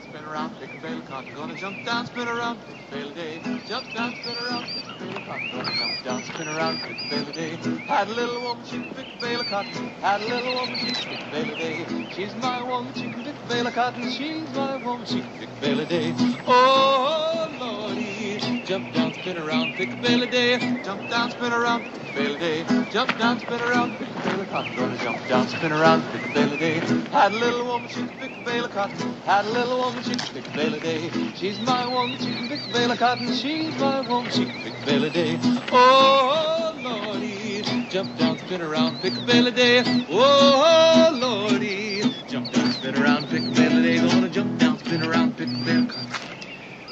down, spin around, pick a bale of cotton. Gonna jump down, spin around, pick a bale a day. Jump down, spin around, pick a bale of cotton. Gonna jump down, spin around, pick a bale a day. Had a little woman, she could pick a bale of cotton. Had a little woman, she could pick a bale a day. She's my woman, she can pick a bale of cotton. She's my woman, she can pick a bale a day. Oh, Lordy, jump down, spin around, pick a bale a day. Jump down, spin around, pick a bale a day. Jump down, spin around, pick a bale of cotton. Gonna jump down, spin around, pick a bale a day. Had a little woman, she could pick a bale of cotton. Had a little woman, she could pick a bale a day. She's my woman, she can pick a bale of cotton. She's my woman, she can pick a bale a day. Oh, Lordy, jump down, spin around, pick a bale a day. Oh, Lordy, jump down, spin around, pick a bale a day. Gonna jump down, spin around, pick a bale of cotton.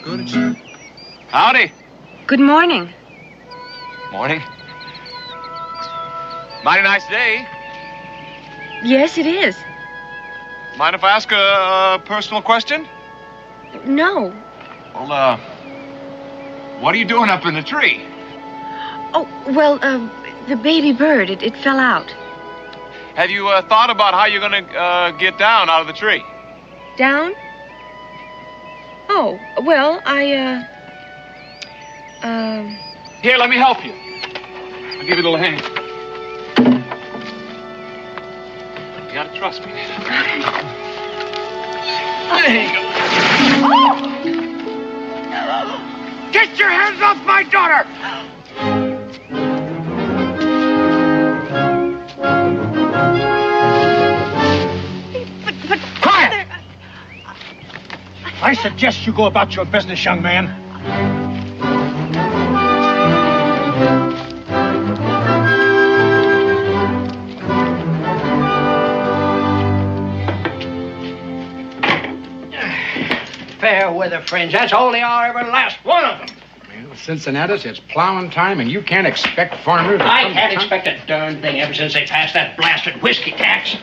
Gonna jump. Howdy. Good morning. Morning. Mighty nice day. Yes, it is. Mind if I ask a personal question? No. Well, what are you doing up in the tree? Oh, well, the baby bird, it fell out. Have you thought about how you're gonna get down out of the tree? Down? Oh, well, Here, let me help you. I'll give you a little hand. You gotta trust me. There you go. Get your hands off my daughter! But Quiet! I suggest you go about your business, young man. Fair weather friends, that's all they are, every last one of them. Well, Cincinnatus, it's plowing time, and you can't expect farmers... I can't expect a darn thing ever since they passed that blasted whiskey tax.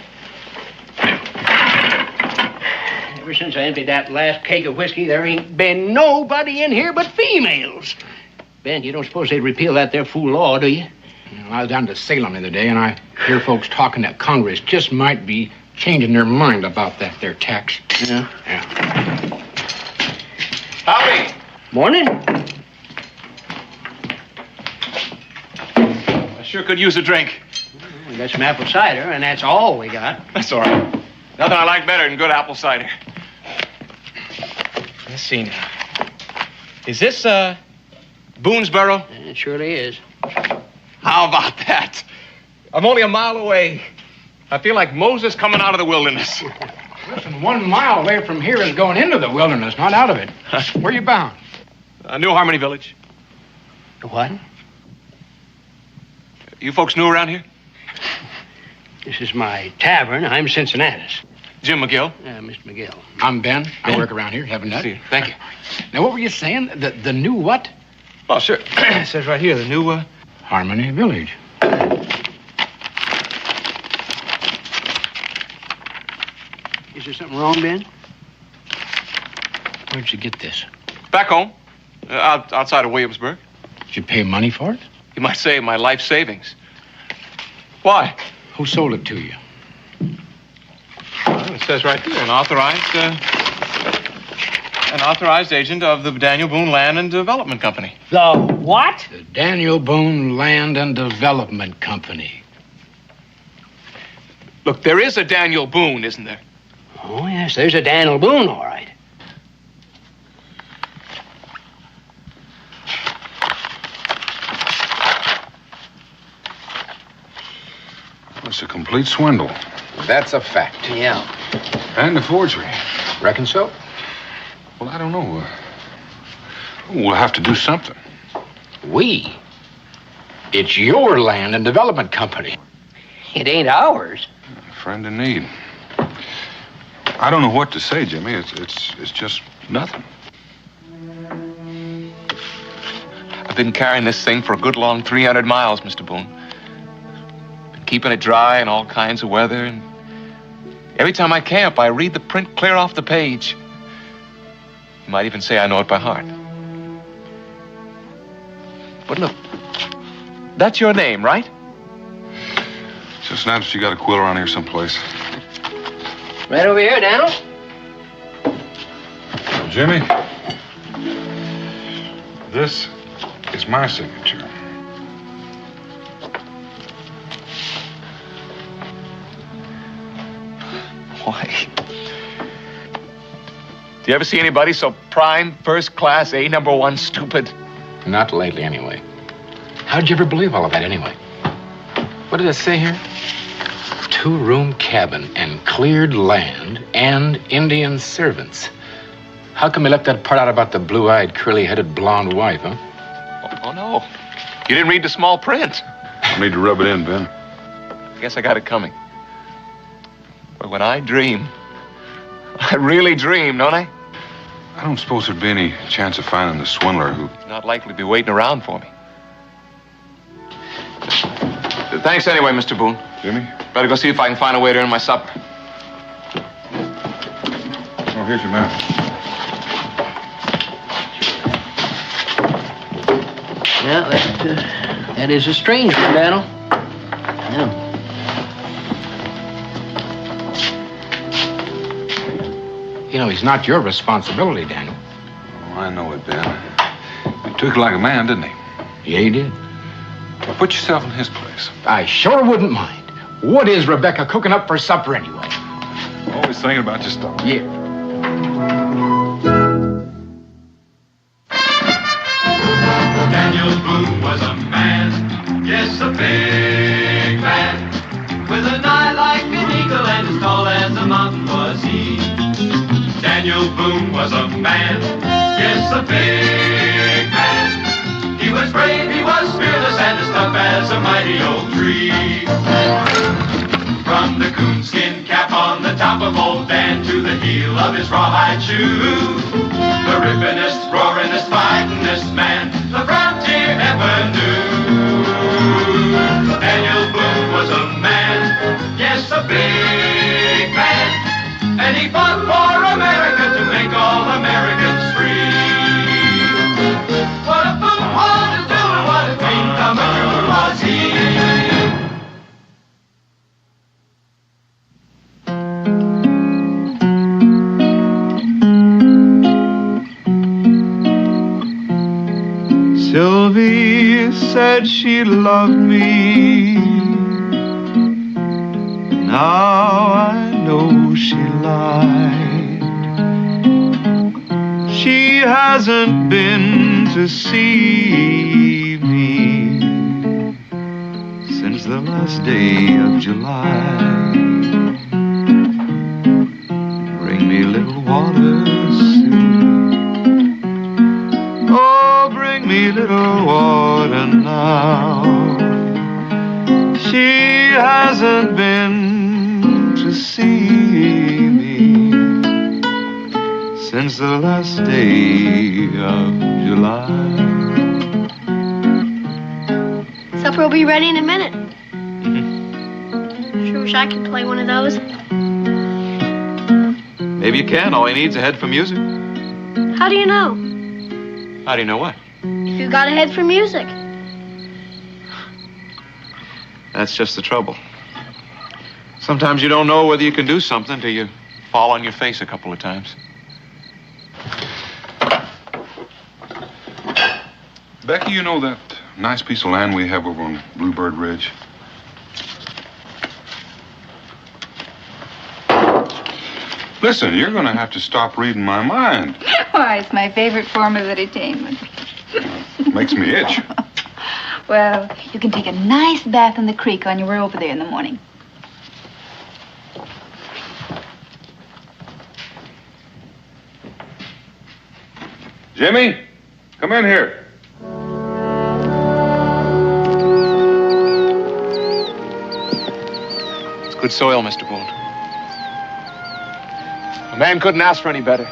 Ever since I emptied that last keg of whiskey, there ain't been nobody in here but females. Ben, you don't suppose they'd repeal that there fool law, do you? Well, I was down to Salem the other day, and I hear folks talking that Congress just might be changing their mind about that there tax. Yeah? Yeah. Howdy. Morning. I sure could use a drink. We got some apple cider, and that's all we got. That's all right. Nothing I like better than good apple cider. Let's see now. Is this, Boonesboro? It surely is. How about that? I'm only a mile away. I feel like Moses coming out of the wilderness. Listen, 1 mile away from here is going into the wilderness, not out of it. Where you bound? New Harmony Village. What? You folks new around here? This is my tavern. I'm Cincinnatus. Jim McGill. Mr. McGill. I'm Ben. I Ben? work around here. Have a nut. See, thank you. Now, what were you saying? The new what? Oh, sure. It says right here, the new, Harmony Village. Is there something wrong, Ben? Where'd you get this? Back home. Outside of Williamsburg. Did you pay money for it? You might say my life savings. Why? Who sold it to you? Well, it says right here, an authorized agent of the Daniel Boone Land and Development Company. The what? The Daniel Boone Land and Development Company. Look, there is a Daniel Boone, isn't there? Oh, yes, there's a Daniel Boone, all right. It's a complete swindle. That's a fact. Yeah. And a forgery. Reckon so? Well, I don't know. We'll have to do something. We? It's your land and development company. It ain't ours. A friend in need. I don't know what to say, Jimmy. It's just nothing. I've been carrying this thing for a good long 300 miles, Mr. Boone. Been keeping it dry in all kinds of weather, and every time I camp, I read the print clear off the page. You might even say I know it by heart. But look, that's your name, right? Just now that you got a quill around here someplace. Right over here, Daniel. Jimmy, this is my signature. Why? Do you ever see anybody so prime, first class, A1 stupid? Not lately, anyway. How'd you ever believe all of that, anyway? What did it say here? 2-room cabin and cleared land and Indian servants. How come you left that part out about the blue-eyed, curly-headed blonde wife, huh? Oh, no. You didn't read the small print. I need to rub it in, Ben. I guess I got it coming. But when I dream, I really dream, don't I? I don't suppose there'd be any chance of finding the swindler who... He's not likely to be waiting around for me. Thanks anyway, Mr. Boone. Jimmy? Better go see if I can find a way to earn my supper. Oh, here's your map. Yeah, that is a strange one, Daniel. Yeah. You know, he's not your responsibility, Daniel. Oh, I know it, Ben. He took it like a man, didn't he? Yeah, he did. Well, put yourself in his place. I sure wouldn't mind. What is Rebecca cooking up for supper, anyway? Always thinking about your stuff. Yeah. Daniel Boone was a man, yes, a big man, with an eye like an eagle and as tall as a mountain was he. Daniel Boone was a man, yes, a big man. He was brave, he was fearless, and as tough as a mighty old tree. From the coonskin cap on the top of old Dan to the heel of his rawhide shoe, the rippinest, roaringest, fightingest man the frontier ever knew. Daniel Boone was a man, yes, a big man, and he fought for America to make all Americans free. What a Boone wanted to do and what a dream come true was he. Sylvie said she loved me. Now I know she lied. She hasn't been to see me since the last day of July. Bring me little water soon. Oh, bring me little water now. She hasn't been to see me since the last day of July. Supper will be ready in a minute. Sure wish I could play one of those. Maybe you can. All he needs is a head for music. How do you know? How do you know what? If you got a head for music. That's just the trouble. Sometimes you don't know whether you can do something till you fall on your face a couple of times. Becky, you know that nice piece of land we have over on Bluebird Ridge? Listen, you're going to have to stop reading my mind. Why, it's my favorite form of entertainment. Makes me itch. Well, you can take a nice bath in the creek on your way over there in the morning. Jimmy, come in here. It's good soil, Mr. Boone. A man couldn't ask for any better.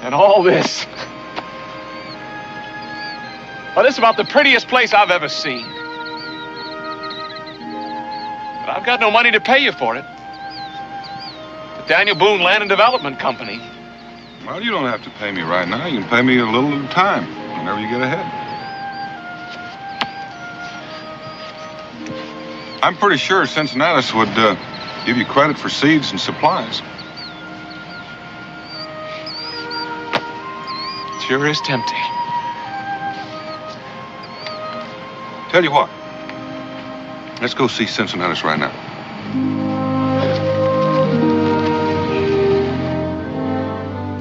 And all this. Well, this is about the prettiest place I've ever seen. But I've got no money to pay you for it. The Daniel Boone Land and Development Company. Well, you don't have to pay me right now. You can pay me a little at a time, whenever you get ahead. I'm pretty sure Cincinnatus would give you credit for seeds and supplies. Sure is tempting. Tell you what. Let's go see Cincinnatus right now.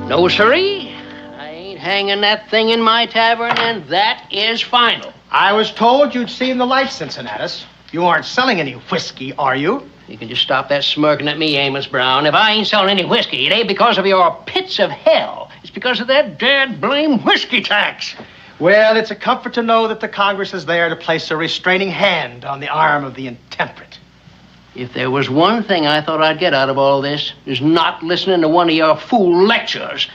No, sirree. I ain't hanging that thing in my tavern, and that is final. I was told you'd seen the light, Cincinnatus. You aren't selling any whiskey, are you? You can just stop that smirking at me, Amos Brown. If I ain't selling any whiskey, it ain't because of your pits of hell. It's because of that dead blame whiskey tax. Well, it's a comfort to know that the Congress is there to place a restraining hand on the arm of the intemperate. If there was one thing I thought I'd get out of all this, is not listening to one of your fool lectures.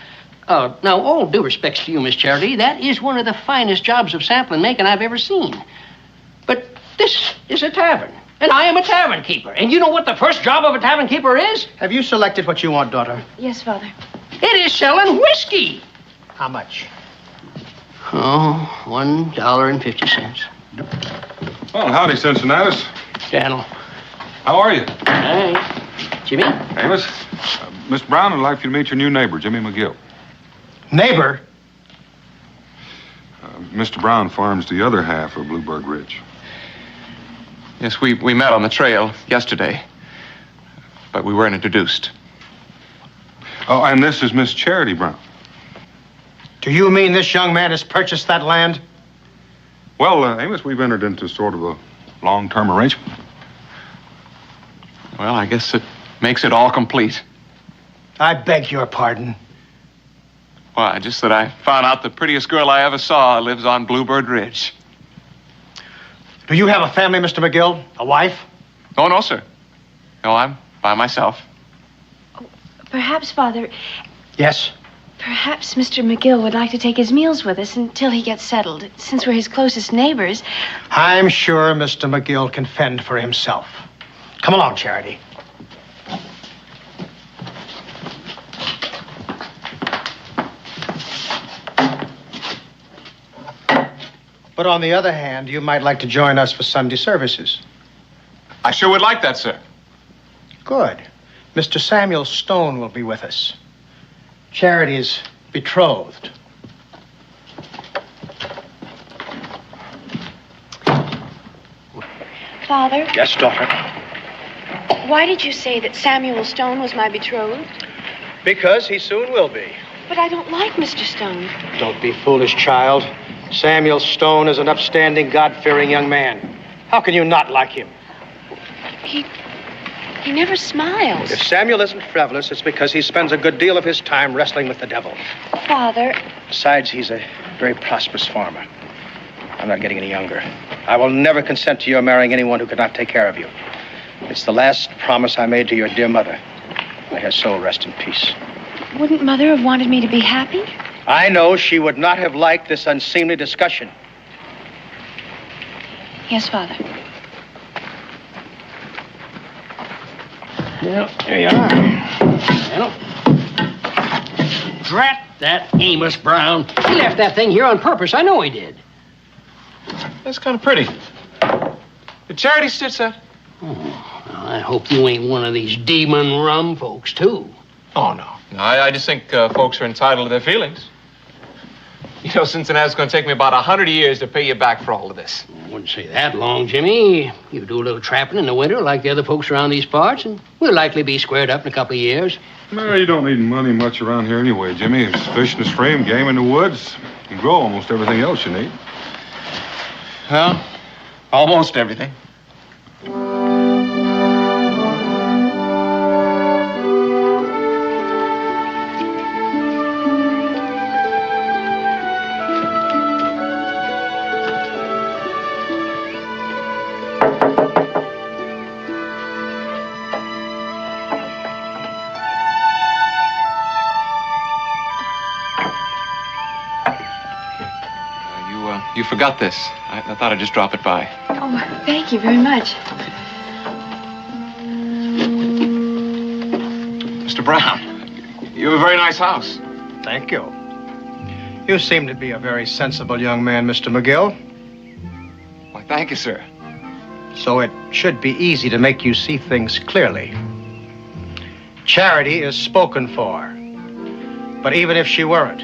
Now, all due respects to you, Miss Charity, that is one of the finest jobs of sampling making I've ever seen. But this is a tavern, and I am a tavern keeper. And you know what the first job of a tavern keeper is? Have you selected what you want, daughter? Yes, Father. It is selling whiskey. How much? Oh, $1.50. Well, howdy, Cincinnatus. Daniel. How are you? Hey. Jimmy? Amos, Miss Brown would like you to meet your new neighbor, Jimmy McGill. Neighbor? Mr. Brown farms the other half of Bluebird Ridge. Yes, we met on the trail yesterday, but we weren't introduced. Oh, and this is Miss Charity Brown. Do you mean this young man has purchased that land? Well, Amos, we've entered into sort of a long-term arrangement. Well, I guess it makes it all complete. I beg your pardon. Why, just that I found out the prettiest girl I ever saw lives on Bluebird Ridge. Do you have a family, Mr. McGill? A wife? Oh, no, sir. No, I'm by myself. Oh, perhaps, Father, Yes? perhaps Mr. McGill would like to take his meals with us until he gets settled. Since we're his closest neighbors. I'm sure Mr. McGill can fend for himself. Come along, Charity. But on the other hand, you might like to join us for Sunday services. I sure would like that, sir. Good. Mr. Samuel Stone will be with us. Charity is betrothed. Father, Yes, daughter. why did you say that Samuel Stone was my betrothed? Because he soon will be. But I don't like Mr. Stone. Don't be foolish, child. Samuel Stone is an upstanding, God-fearing young man. How can you not like him? He never smiles. If Samuel isn't frivolous, it's because he spends a good deal of his time wrestling with the devil. Father, Besides, he's a very prosperous farmer. I'm not getting any younger. I will never consent to your marrying anyone who could not take care of you. It's the last promise I made to your dear mother. May her soul rest in peace. wouldn't Mother have wanted me to be happy? I know she would not have liked this unseemly discussion. Yes, Father. Well, there you are. Well, drat that Amos Brown. He left that thing here on purpose. I know he did. That's kind of pretty. Did Charity stitch that? Oh, well, I hope you ain't one of these demon rum folks, too. Oh, no. No, I just think folks are entitled to their feelings. You know, Cincinnati's going to take me about 100 years to pay you back for all of this. I wouldn't say that long, Jimmy. You do a little trapping in the winter like the other folks around these parts, and we'll likely be squared up in a couple of years. No, you don't need money much around here anyway, Jimmy. It's fish in the stream, game in the woods. You can grow almost everything else you need. Well, almost everything. You forgot this. I thought I'd just drop it by. Oh, thank you very much. Mr. Brown, you have a very nice house. Thank you. You seem to be a very sensible young man, Mr. McGill. Why, thank you, sir. So it should be easy to make you see things clearly. Charity is spoken for. But even if she weren't,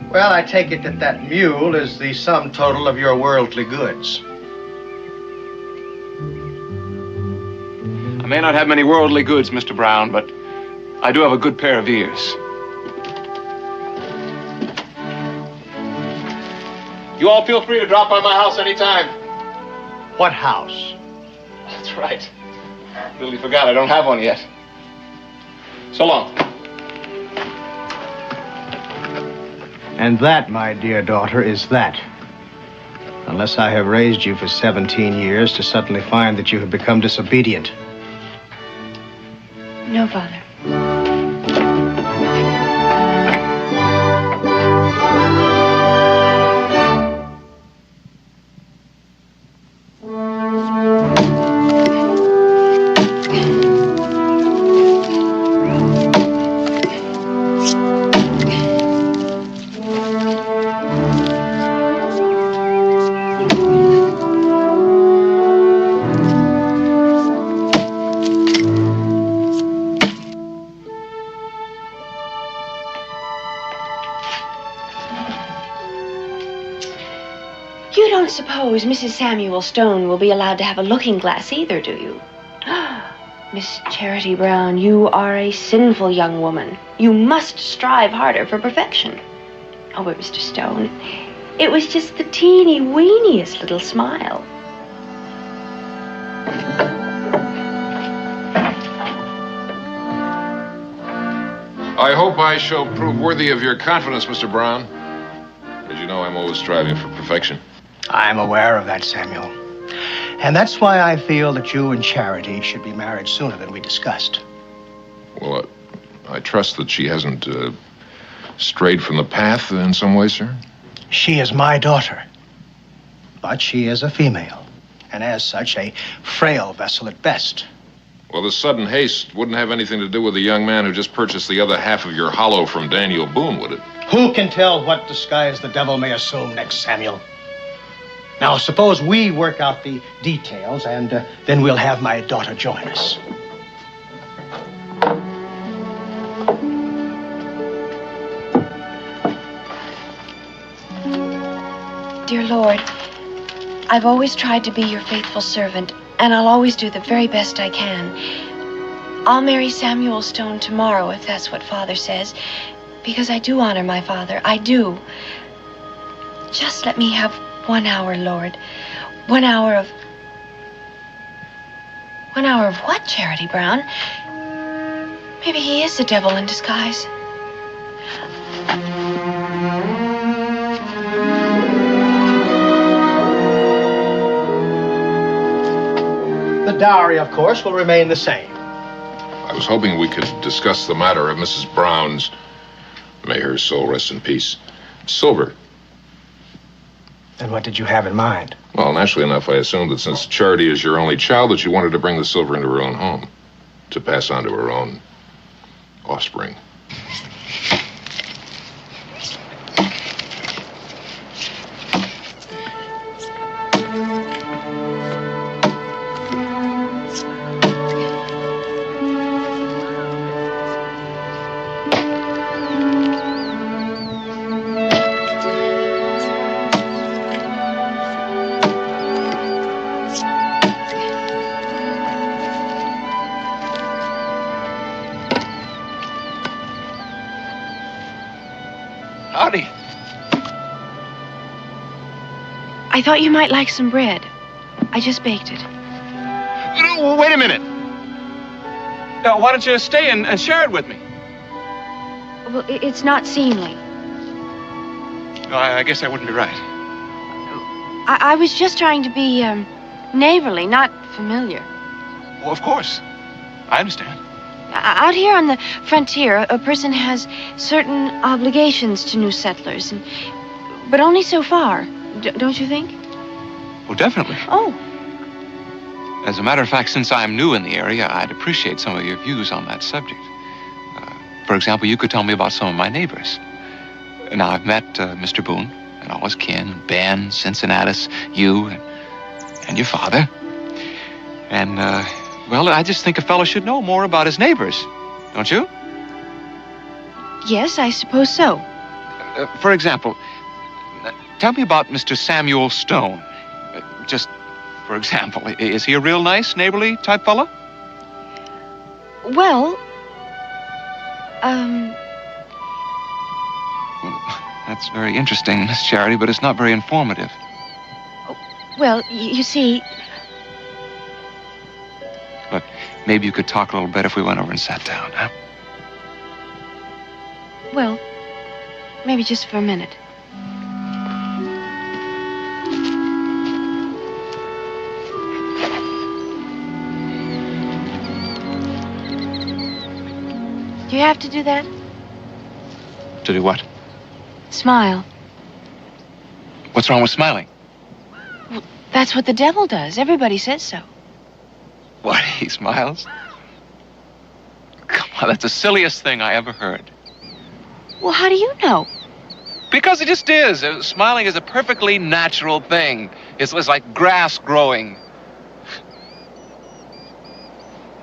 Well, I take it that that mule is the sum total of your worldly goods. I may not have many worldly goods, Mr. Brown, but I do have a good pair of ears. You all feel free to drop by my house anytime. What house? That's right. Really forgot I don't have one yet. So long. And that, my dear daughter, is that. Unless I have raised you for 17 years to suddenly find that you have become disobedient. No, Father. You don't suppose Mrs. Samuel Stone will be allowed to have a looking glass either, do you? Miss Charity Brown, you are a sinful young woman. You must strive harder for perfection. Oh, but Mr. Stone, it was just the teeny-weeniest little smile. I hope I shall prove worthy of your confidence, Mr. Brown. As you know, I'm always striving for perfection. I'm aware of that, Samuel. And that's why I feel that you and Charity should be married sooner than we discussed. Well, I trust that she hasn't strayed from the path in some way, sir? She is my daughter. But she is a female. And as such, a frail vessel at best. Well, the sudden haste wouldn't have anything to do with the young man who just purchased the other half of your hollow from Daniel Boone, would it? Who can tell what disguise the devil may assume next, Samuel? Now, suppose we work out the details, and then we'll have my daughter join us. Dear Lord, I've always tried to be your faithful servant, and I'll always do the very best I can. I'll marry Samuel Stone tomorrow, if that's what Father says, because I do honor my father. I do. Just let me have 1 hour, Lord. 1 hour of... 1 hour of what, Charity Brown? Maybe he is the devil in disguise. The dowry, of course, will remain the same. I was hoping we could discuss the matter of Mrs. Brown's, may her soul rest in peace, silver. And what did you have in mind? Well, naturally enough, I assumed that since Charity is your only child, that you wanted to bring the silver into her own home, to pass on to her own offspring. Howdy. I thought you might like some bread. I just baked it. Wait a minute. Why don't you stay and share it with me? Well, it's not seemly. No, I guess that wouldn't be right. I was just trying to be, neighborly, not familiar. Well, of course. I understand. Out here on the frontier, a person has certain obligations to new settlers, but only so far, don't you think? Well, definitely. Oh. As a matter of fact, since I'm new in the area, I'd appreciate some of your views on that subject. For example, you could tell me about some of my neighbors. Now, I've met Mr. Boone and all his kin, Ben, Cincinnatus, you, and your father. And, well, I just think a fellow should know more about his neighbors, don't you? Yes, I suppose so. For example, tell me about Mr. Samuel Stone. Just for example, is he a real nice, neighborly type fella? Well, That's very interesting, Miss Charity, but it's not very informative. well, you see, Look, maybe you could talk a little better if we went over and sat down, huh? well, maybe just for a minute. Do you have to do that? To do what? Smile. What's wrong with smiling? That's what the devil does. Everybody says so. What, he smiles? Come on, that's the silliest thing I ever heard. Well, how do you know? Because it just is. Smiling is a perfectly natural thing. It's like grass growing.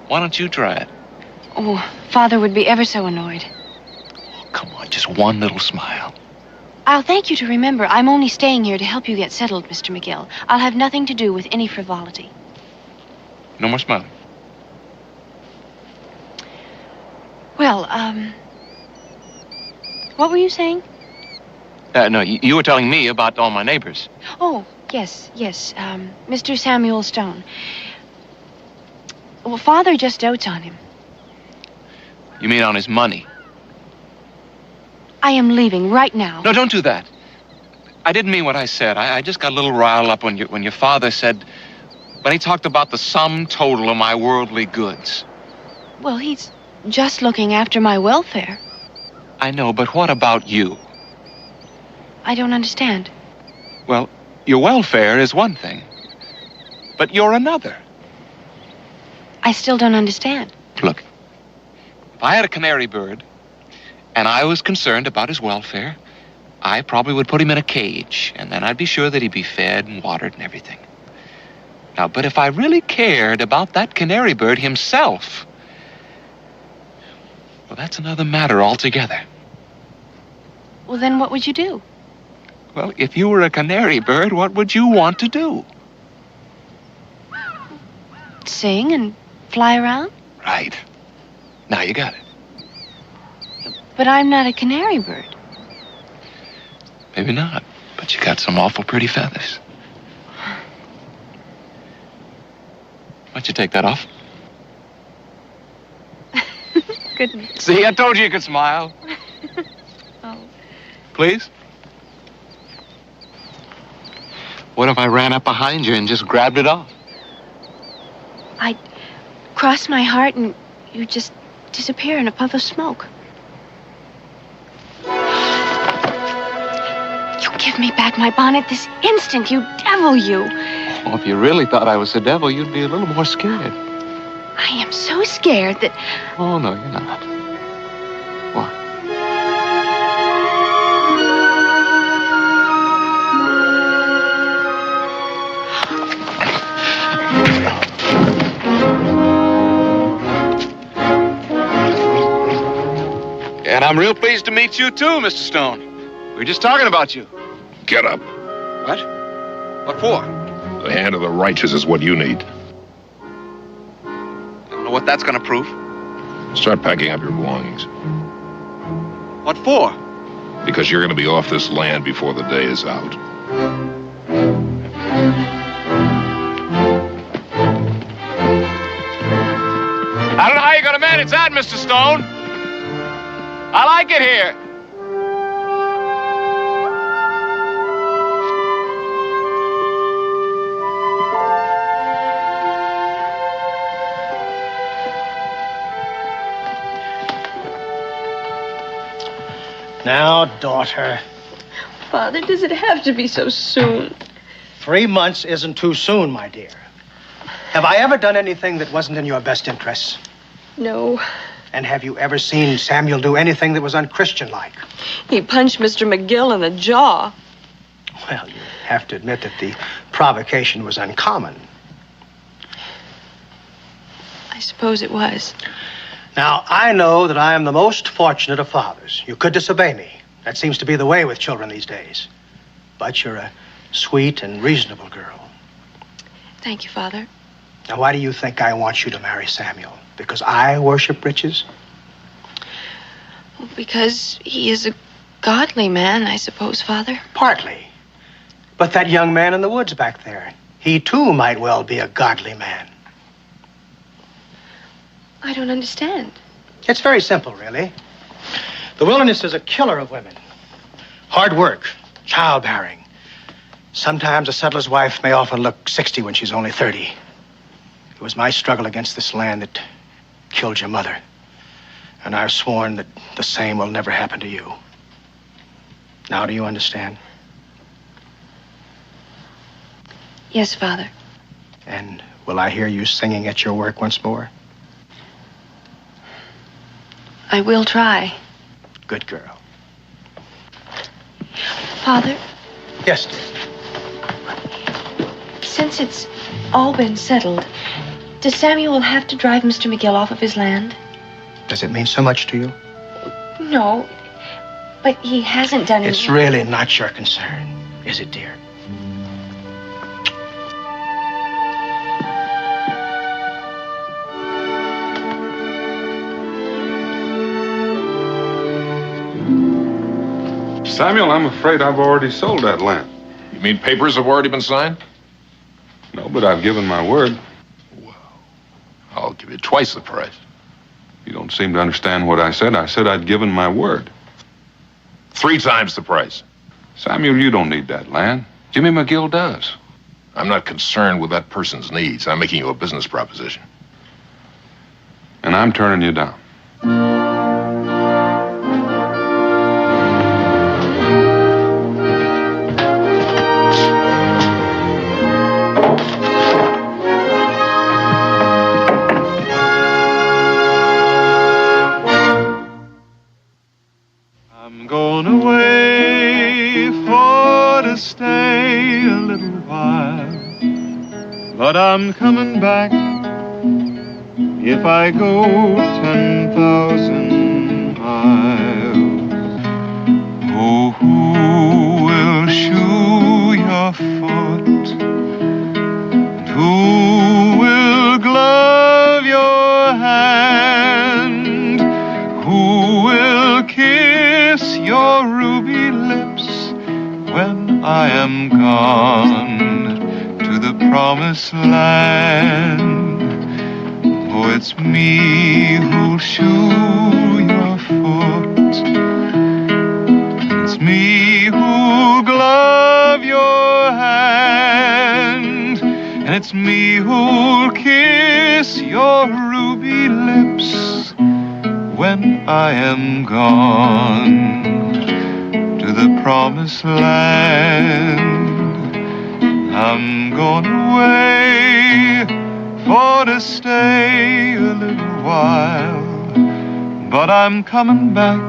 Why don't you try it? Oh, Father would be ever so annoyed. Oh, come on, just one little smile. I'll thank you to remember I'm only staying here to help you get settled, Mr. McGill. I'll have nothing to do with any frivolity. No more smiling. Well, what were you saying? No, you were telling me about all my neighbors. Oh, yes, Mr. Samuel Stone. Well, Father just dotes on him. You mean on his money? I am leaving right now. No, don't do that. I didn't mean what I said. I just got a little riled up when your father said, when he talked about the sum total of my worldly goods. Well, he's just looking after my welfare. I know, but what about you? I don't understand. Well, your welfare is one thing, but you're another. I still don't understand. Look, if I had a canary bird and I was concerned about his welfare, I probably would put him in a cage, and then I'd be sure that he'd be fed and watered and everything. Now, but if I really cared about that canary bird himself, well, that's another matter altogether. Well, then what would you do? Well, if you were a canary bird, what would you want to do? Sing and fly around? Right. Now you got it. But I'm not a canary bird. Maybe not, but you got some awful pretty feathers. Why don't you take that off? Goodness. See, I told you you could smile. Oh. Please? What if I ran up behind you and just grabbed it off? I'd cross my heart and you'd just disappear in a puff of smoke. You give me back my bonnet this instant, you devil, you. Oh, if you really thought I was the devil, you'd be a little more scared. I am so scared that... Oh, no, you're not. What? And I'm real pleased to meet you, too, Mr. Stone. We were just talking about you. Get up. What? What for? The hand of the righteous is what you need. I don't know what that's going to prove. Start packing up your belongings. What for? Because you're going to be off this land before the day is out. I don't know how you're going to manage that, Mr. Stone. I like it here. Now, daughter, Father, does it have to be so soon? 3 months isn't too soon, my dear. Have I ever done anything that wasn't in your best interests? No. And have you ever seen Samuel do anything that was unchristian-like? He punched Mr. McGill in the jaw. Well, you have to admit that the provocation was uncommon. I suppose it was. Now, I know that I am the most fortunate of fathers. You could disobey me, That seems to be the way with children these days. But you're a sweet and reasonable girl. Thank you, Father. Now, why do you think I want you to marry Samuel? Because I worship riches? Well, because he is a godly man, I suppose, Father. Partly. But that young man in the woods back there, he too might well be a godly man. I don't understand. It's very simple, really. The wilderness is a killer of women. Hard work, childbearing. Sometimes a settler's wife may often look 60 when she's only 30. It was my struggle against this land that killed your mother. And I've sworn that the same will never happen to you. Now, do you understand? Yes, Father. And will I hear you singing at your work once more? I will try. Good girl. Father, Yes, dear. since it's all been settled, does Samuel have to drive Mr. McGill off of his land? Does it mean so much to you? No, but he hasn't done It's anything. really not your concern, is it, dear? Samuel, I'm afraid I've already sold that land. You mean papers have already been signed? No, but I've given my word. I'll give you twice the price. You don't seem to understand what I said. I said I'd given my word. 3 times the price. Samuel, you don't need that land. Jimmy McGill does. I'm not concerned with that person's needs. I'm making you a business proposition. And I'm turning you down. I'm going away for to stay a little while, but I'm coming back if I go 10,000 miles. Oh, who will shoe your foot? Who will glove your hand? Who will kiss your ruby lips when I am gone to the promised land? Oh, it's me who'll shoe your foot. It's me who'll glove your hand. And it's me who'll kiss your ruby lips when I am gone to the promised land. I'm going away for to stay a little while, but I'm coming back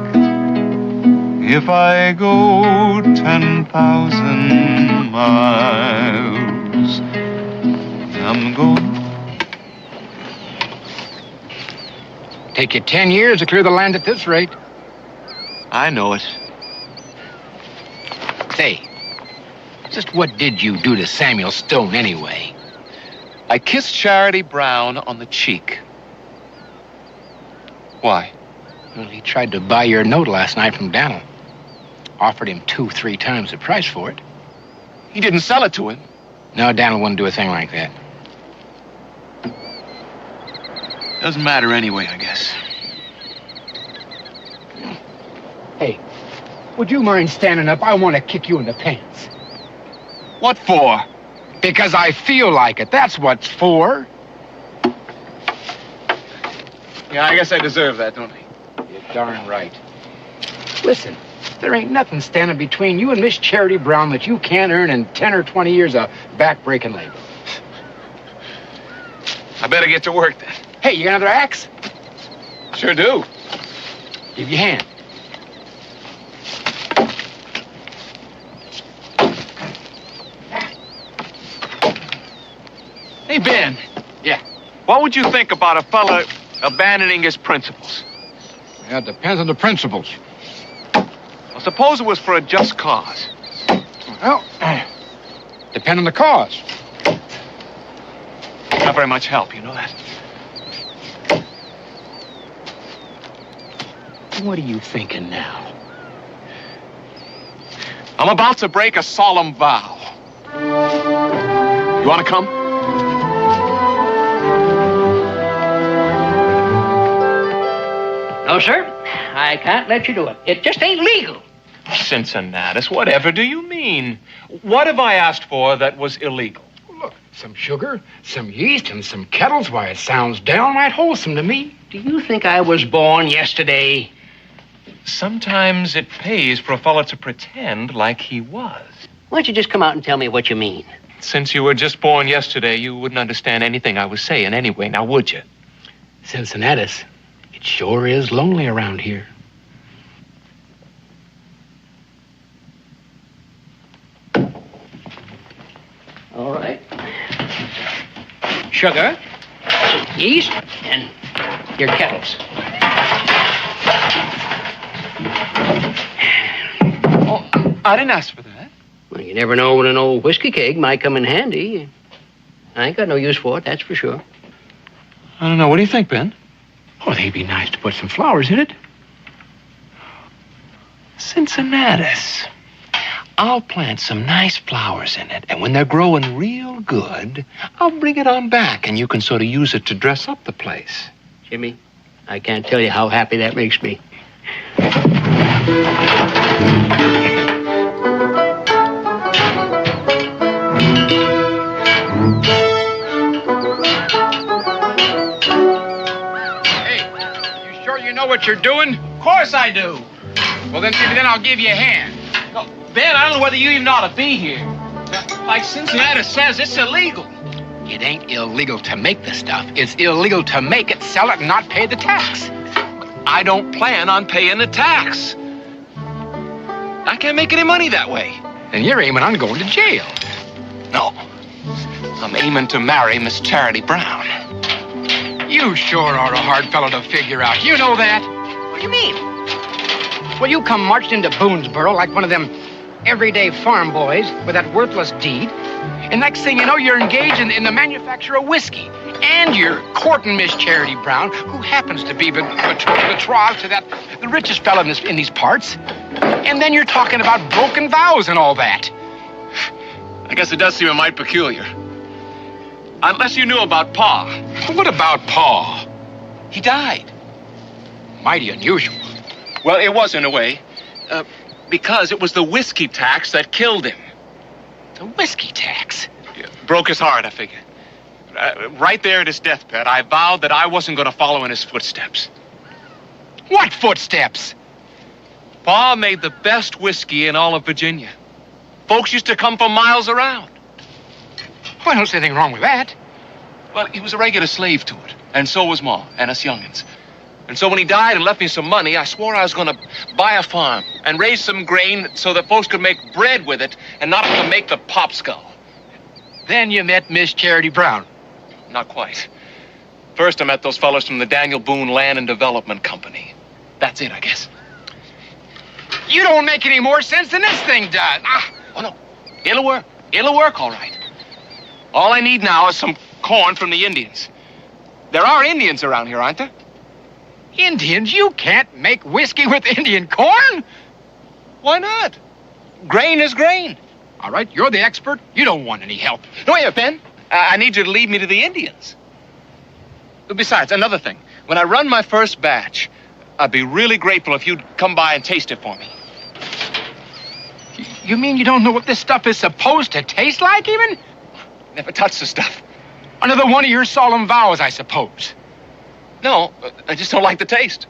if I go 10,000 miles. I'm going. Take you 10 years to clear the land at this rate. I know it. Say, just what did you do to Samuel Stone anyway? I kissed Charity Brown on the cheek. Why? Well, he tried to buy your note last night from Daniel. Offered him 2-3 times the price for it. He didn't sell it to him. No, Daniel wouldn't do a thing like that. Doesn't matter anyway, I guess. Hey, would you mind standing up? I want to kick you in the pants. What for? Because I feel like it. That's what's for. Yeah, I guess I deserve that, don't I? You're darn right. Listen, there ain't nothing standing between you and Miss Charity Brown that you can't earn in 10 or 20 years of back-breaking labor. I better get to work then. Hey, you got another axe? Sure do. Give your hand. Hey, Ben. Yeah. What would you think about a fella abandoning his principles? Yeah, it depends on the principles. Well, suppose it was for a just cause. Well, depend on the cause. Not very much help, you know that. What are you thinking now? I'm about to break a solemn vow. You want to come? No, sir. I can't let you do it. It just ain't legal. Cincinnatus, whatever do you mean? What have I asked for that was illegal? Look, some sugar, some yeast, and some kettles. Why, it sounds downright wholesome to me. Do you think I was born yesterday? Sometimes it pays for a fellow to pretend like he was. Why don't you just come out and tell me what you mean? Since you were just born yesterday, you wouldn't understand anything I was saying anyway, now would you? Cincinnatus, it sure is lonely around here. All right. Sugar, yeast, and your kettles. Oh, I didn't ask for that. Well, you never know when an old whiskey keg might come in handy. I ain't got no use for it, that's for sure. I don't know. What do you think, Ben? Oh, they'd be nice to put some flowers in it. Cincinnatus. I'll plant some nice flowers in it, and when they're growing real good, I'll bring it on back, and you can sort of use it to dress up the place. Jimmy, I can't tell you how happy that makes me. Hey, you sure you know what you're doing? Of course I do. Well, then I'll give you a hand. No, Ben, I don't know whether you even ought to be here. Like Cincinnatus says, it's illegal. It ain't illegal to make the stuff. It's illegal to make it, sell it, and not pay the tax. I don't plan on paying the tax. I can't make any money that way. And you're aiming on going to jail. No. I'm aiming to marry Miss Charity Brown. You sure are a hard fellow to figure out. You know that. What do you mean? Well, you come marched into Boonesboro like one of them everyday farm boys with that worthless deed. And next thing you know, you're engaged in the manufacture of whiskey. And you're courting Miss Charity Brown, who happens to be betrothed to the richest fellow in these parts. And then you're talking about broken vows and all that. I guess it does seem a mite peculiar. Unless you knew about Pa. What about Pa? He died. Mighty unusual. Well, it was in a way. Because it was the whiskey tax that killed him. The whiskey tax? Yeah, broke his heart, I figure. Right there at his deathbed, I vowed that I wasn't going to follow in his footsteps. What footsteps? Pa made the best whiskey in all of Virginia. Folks used to come from miles around. Well, I don't see anything wrong with that. Well, he was a regular slave to it, and so was Ma and us young'uns. And so when he died and left me some money, I swore I was going to buy a farm and raise some grain so that folks could make bread with it and not have to make the pop skull. Then you met Miss Charity Brown. Not quite. First, I met those fellows from the Daniel Boone Land and Development Company. That's it, I guess. You don't make any more sense than this thing does. Oh, no. It'll work. It'll work, all right. All I need now is some corn from the Indians. There are Indians around here, aren't there? Indians? You can't make whiskey with Indian corn? Why not? Grain is grain. All right, you're the expert. You don't want any help. No, wait, Ben. I need you to lead me to the Indians. Besides, another thing. When I run my first batch, I'd be really grateful if you'd come by and taste it for me. You mean you don't know what this stuff is supposed to taste like, even? Never touched the stuff. Another one of your solemn vows, I suppose. No, I just don't like the taste.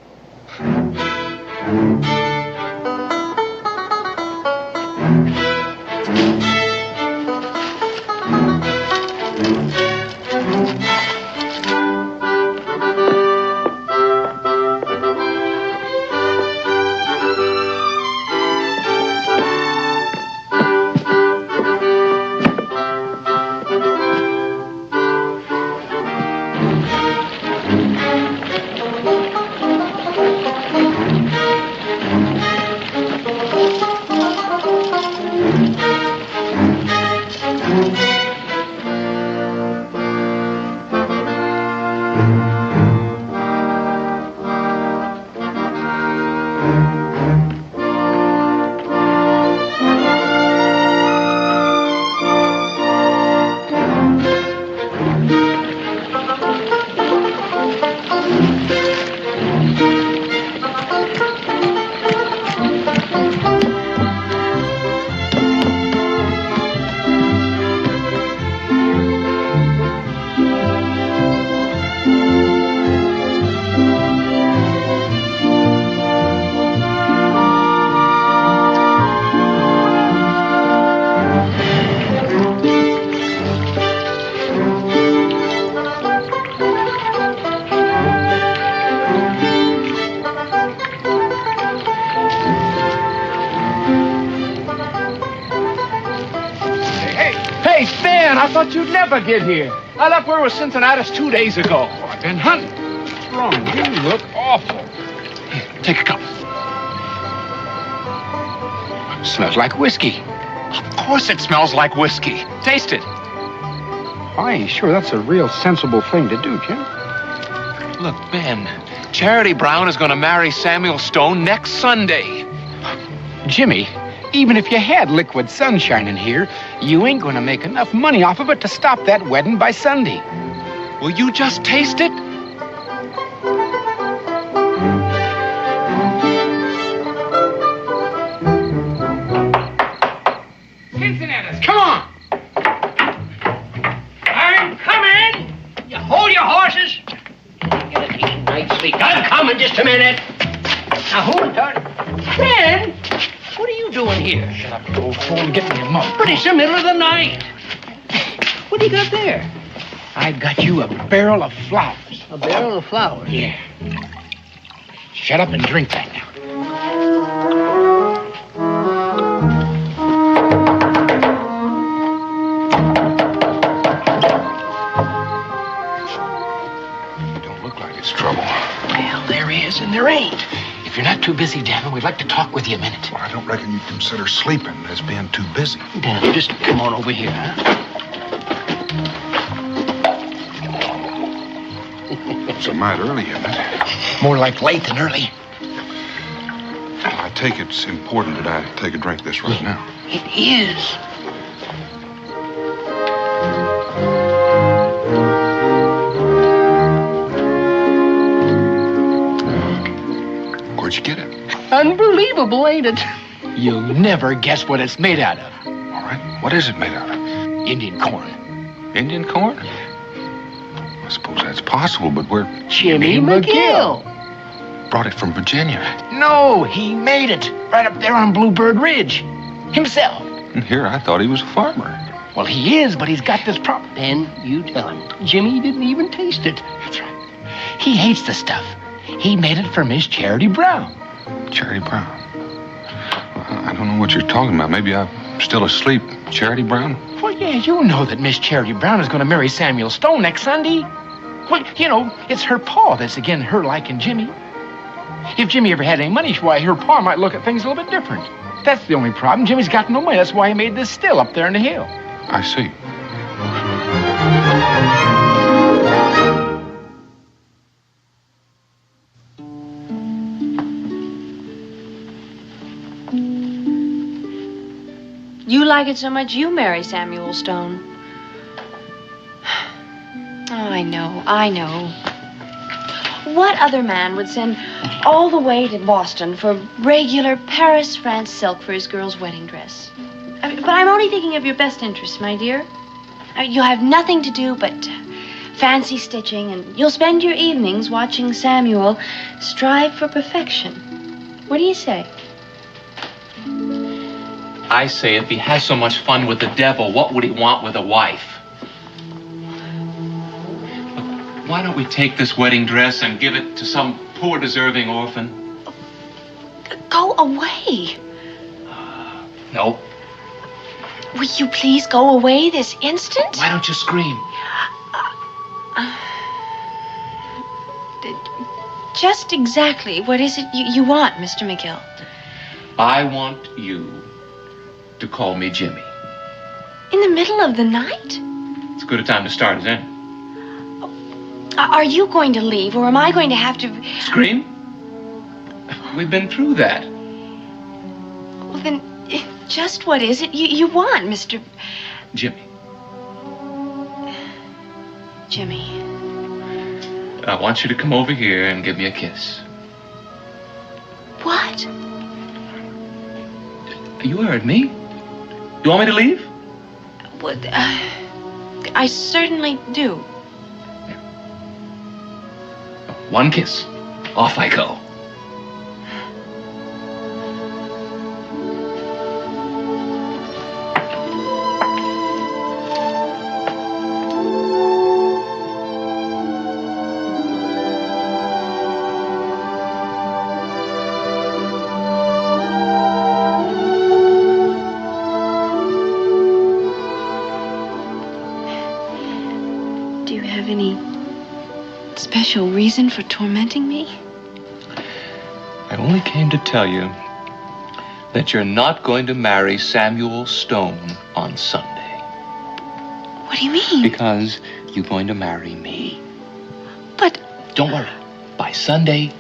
man, I thought you'd never get here. I left word with Cincinnatus 2 days ago. I've been hunting. What's wrong? You look awful. Here, take a cup. Smells like whiskey. Of course it smells like whiskey. Taste it. I ain't sure that's a real sensible thing to do, Jim. Look, Ben, Charity Brown is going to marry Samuel Stone next Sunday. Jimmy, even if you had liquid sunshine in here, you ain't going to make enough money off of it to stop that wedding by Sunday. Will you just taste it? Cincinnatus, come on! I'm coming! You hold your horses. Get a decent night's sleep. I'm coming just a minute. Now, hold it, darling. Ben, what are you doing here? Shut up, you old fool, and get me a mug. But it's the middle of the night. What do you got there? I got you a barrel of flowers. A barrel of flowers? Yeah. Shut up and drink that now. Don't look like it's trouble. Well, there is and there ain't. If you're not too busy, Daniel, we'd like to talk with you a minute. Well, I don't reckon you'd consider sleeping as being too busy. Daniel, just come on over here, huh? It's a mite early, isn't it? More like late than early. I take it's important that I take a drink of this right now. It is. Where'd you get it? Unbelievable, ain't it? You'll never guess what it's made out of. All right. What is it made out of? Indian corn. Indian corn? I suppose that's possible, but where? Jimmy McGill. Brought it from Virginia. No, he made it right up there on Bluebird Ridge. Himself. And here I thought he was a farmer. Well, he is, but he's got this problem. Then you tell him. Jimmy didn't even taste it. That's right. He hates the stuff. He made it for Miss Charity Brown. Charity Brown? I don't know what you're talking about. Maybe I'm still asleep. Charity Brown? Well, yeah, you know that Miss Charity Brown is going to marry Samuel Stone next Sunday. Well, you know, it's her pa that's again her liking Jimmy. If Jimmy ever had any money, why, her pa might look at things a little bit different. That's the only problem. Jimmy's got no money. That's why he made this still up there in the hill. I see. You like it so much you marry Samuel Stone. Oh, I know. What other man would send all the way to Boston for regular Paris, France silk for his girl's wedding dress? But I'm only thinking of your best interests, my dear. You'll have nothing to do but fancy stitching, and you'll spend your evenings watching Samuel strive for perfection. What do you say? I say if he has so much fun with the devil, what would he want with a wife? Look, why don't we take this wedding dress and give it to some poor, deserving orphan? Go away. No. Will you please go away this instant? Why don't you scream? Just exactly what is it you want, Mr. McGill? I want you to call me Jimmy. In the middle of the night? It's as good a time to start as any. Are you going to leave, or am I going to have to... Scream? We've been through that. Well, then, just what is it you want, Mr... Jimmy. Jimmy. I want you to come over here and give me a kiss. What? You heard me. You want me to leave? Well, I certainly do. One kiss. Off I go. special reason for tormenting me? I only came to tell you that you're not going to marry Samuel Stone on Sunday. What do you mean? Because you're going to marry me. But... Don't worry. By Sunday,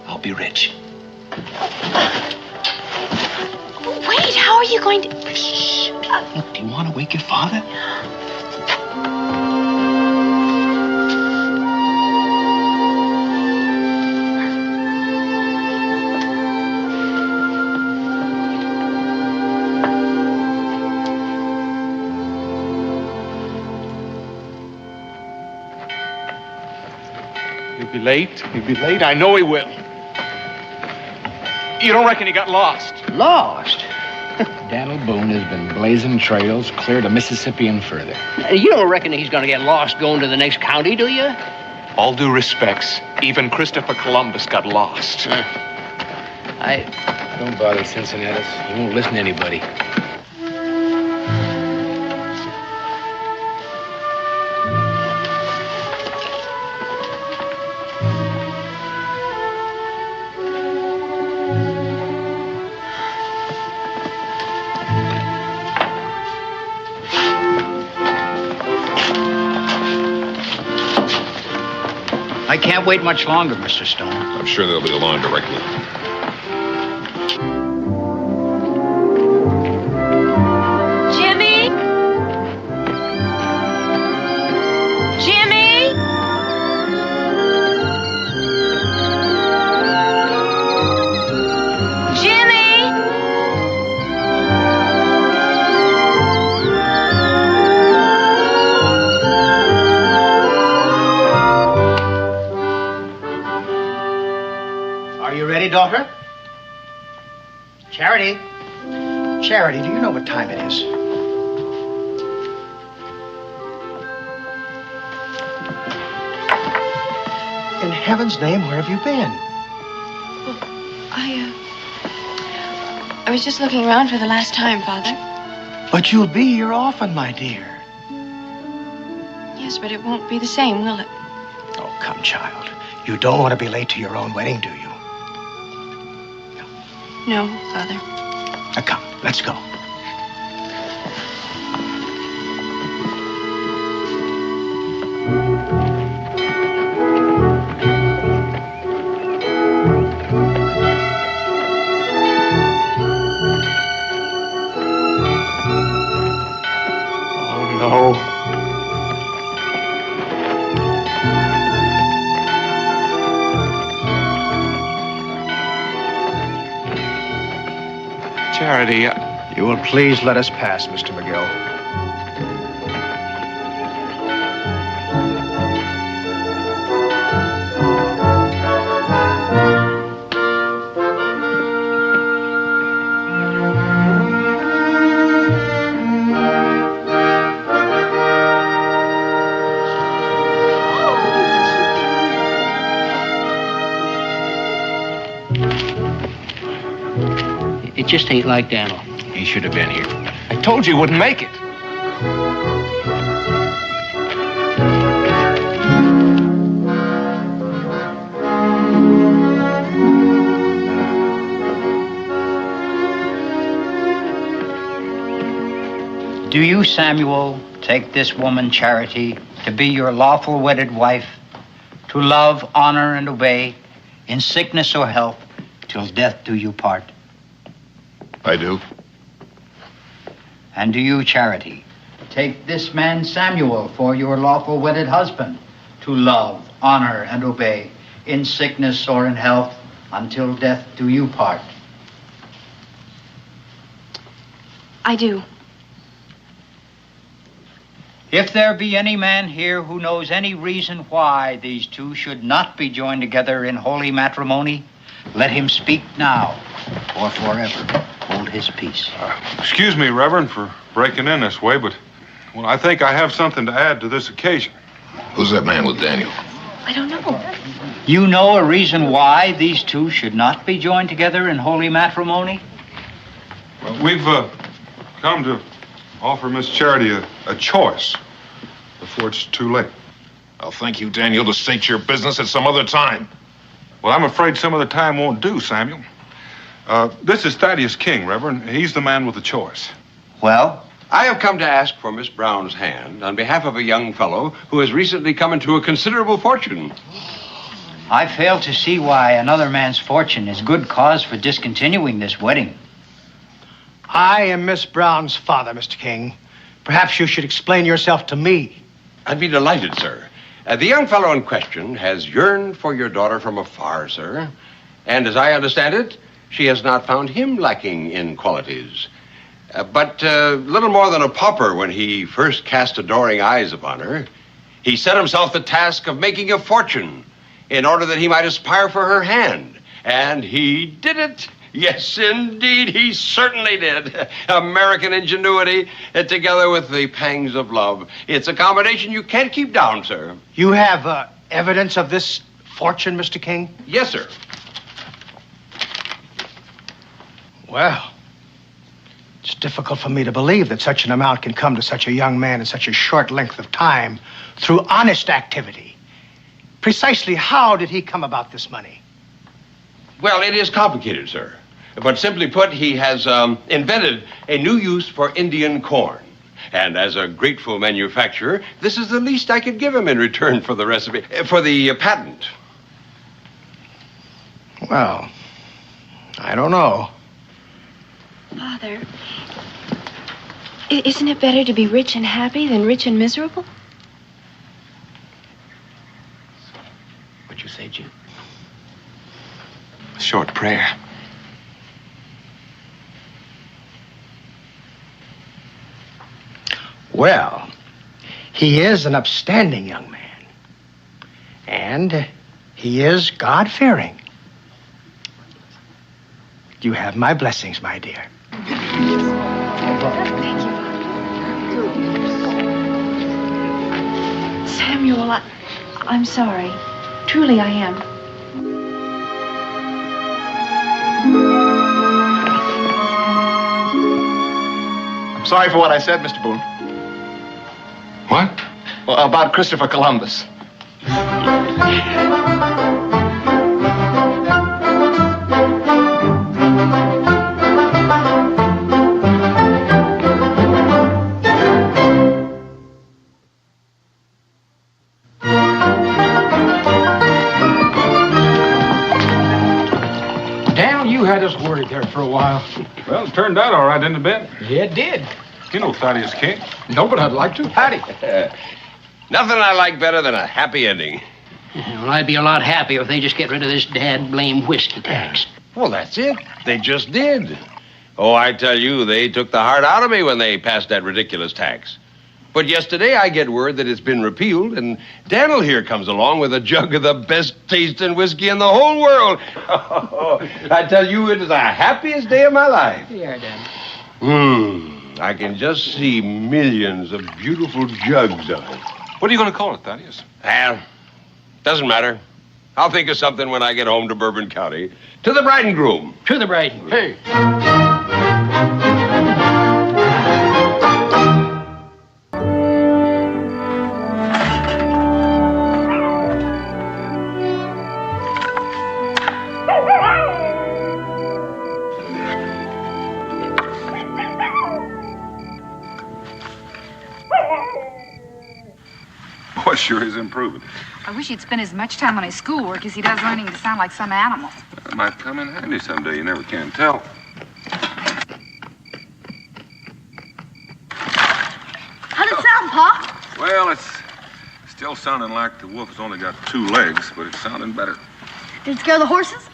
I'll be rich. Wait, how are you going to... Shh. Look, do you want to wake your father? He'll be late. He'll be late. I know he will. You don't reckon he got lost? Lost? Daniel Boone has been blazing trails clear to Mississippi and further. You don't reckon he's going to get lost going to the next county, do you? All due respects, even Christopher Columbus got lost. Don't bother, Cincinnatus. He won't listen to anybody. I can't wait much longer, Mr. Stone. I'm sure they'll be along directly. Jimmy? Jimmy? Jimmy? Are you ready, daughter? Charity? Charity, do you know what time it is? In heaven's name, where have you been? I was just looking around for the last time, Father. But you'll be here often, my dear. Yes, but it won't be the same, will it? Oh, come, child. You don't want to be late to your own wedding, do you? No, Father. Now, come, let's go. Oh, no. Charity, You will please let us pass, Mr. McGill. It just ain't like Daniel. He should have been here. I told you he wouldn't make it. Do you, Samuel, take this woman, Charity, to be your lawful wedded wife, to love, honor, and obey, in sickness or health, till death do you part? I do. And do you, Charity, take this man, Samuel, for your lawful wedded husband, to love, honor, and obey, in sickness or in health, until death do you part? I do. If there be any man here who knows any reason why these two should not be joined together in holy matrimony, let him speak now, or forever hold his peace. Excuse me, Reverend, for breaking in this way, but well, I think I have something to add to this occasion. Who's that man with Daniel? I don't know. You know a reason why these two should not be joined together in holy matrimony? Well, we've come to offer Miss Charity a choice before it's too late. I'll thank you, Daniel, to state your business at some other time. Well, I'm afraid some of the time won't do, Samuel. This is Thaddeus King, Reverend. He's the man with the choice. Well, I have come to ask for Miss Brown's hand on behalf of a young fellow who has recently come into a considerable fortune. I fail to see why another man's fortune is good cause for discontinuing this wedding. I am Miss Brown's father, Mr. King. Perhaps you should explain yourself to me. I'd be delighted, sir. The young fellow in question has yearned for your daughter from afar, sir. And as I understand it, she has not found him lacking in qualities. But little more than a pauper when he first cast adoring eyes upon her, he set himself the task of making a fortune in order that he might aspire for her hand. And he did it. Yes, indeed, he certainly did. American ingenuity, together with the pangs of love. It's a combination you can't keep down, sir. You have evidence of this fortune, Mr. King? Yes, sir. Well, it's difficult for me to believe that such an amount can come to such a young man in such a short length of time through honest activity. Precisely how did he come about this money? Well, it is complicated, sir. But simply put, he has invented a new use for Indian corn. And as a grateful manufacturer, this is the least I could give him in return for the recipe, for the patent. Well, I don't know. Father, isn't it better to be rich and happy than rich and miserable? What'd you say, Jim? Short prayer. Well, he is an upstanding young man. And he is God-fearing. You have my blessings, my dear. Thank you, Samuel, I'm sorry. Truly, I am. I'm sorry for what I said, Mr. Boone. What? Well, about Christopher Columbus. You had us worried there for a while. Well, it turned out all right, didn't it, Ben? Yeah, it did. You know Thaddeus King. No, but I'd like to. Howdy. Nothing I like better than a happy ending. Well, I'd be a lot happier if they just get rid of this dad-blame whiskey tax. Well, that's it. They just did. Oh, I tell you, they took the heart out of me when they passed that ridiculous tax. But yesterday I get word that it's been repealed, and Daniel here comes along with a jug of the best tasting whiskey in the whole world. I tell you, it is the happiest day of my life. Yeah, Dan. I can just see millions of beautiful jugs of it. What are you going to call it, Thaddeus? Well, doesn't matter. I'll think of something when I get home to Bourbon County. To the bride and groom. To the bride and groom. Hey. Boy, sure is improving. I wish he'd spend as much time on his schoolwork as he does learning to sound like some animal. That might come in handy someday. You never can tell. How'd it sound, Pa? Well, it's still sounding like the wolf has only got 2 legs, but it's sounding better. Did it scare the horses?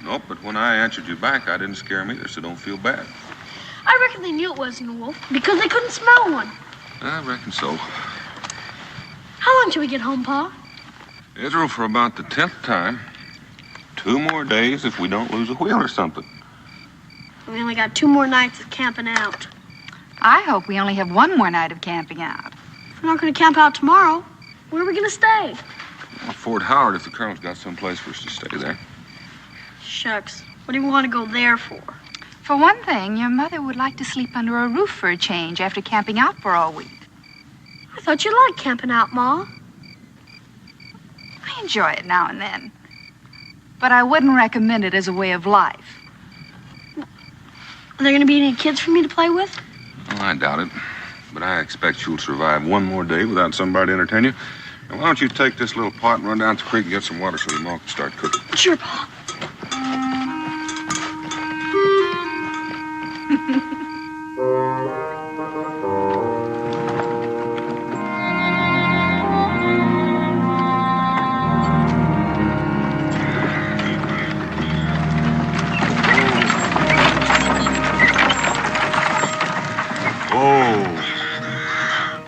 Nope, but when I answered you back, I didn't scare them either, so don't feel bad. I reckon they knew it wasn't a wolf because they couldn't smell one. I reckon so. How long till we get home, Pa? Israel, for about the 10th time. 2 more days if we don't lose a wheel or something. We only got 2 more nights of camping out. I hope we only have 1 more night of camping out. If we're not going to camp out tomorrow, where are we going to stay? Well, Fort Howard, if the Colonel's got someplace for us to stay there. Shucks. What do you want to go there for? For one thing, your mother would like to sleep under a roof for a change after camping out for all week. I thought you liked camping out, Ma. I enjoy it now and then. But I wouldn't recommend it as a way of life. Are there going to be any kids for me to play with? Well, I doubt it. But I expect you'll survive one more day without somebody to entertain you. And why don't you take this little pot and run down to the creek and get some water so the mom can start cooking? Sure, Pa.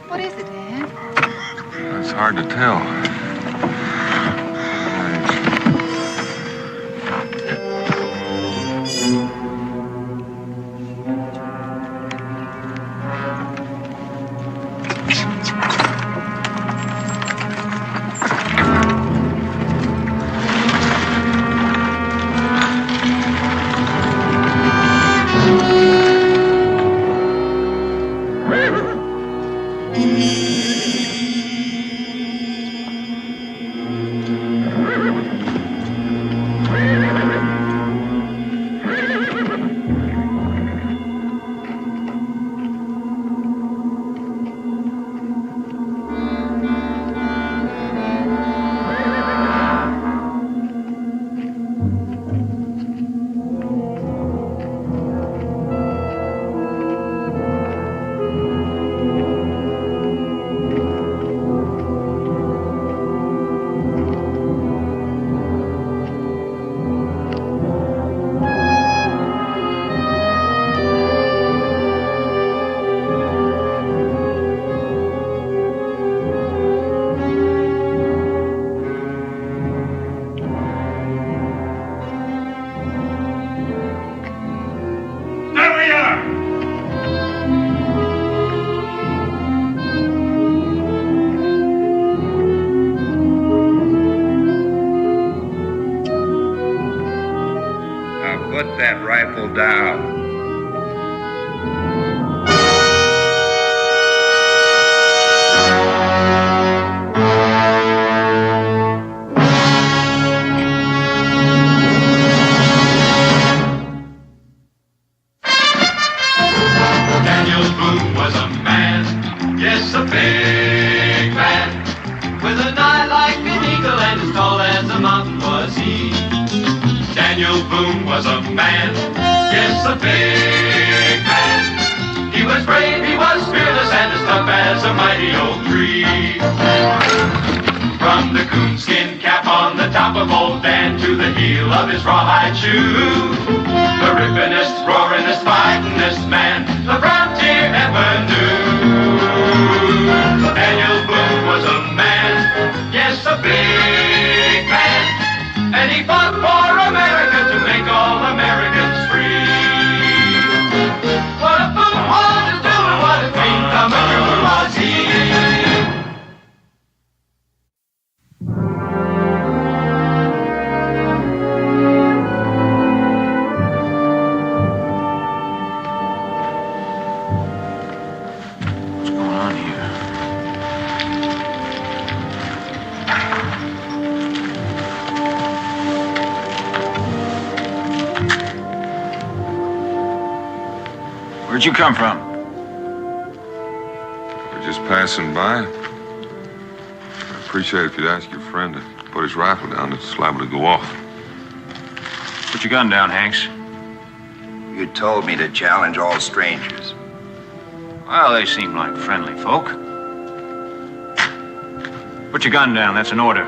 What is it, Dad? It's hard to tell. Put that rifle down. Daniel Boone was a man, yes, a big man, with an eye like an eagle and as tall as a mountain was he. Daniel Boone was a man, yes, a big man. He was brave, he was fearless, and as tough as a mighty oak tree. From the coonskin cap on the top of old Dan to the heel of his rawhide shoe, the rippinest, roaringest, fightingest man the frontier ever knew. Daniel Boone was a man, yes, a big man, and he fought for America to make all Americans free. What a Boone wanted to do and what a clean coming through was he. Where'd you come from? We're just passing by. I'd appreciate it if you'd ask your friend to put his rifle down. It's liable to go off. Put your gun down, Hanks. You told me to challenge all strangers. Well, they seem like friendly folk. Put your gun down, that's an order.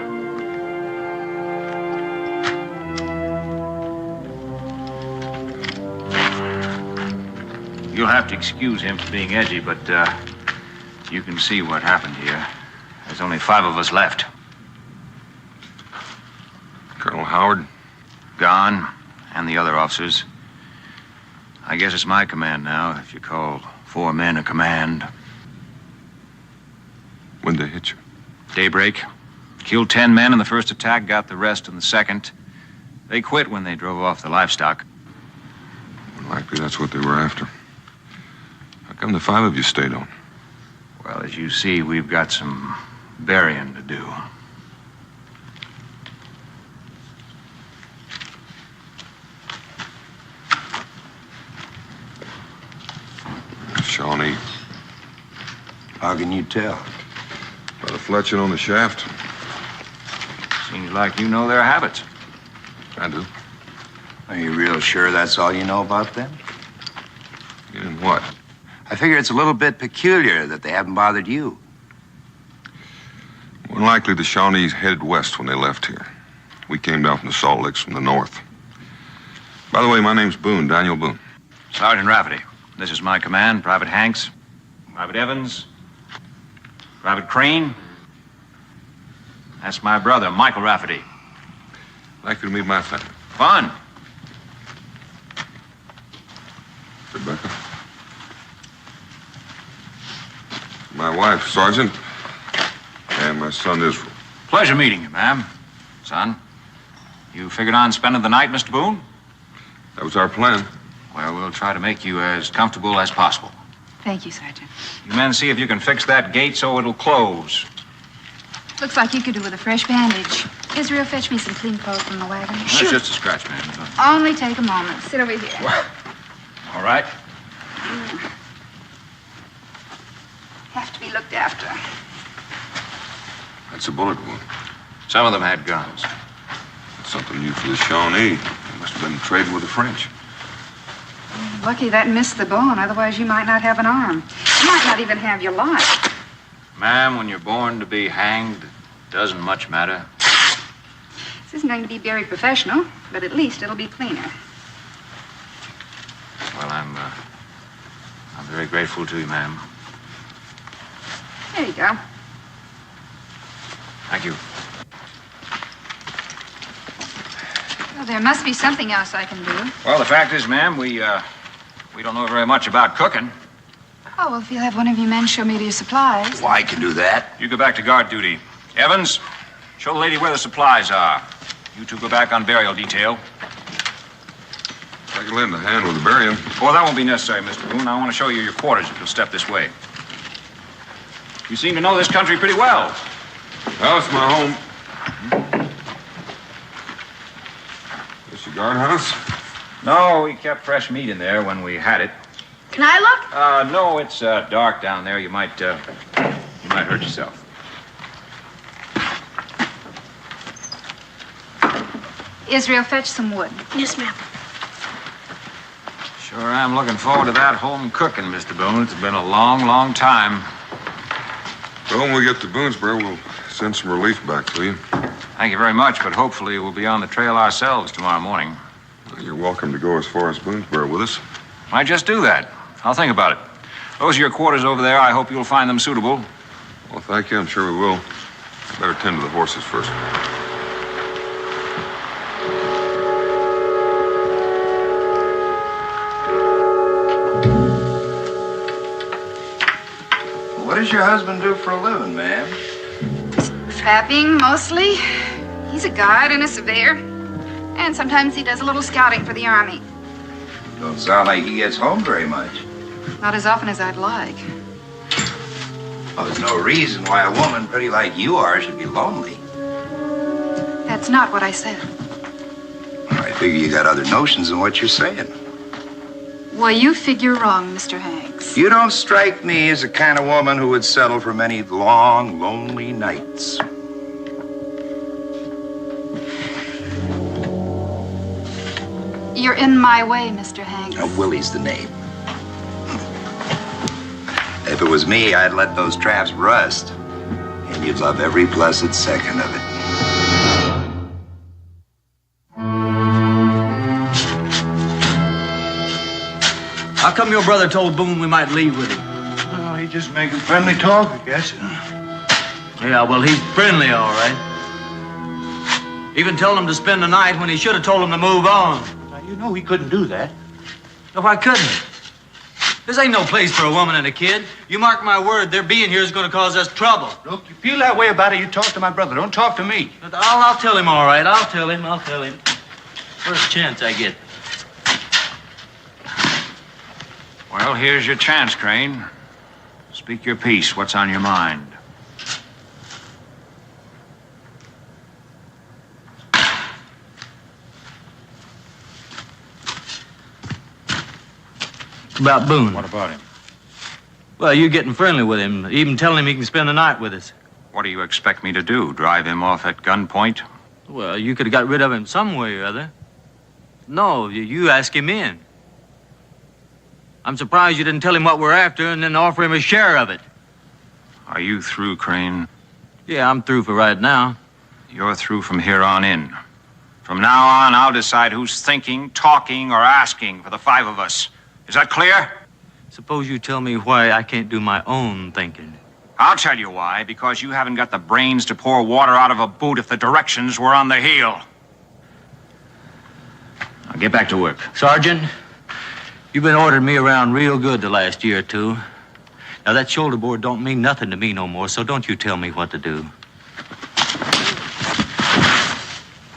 You'll have to excuse him for being edgy, but you can see what happened here. There's only 5 of us left. Colonel Howard? Gone, and the other officers. I guess it's my command now, if you call 4 men a command. When'd they hit you? Daybreak. Killed 10 men in the first attack, got the rest in the second. They quit when they drove off the livestock. Likely that's what they were after. How come the 5 of you stayed on? Well, as you see, we've got some burying to do. Shawnee. How can you tell? By the fletching on the shaft. Seems like you know their habits. I do. Are you real sure that's all you know about them? In what? I figure it's a little bit peculiar that they haven't bothered you. More than likely, the Shawnees headed west when they left here. We came down from the Salt Licks from the north. By the way, my name's Boone, Daniel Boone. Sergeant Rafferty. This is my command, Private Hanks, Private Evans, Private Crane. That's my brother, Michael Rafferty. I'd like you to meet my family. Fun. Rebecca. My wife, Sergeant, and my son, Israel. Pleasure meeting you, ma'am. Son, you figured on spending the night, Mr. Boone? That was our plan. Well, we'll try to make you as comfortable as possible. Thank you, Sergeant. You men see if you can fix that gate so it'll close. Looks like you could do with a fresh bandage. Israel, fetch me some clean clothes from the wagon. That's just a scratch, ma'am. Only take a moment. Sit over here. All right. Have to be looked after. That's a bullet wound. Some of them had guns. That's something new for the Shawnee. They must have been trading with the French. Lucky that missed the bone. Otherwise, you might not have an arm. You might not even have your life. Ma'am, when you're born to be hanged, doesn't much matter. This isn't going to be very professional, but at least it'll be cleaner. Well, I'm very grateful to you, ma'am. There you go. Thank you. Well, there must be something else I can do. Well, the fact is, ma'am, we don't know very much about cooking. Oh, well, if you'll have one of your men show me to your supplies. Well, I can do that. You go back to guard duty. Evans, show the lady where the supplies are. You two go back on burial detail. I can lend a hand with the burying. Oh, that won't be necessary, Mr. Boone. I want to show you your quarters if you'll step this way. You seem to know this country pretty well. Well, it's my home. This your guardhouse? No, we kept fresh meat in there when we had it. Can I look? No, it's dark down there. You might hurt yourself. Israel, fetch some wood. Yes, ma'am. Sure am looking forward to that home cooking, Mr. Boone. It's been a long, long time. Well, when we get to Boonesboro, we'll send some relief back to you. Thank you very much, but hopefully we'll be on the trail ourselves tomorrow morning. Well, you're welcome to go as far as Boonesboro with us. Might just do that. I'll think about it. Those are your quarters over there. I hope you'll find them suitable. Well, thank you. I'm sure we will. Better tend to the horses first. What does your husband do for a living, ma'am? Trapping, mostly. He's a guide and a surveyor. And sometimes he does a little scouting for the Army. Don't sound like he gets home very much. Not as often as I'd like. Well, there's no reason why a woman pretty like you are should be lonely. That's not what I said. I figure you got other notions than what you're saying. Well, you figure wrong, Mr. Hanks. You don't strike me as the kind of woman who would settle for many long, lonely nights. You're in my way, Mr. Hanks. Now, Willie's the name. If it was me, I'd let those traps rust. And you'd love every blessed second of it. How come your brother told Boone we might leave with him? Well, he's just making friendly talk, I guess. Yeah, well, he's friendly, all right. Even told him to spend the night when he should have told him to move on. Now, you know he couldn't do that. No, why couldn't he? This ain't no place for a woman and a kid. You mark my word, their being here is going to cause us trouble. Look, you feel that way about it, you talk to my brother. Don't talk to me. But I'll tell him, all right. I'll tell him. First chance I get. Well, here's your chance, Crane. Speak your piece. What's on your mind? About Boone. What about him? Well, you're getting friendly with him, even telling him he can spend the night with us. What do you expect me to do? Drive him off at gunpoint? Well, you could have got rid of him some way or other. No, you ask him in. I'm surprised you didn't tell him what we're after and then offer him a share of it. Are you through, Crane? Yeah, I'm through for right now. You're through from here on in. From now on, I'll decide who's thinking, talking, or asking for the 5 of us. Is that clear? Suppose you tell me why I can't do my own thinking. I'll tell you why. Because you haven't got the brains to pour water out of a boot if the directions were on the heel. Now get back to work. Sergeant, you've been ordering me around real good the last year or two. Now, that shoulder board don't mean nothing to me no more, so don't you tell me what to do.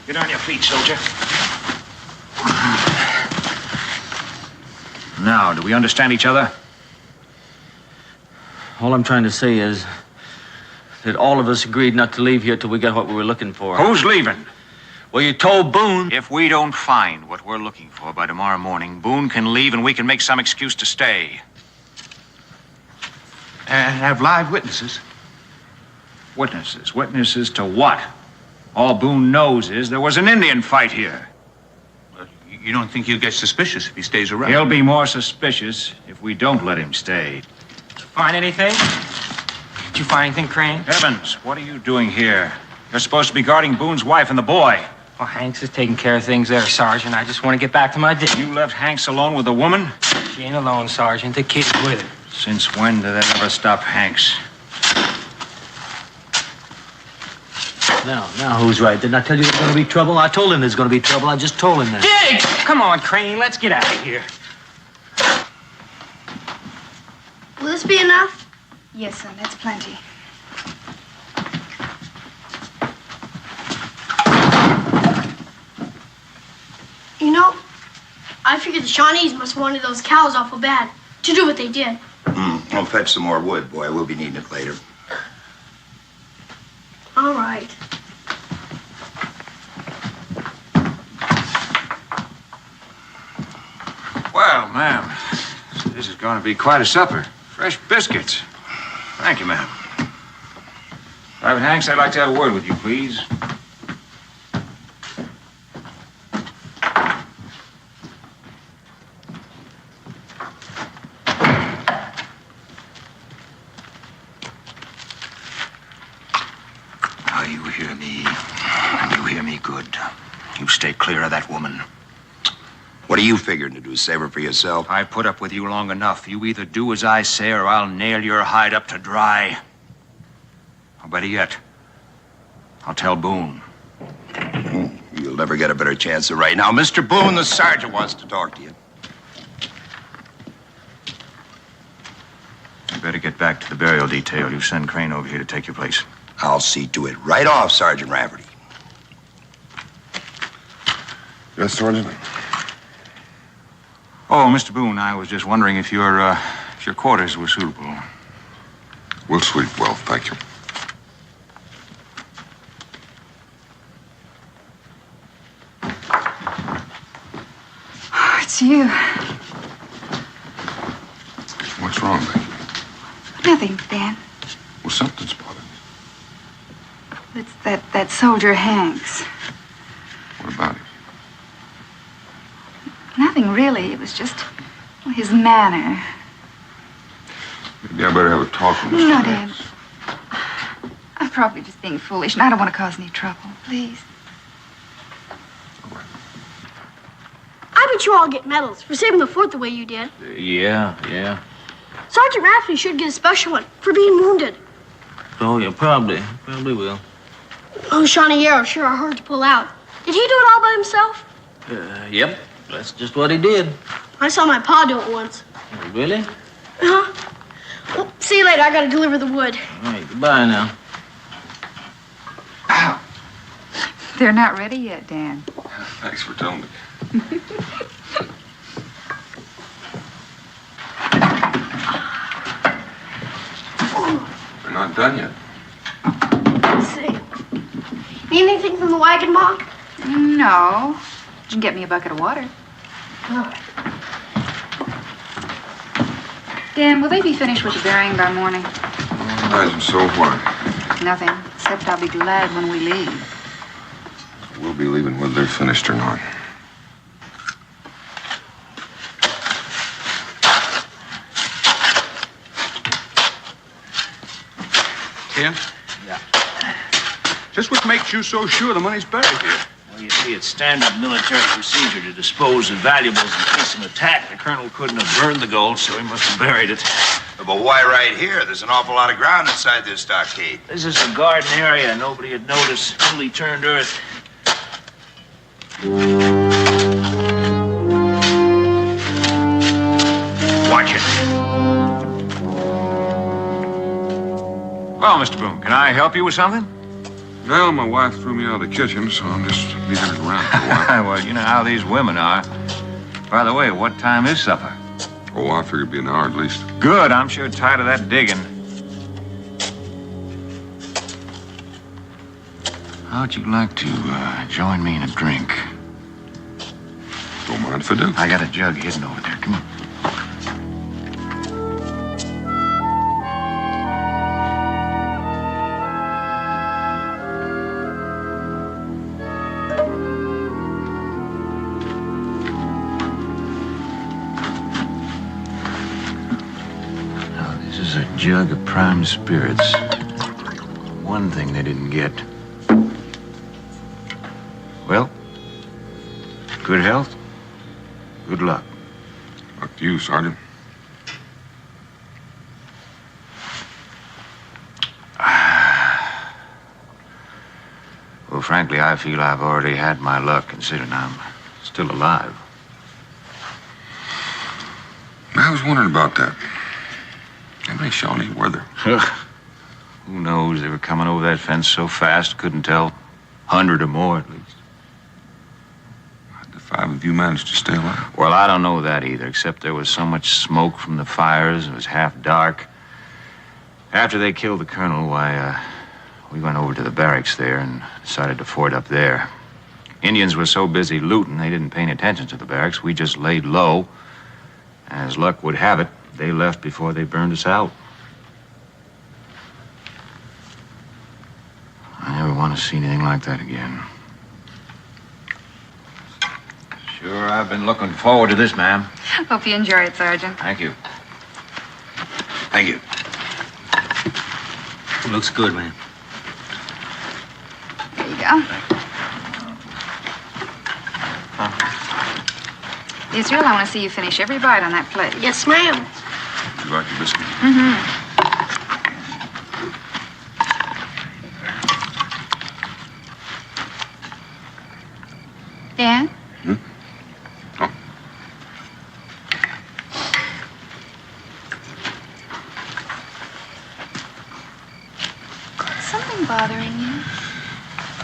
Get on your feet, soldier. Now, do we understand each other? All I'm trying to say is that all of us agreed not to leave here till we got what we were looking for. Who's leaving? Well, you told Boone. If we don't find what we're looking for by tomorrow morning, Boone can leave and we can make some excuse to stay. And have live witnesses. Witnesses? Witnesses to what? All Boone knows is there was an Indian fight here. You don't think he'll get suspicious if he stays around? He'll be more suspicious if we don't let him stay. Find anything? Did you find anything, Crane? Heavens, what are you doing here? You're supposed to be guarding Boone's wife and the boy. Well, Hanks is taking care of things there, Sergeant. I just want to get back to my duty. You left Hanks alone with the woman? She ain't alone, Sergeant. The kid's with her. Since when did that ever stop Hanks? Now, who's right? Didn't I tell you there's going to be trouble? I told him there's going to be trouble. I just told him that. Dig! Come on, Crane. Let's get out of here. Will this be enough? Yes, son, that's plenty. You know, I figured the Shawnees must have wanted those cows awful bad to do what they did. I'll fetch some more wood, boy. We'll be needing it later. All right. Well, ma'am, this is going to be quite a supper. Fresh biscuits. Thank you, ma'am. Private Hanks, I'd like to have a word with you, please. Now, you hear me. You hear me good. You stay clear of that woman. What are you figuring to do? Save her for yourself? I put up with you long enough. You either do as I say or I'll nail your hide up to dry. Or better yet, I'll tell Boone. You'll never get a better chance than right now. Mr. Boone, the sergeant wants to talk to you. You better get back to the burial detail. You send Crane over here to take your place. I'll see to it right off, Sergeant Rafferty. Yes, Sergeant? Oh, Mr. Boone, I was just wondering if your quarters were suitable. We'll sleep well, thank you. Oh, it's you. What's wrong, baby? Nothing, Dan. Well, something's bothering you. It's that soldier Hanks. What about him? Nothing really. It was just his manner. Maybe I better have a talk with Mr. No, Hanks. Dan. I'm probably just being foolish, and I don't want to cause any trouble. Please. I bet you all get medals for saving the fort the way you did. Yeah. Sergeant Rafferty should get a special one for being wounded. Oh, yeah, probably will. Those Shawnee arrows sure are hard to pull out. Did he do it all by himself? Yep. That's just what he did. I saw my pa do it once. Really? Uh-huh. Well, see you later. I gotta deliver the wood. All right, goodbye now. Ow. They're not ready yet, Dan. Thanks for telling me. We're not done yet. Let's see. Need anything from the wagon, Ma? No. You can get me a bucket of water. Oh. Dan, will they be finished with the burying by morning? Imagine so. Why? Nothing, except I'll be glad when we leave. We'll be leaving whether they're finished or not. Tim? Yeah. Just what makes you so sure the money's buried here? Well, you see, it's standard military procedure to dispose of valuables in case of an attack. The colonel couldn't have burned the gold, so he must have buried it. But why right here? There's an awful lot of ground inside this stockade. This is a garden area. Nobody had noticed. Newly turned earth. Watch it. Well, Mr. Boone, can I help you with something? Well, my wife threw me out of the kitchen, so I'm just leaving it around for a while. Well, you know how these women are. By the way, what time is supper? Oh, I figured it'd be an hour at least. Good. I'm sure tired of that digging. How'd you like to join me in a drink? Don't mind if I do. I got a jug hidden over there. Come on. Jug of prime spirits. One thing they didn't get. Well, good health, good luck. Luck to you, Sergeant. Well, frankly, I feel I've already had my luck, considering I'm still alive. I was wondering about that. How many Shawnee were there? Who knows? They were coming over that fence so fast, couldn't tell. 100 or more, at least. The 5 of you managed to stay alive? Well, I don't know that either, except there was so much smoke from the fires. It was half dark. After they killed the colonel, we went over to the barracks there and decided to fort up there. Indians were so busy looting, they didn't pay any attention to the barracks. We just laid low. As luck would have it, they left before they burned us out. I never want to see anything like that again. Sure, I've been looking forward to this, ma'am. Hope you enjoy it, Sergeant. Thank you. Thank you. Looks good, man. There you go. Israel, I want to see you finish every bite on that plate. Yes, ma'am. You like your biscuit? Mm-hmm. Dan? Oh. Something bothering you?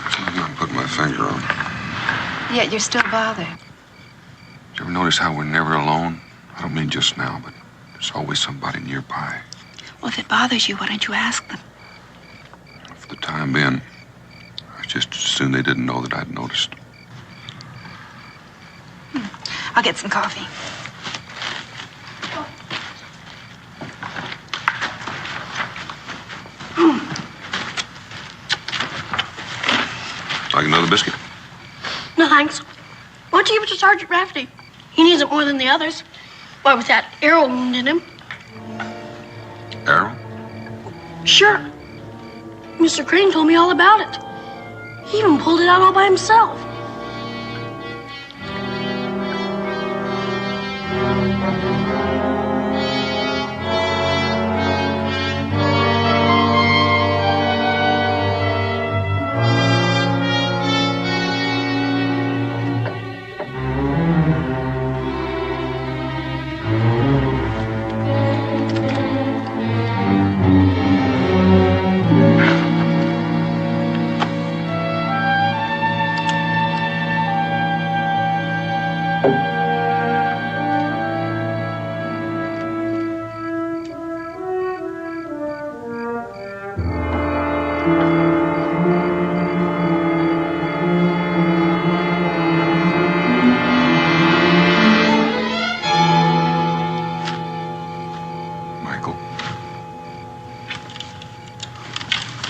I'm not putting my finger on it. Yet you're still bothered. You ever notice how we're never alone? I don't mean just now, but there's always somebody nearby. Well, if it bothers you, why don't you ask them? For the time being, I just assumed they didn't know that I'd noticed. I'll get some coffee. Like another biscuit? No, thanks. Why don't you give it to Sergeant Rafferty? He needs it more than the others. Why, with that arrow wound in him. Arrow? Sure. Mr. Crane told me all about it. He even pulled it out all by himself.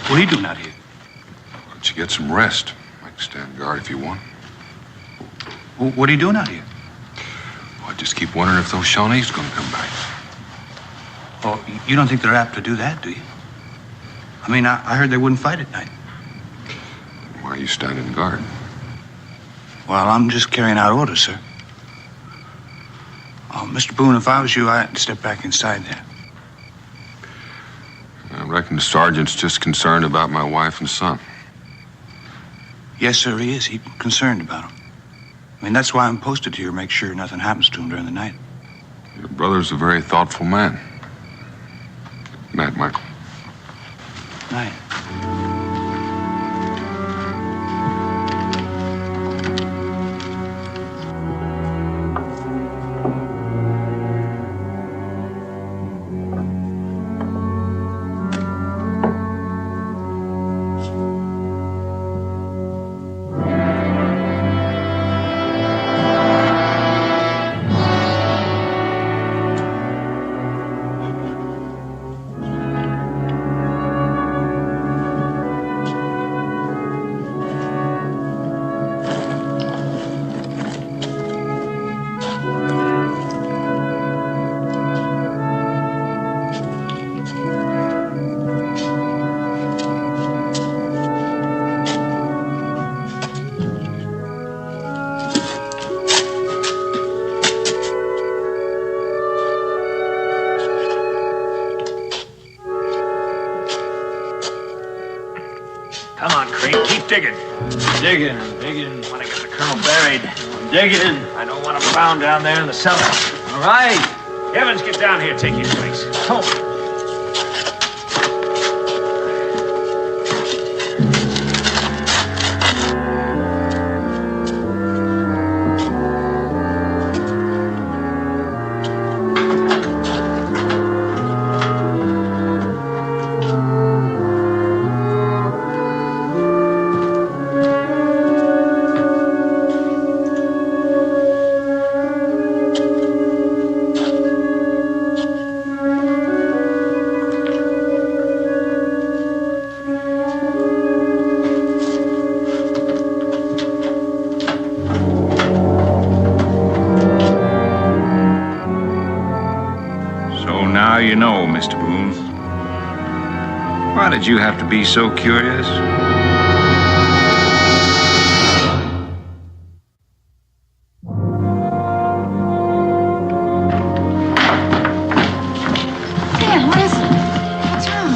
What are you doing out here? Why don't you get some rest? I can stand guard if you want. What are you doing out here? Well, I just keep wondering if those Shawnees are going to come back. Oh, you don't think they're apt to do that, do you? I mean, I heard they wouldn't fight at night. Why are you standing guard? Well, I'm just carrying out orders, sir. Oh, Mr. Boone, if I was you, I'd step back inside there. I reckon the sergeant's just concerned about my wife and son. Yes, sir, he is. He's concerned about him. I mean, that's why I'm posted here, make sure nothing happens to him during the night. Your brother's a very thoughtful man. Night, Michael. Night. Come on, Creek, keep digging. Digging. I want to get the colonel buried. I'm digging. I don't want him found down there in the cellar. All right. Evans, get down here. Take your place. Come on. Now you know, Mr. Boone. Why did you have to be so curious? Dan, what's wrong?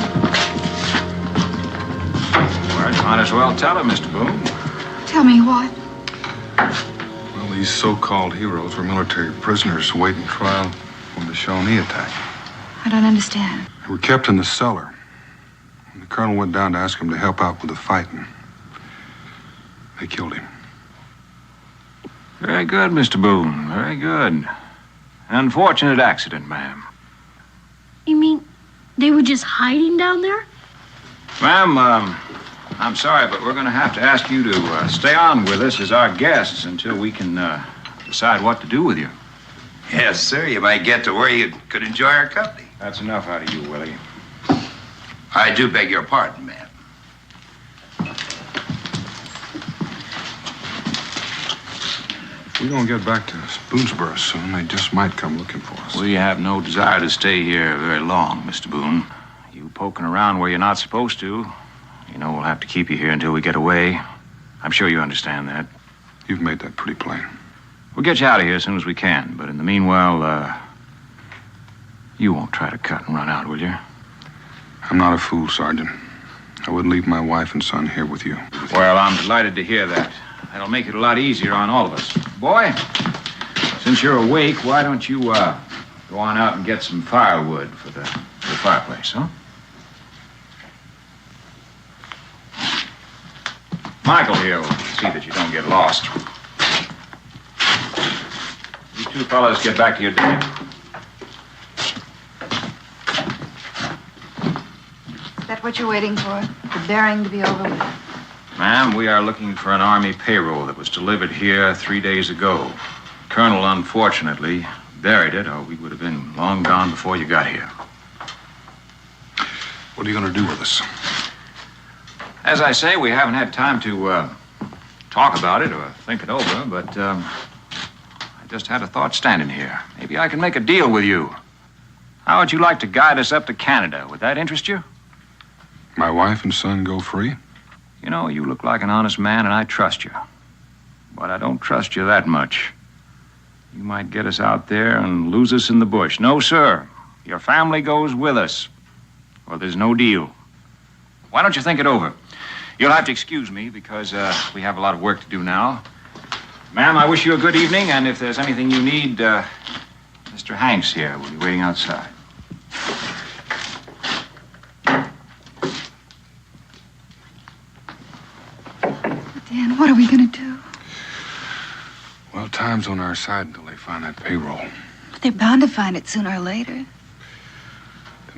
Well, you might as well tell it, Mr. Boone. Tell me what? Well, these so-called heroes were military prisoners awaiting trial from the Shawnee attack. I don't understand. They were kept in the cellar. When the colonel went down to ask him to help out with the fighting, they killed him. Very good, Mr. Boone. Very good. Unfortunate accident, ma'am. You mean they were just hiding down there? Ma'am, I'm sorry, but we're going to have to ask you to stay on with us as our guests until we can decide what to do with you. Yes, sir. You might get to where you could enjoy our company. That's enough out of you, Willie. I do beg your pardon, ma'am. If we don't get back to Boonesboro soon, they just might come looking for us. We have no desire to stay here very long, Mr. Boone. You poking around where you're not supposed to, you know we'll have to keep you here until we get away. I'm sure you understand that. You've made that pretty plain. We'll get you out of here as soon as we can, but in the meanwhile, you won't try to cut and run out, will you? I'm not a fool, Sergeant. I wouldn't leave my wife and son here with you. Well, I'm delighted to hear that. That'll make it a lot easier on all of us. Boy, since you're awake, why don't you go on out and get some firewood for the fireplace, huh? Michael here will see that you don't get lost. You two fellas get back to your dinner. Is that what you're waiting for? The burying to be over with? Ma'am, we are looking for an Army payroll that was delivered here 3 days ago. Colonel, unfortunately, buried it, or we would have been long gone before you got here. What are you going to do with us? As I say, we haven't had time to talk about it or think it over, but I just had a thought standing here. Maybe I can make a deal with you. How would you like to guide us up to Canada? Would that interest you? My wife and son go free? You know, you look like an honest man, and I trust you. But I don't trust you that much. You might get us out there and lose us in the bush. No, sir. Your family goes with us, or there's no deal. Why don't you think it over? You'll have to excuse me because we have a lot of work to do now. Ma'am, I wish you a good evening, and if there's anything you need, Mr. Hanks here will be waiting outside. Dan, what are we going to do? Well, time's on our side until they find that payroll. They're bound to find it sooner or later. Then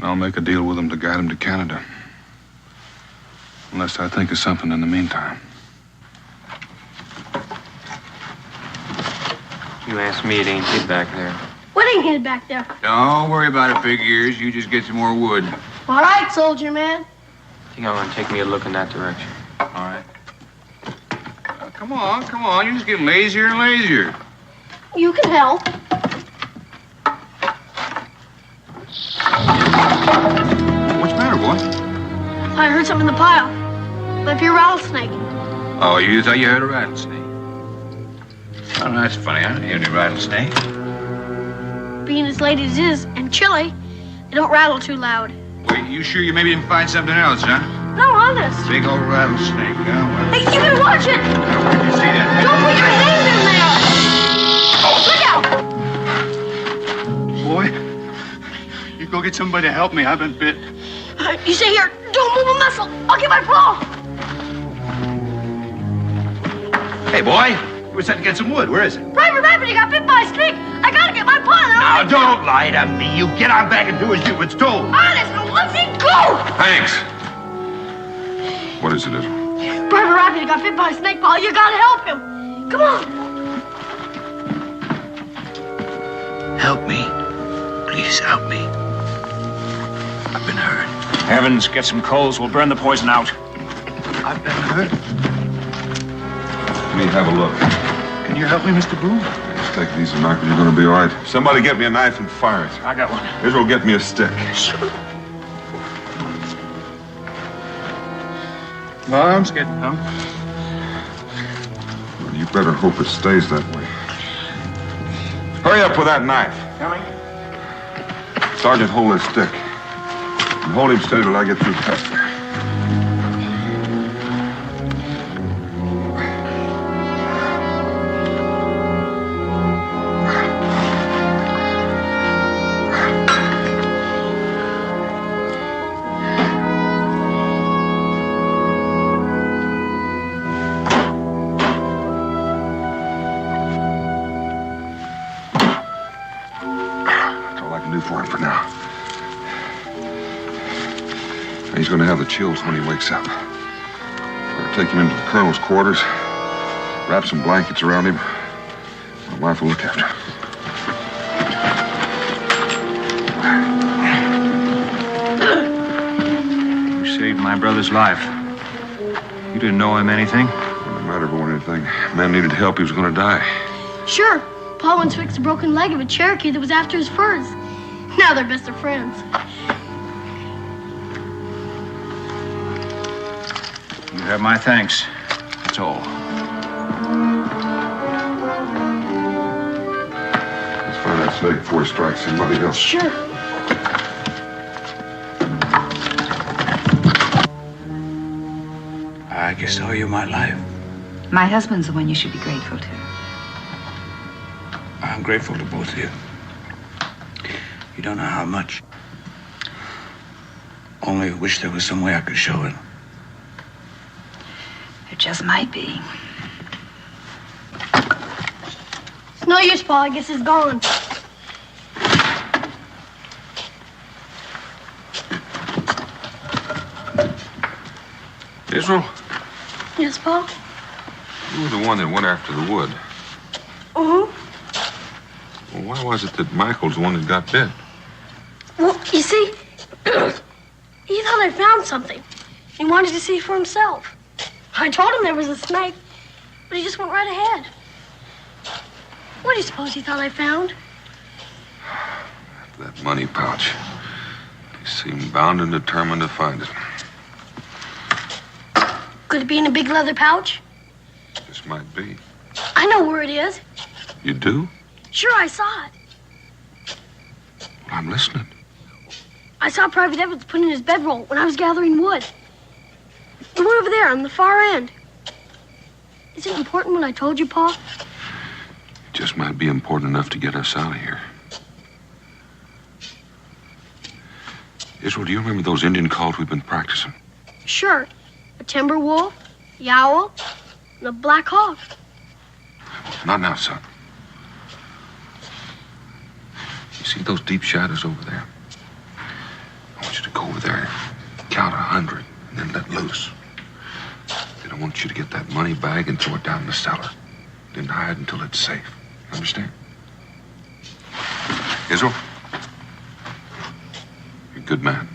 I'll make a deal with them to guide them to Canada. Unless I think of something in the meantime. You asked me, it ain't hid back there. What ain't hid back there? Don't worry about it, big ears. You just get some more wood. All right, soldier man. I think I'm gonna take me a look in that direction. All right. Come on. You're just getting lazier and lazier. You can help. What's the matter, boy? I heard something in the pile. Might be a rattlesnake. Oh, you thought you heard a rattlesnake? Oh, that's funny. I didn't hear any rattlesnake. Being as late as it is, and chilly, they don't rattle too loud. Wait, you sure you maybe didn't find something else, huh? No, honest. Big old rattlesnake, huh? Well, Hey, you better watch it! where'd you see that? Don't put your hand in there! Look out! Boy, you go get somebody to help me. I've been bit. You stay here. Don't move a muscle. I'll get my paw. Hey, boy, we're set to get some wood. Where is it? Private Rabbit, you got bit by a snake. I gotta get my paw. Now, don't lie to me. You get on back and do as you was told. Honest, now let's go! Hanks! What is it, Israel? Private Rabbit got bit by a snake paw. You gotta help him. Come on. Help me. Please help me. I've been hurt. Evans, get some coals. We'll burn the poison out. I've been hurt. Let me have a look. Can you help me, Mr. Boone? Just take it easy, Michael. You're gonna be all right. Somebody get me a knife and fire it. I got one. Israel, get me a stick. Arms getting numb. Well, you better hope it stays that way. Hurry up with that knife. Coming. Sergeant, hold this stick. And hold him steady till I get through testing. He's going to have the chills when he wakes up. Better take him into the colonel's quarters, wrap some blankets around him. My wife will look after him. You saved my brother's life. You didn't know him anything? Didn't matter for anything. Man needed help. He was going to die. Sure. Paul once fixed the broken leg of a Cherokee that was after his furs. Now they're best of friends. You have my thanks. That's all. Let's find that snake before he strikes somebody else. Sure. I guess I owe you my life. My husband's the one you should be grateful to. I'm grateful to both of you. You don't know how much. Only wish there was some way I could show it. There just might be. It's no use, Paul. I guess he's gone. Israel, Yes, Paul? you were the one that went after the wood. Uh-huh. Well, why was it that Michael's the one that got bit? Well, you see, he thought I found something. He wanted to see for himself. I told him there was a snake, but he just went right ahead. What do you suppose he thought I found? That money pouch. He seemed bound and determined to find it. Could it be in a big leather pouch? This might be. I know where it is. You do? Sure, I saw it. Well, I'm listening. I saw Private Evans put in his bedroll when I was gathering wood. The one over there on the far end. Is it important what I told you, Pa? It just might be important enough to get us out of here. Israel, do you remember those Indian calls we've been practicing? Sure. A timber wolf, the owl, and a black hawk. Not now, son. You see those deep shadows over there? I want you to go over there, count 100, and then let loose. Then I want you to get that money bag and throw it down in the cellar. Then hide until it's safe. Understand? Israel? You're a good man.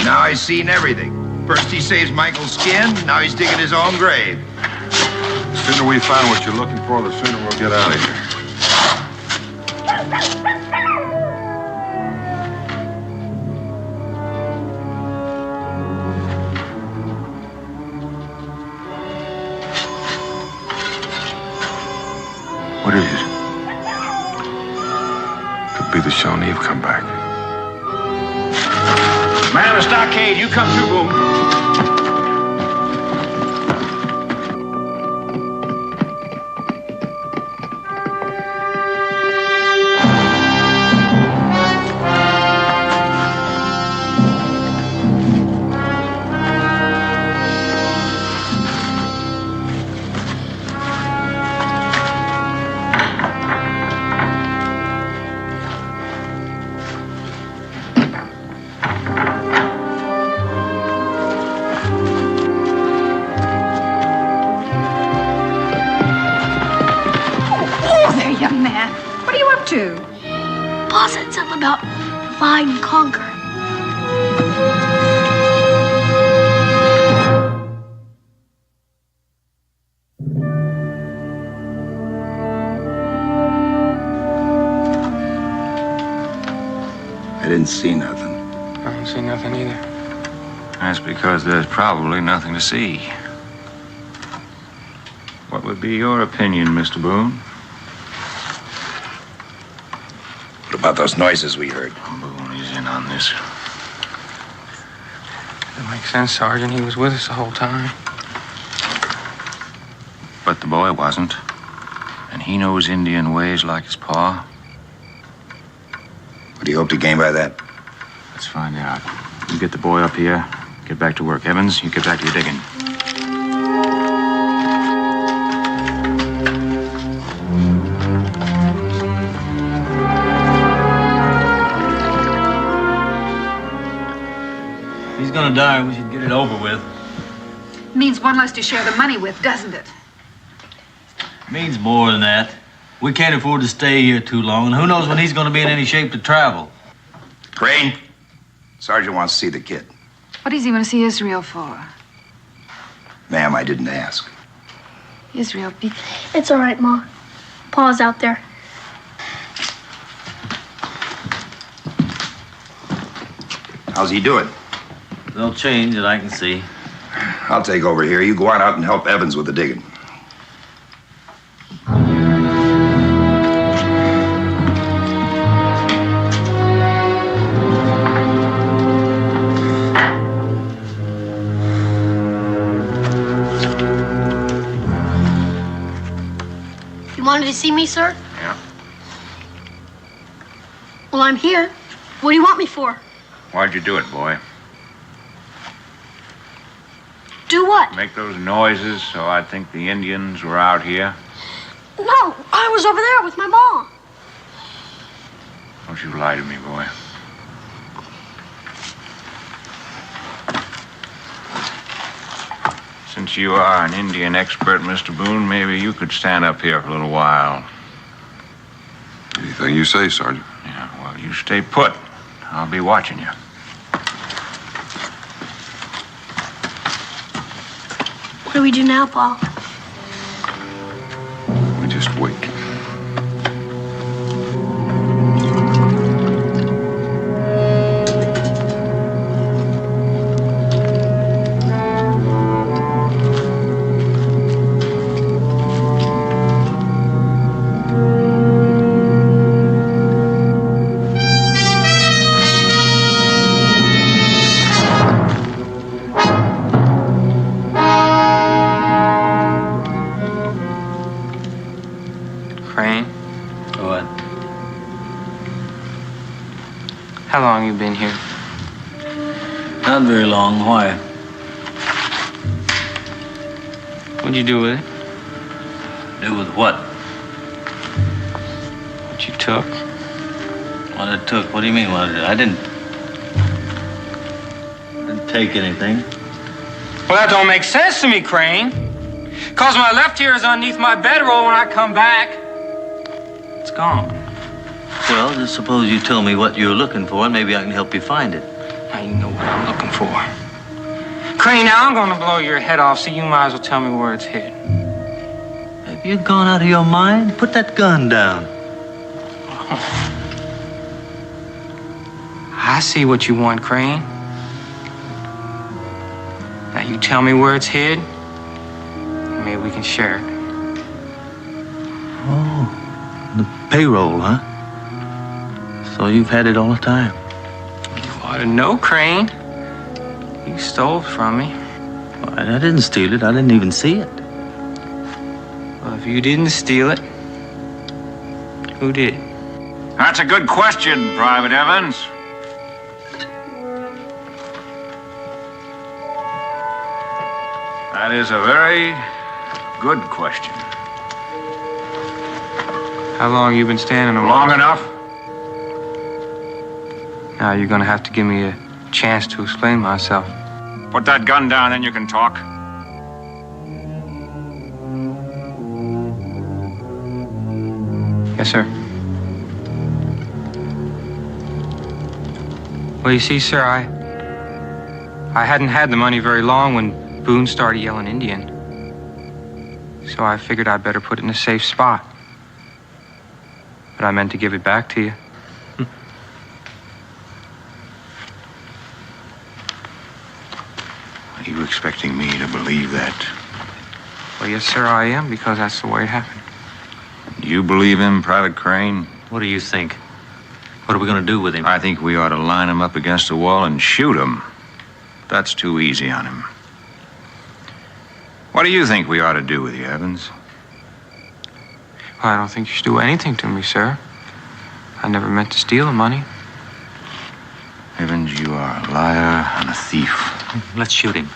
Now he's seen everything. First he saves Michael's skin, now he's digging his own grave. The sooner we find what you're looking for, the sooner we'll get out of here. What is it? Could be the Shawnee have come back. Man on the stockade, you come through, Boone. Pa said something about divide and conquer. I didn't see nothing. I don't see nothing either. That's because there's probably nothing to see. What would be your opinion, Mr. Boone? What about those noises we heard? Boone is in on this. That makes sense, Sergeant. He was with us the whole time. But the boy wasn't. And he knows Indian ways like his pa. What do you hope to gain by that? Let's find out. You get the boy up here. Get back to work. Evans, you get back to your digging. He's gonna die. We should get it over with. Means one less to share the money with, doesn't it? Means more than that. We can't afford to stay here too long, and who knows when he's gonna be in any shape to travel. Crane, Sergeant wants to see the kid. What does he want to see Israel for? Ma'am, I didn't ask. Israel, be... It's all right, Ma. Pa's out there. How's he doing? No change that I can see. I'll take over here. You go on out and help Evans with the digging. You wanted to see me, sir? Yeah. Well, I'm here. What do you want me for? Why'd you do it, boy? Do what? Make those noises so I'd think the Indians were out here? No, I was over there with my mom. Don't you lie to me, boy. Since you are an Indian expert, Mr. Boone, maybe you could stand up here for a little while. Anything you say, Sergeant. Yeah, well, you stay put. I'll be watching you. What do we do now, Paul? We just wait. How long you been here? Not very long. Why? What'd you do with it? Do with what? What you took? What I took? What do you mean what I did? I didn't take anything. Well, that don't make sense to me, Crane. Cause my left ear is underneath my bedroll when I come back. It's gone. Well, just suppose you tell me what you're looking for, and maybe I can help you find it. Now you know what I'm looking for. Crane, now I'm gonna blow your head off, so you might as well tell me where it's hid. Have you gone out of your mind? Put that gun down. I see what you want, Crane. Now you tell me where it's hid, and maybe we can share it. Oh, the payroll, huh? So you've had it all the time. You ought to know, Crane. You stole it from me. Well, I didn't steal it. I didn't even see it. Well, if you didn't steal it, who did? That's a good question, Private Evans. That is a very good question. How long you been standing around? Long enough? Now you're gonna have to give me a chance to explain myself. Put that gun down, then you can talk. Yes, sir. Well, you see, sir, I hadn't had the money very long when Boone started yelling Indian. So I figured I'd better put it in a safe spot. But I meant to give it back to you. Are you expecting me to believe that? Well, yes, sir, I am, because that's the way it happened. You believe him, Private Crane? What do you think? What are we going to do with him? I think we ought to line him up against the wall and shoot him. That's too easy on him. What do you think we ought to do with you, Evans? Well, I don't think you should do anything to me, sir. I never meant to steal the money. Evans, you are a liar and a thief. Let's shoot him.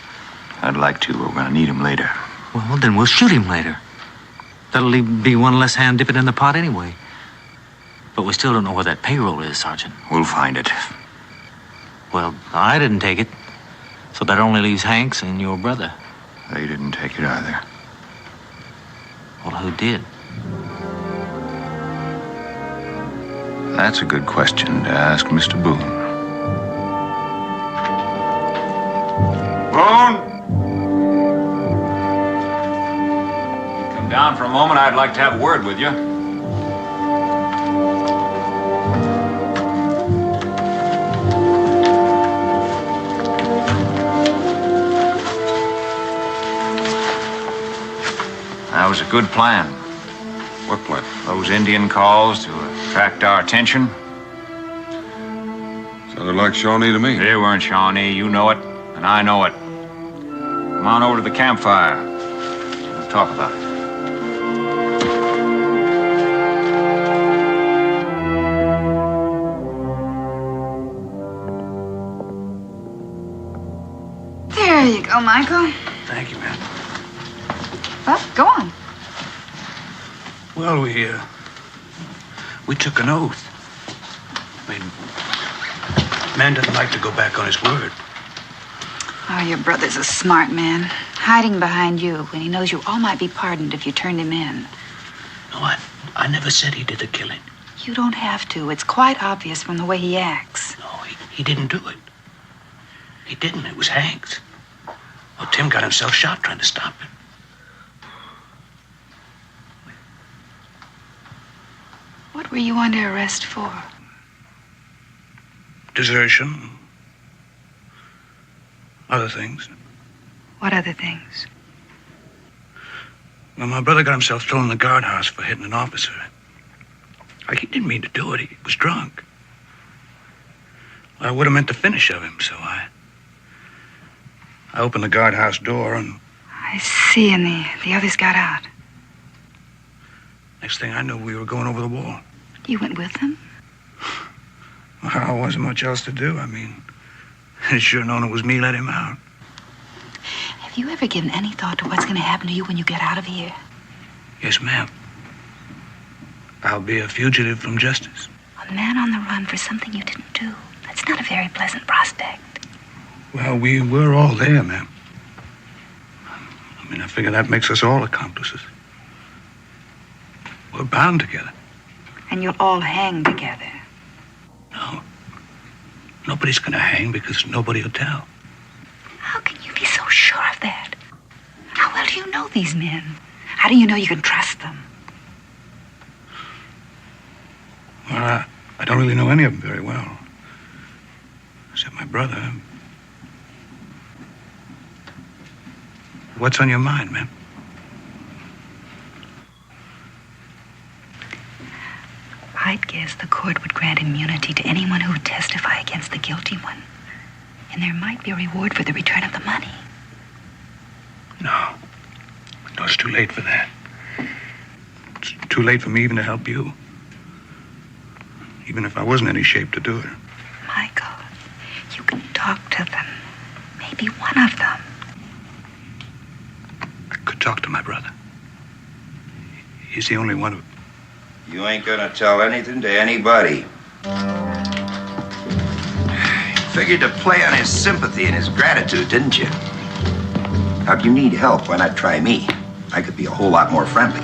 I'd like to, but we're going to need him later. Well, then we'll shoot him later. That'll be one less hand dipping in the pot anyway. But we still don't know where that payroll is, Sergeant. We'll find it. Well, I didn't take it. So that only leaves Hanks and your brother. They didn't take it either. Well, who did? That's a good question to ask Mr. Boone. Boone? Come down for a moment. I'd like to have a word with you. That was a good plan. What plan? Those Indian calls to attract our attention. Sounded like Shawnee to me. They weren't Shawnee. You know it, and I know it. Come on over to the campfire. We'll talk about it. There you go, Michael. Thank you, ma'am. Well, go on. Well, we took an oath. I mean, man doesn't like to go back on his word. Oh, your brother's a smart man. hiding behind you when he knows you all might be pardoned if you turned him in. No, I never said he did the killing. You don't have to. It's quite obvious from the way he acts. No, he didn't do it. He didn't. It was Hank's. Well, Tim got himself shot trying to stop him. What were you under arrest for? Desertion. Other things. What other things? Well, my brother got himself thrown in the guardhouse for hitting an officer. He didn't mean to do it. He was drunk. I would have meant the finish of him, so I opened the guardhouse door and... I see, and the others got out. Next thing I knew, we were going over the wall. You went with them? Well, there wasn't much else to do. I mean, I'd sure known it was me let him out. Have you ever given any thought to what's going to happen to you when you get out of here? Yes, ma'am. I'll be a fugitive from justice. A man on the run for something you didn't do. That's not a very pleasant prospect. Well, we were all there, ma'am. I mean, I figure that makes us all accomplices. We're bound together. And you'll all hang together. No. Nobody's gonna hang because nobody will tell. How can you be so sure of that? How well do you know these men? How do you know you can trust them? Well, I don't really know any of them very well. Except my brother. What's on your mind, ma'am? I'd guess the court would grant immunity to anyone who would testify against the guilty one. And there might be a reward for the return of the money. No. No, it's too late for that. It's too late for me even to help you. Even if I wasn't in any shape to do it. Michael, you can talk to them. Maybe one of them. I could talk to my brother. He's the only one who... You ain't gonna tell anything to anybody. Figured to play on his sympathy and his gratitude, didn't you? Now, if you need help, why not try me? I could be a whole lot more friendly.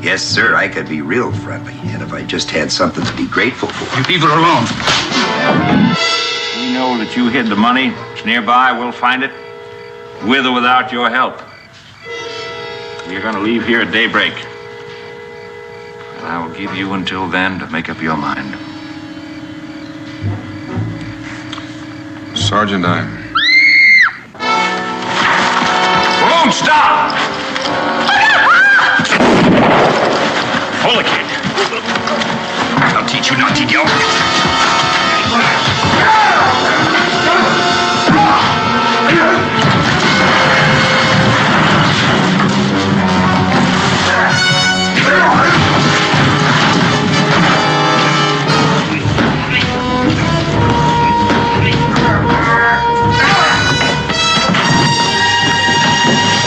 Yes, sir, I could be real friendly. And if I just had something to be grateful for. You leave her alone. We know that you hid the money. It's nearby. We'll find it. With or without your help. You're gonna leave here at daybreak. And I will give you until then to make up your mind. Sergeant, Boone, stop! Hold it, kid. I'll teach you not to yell.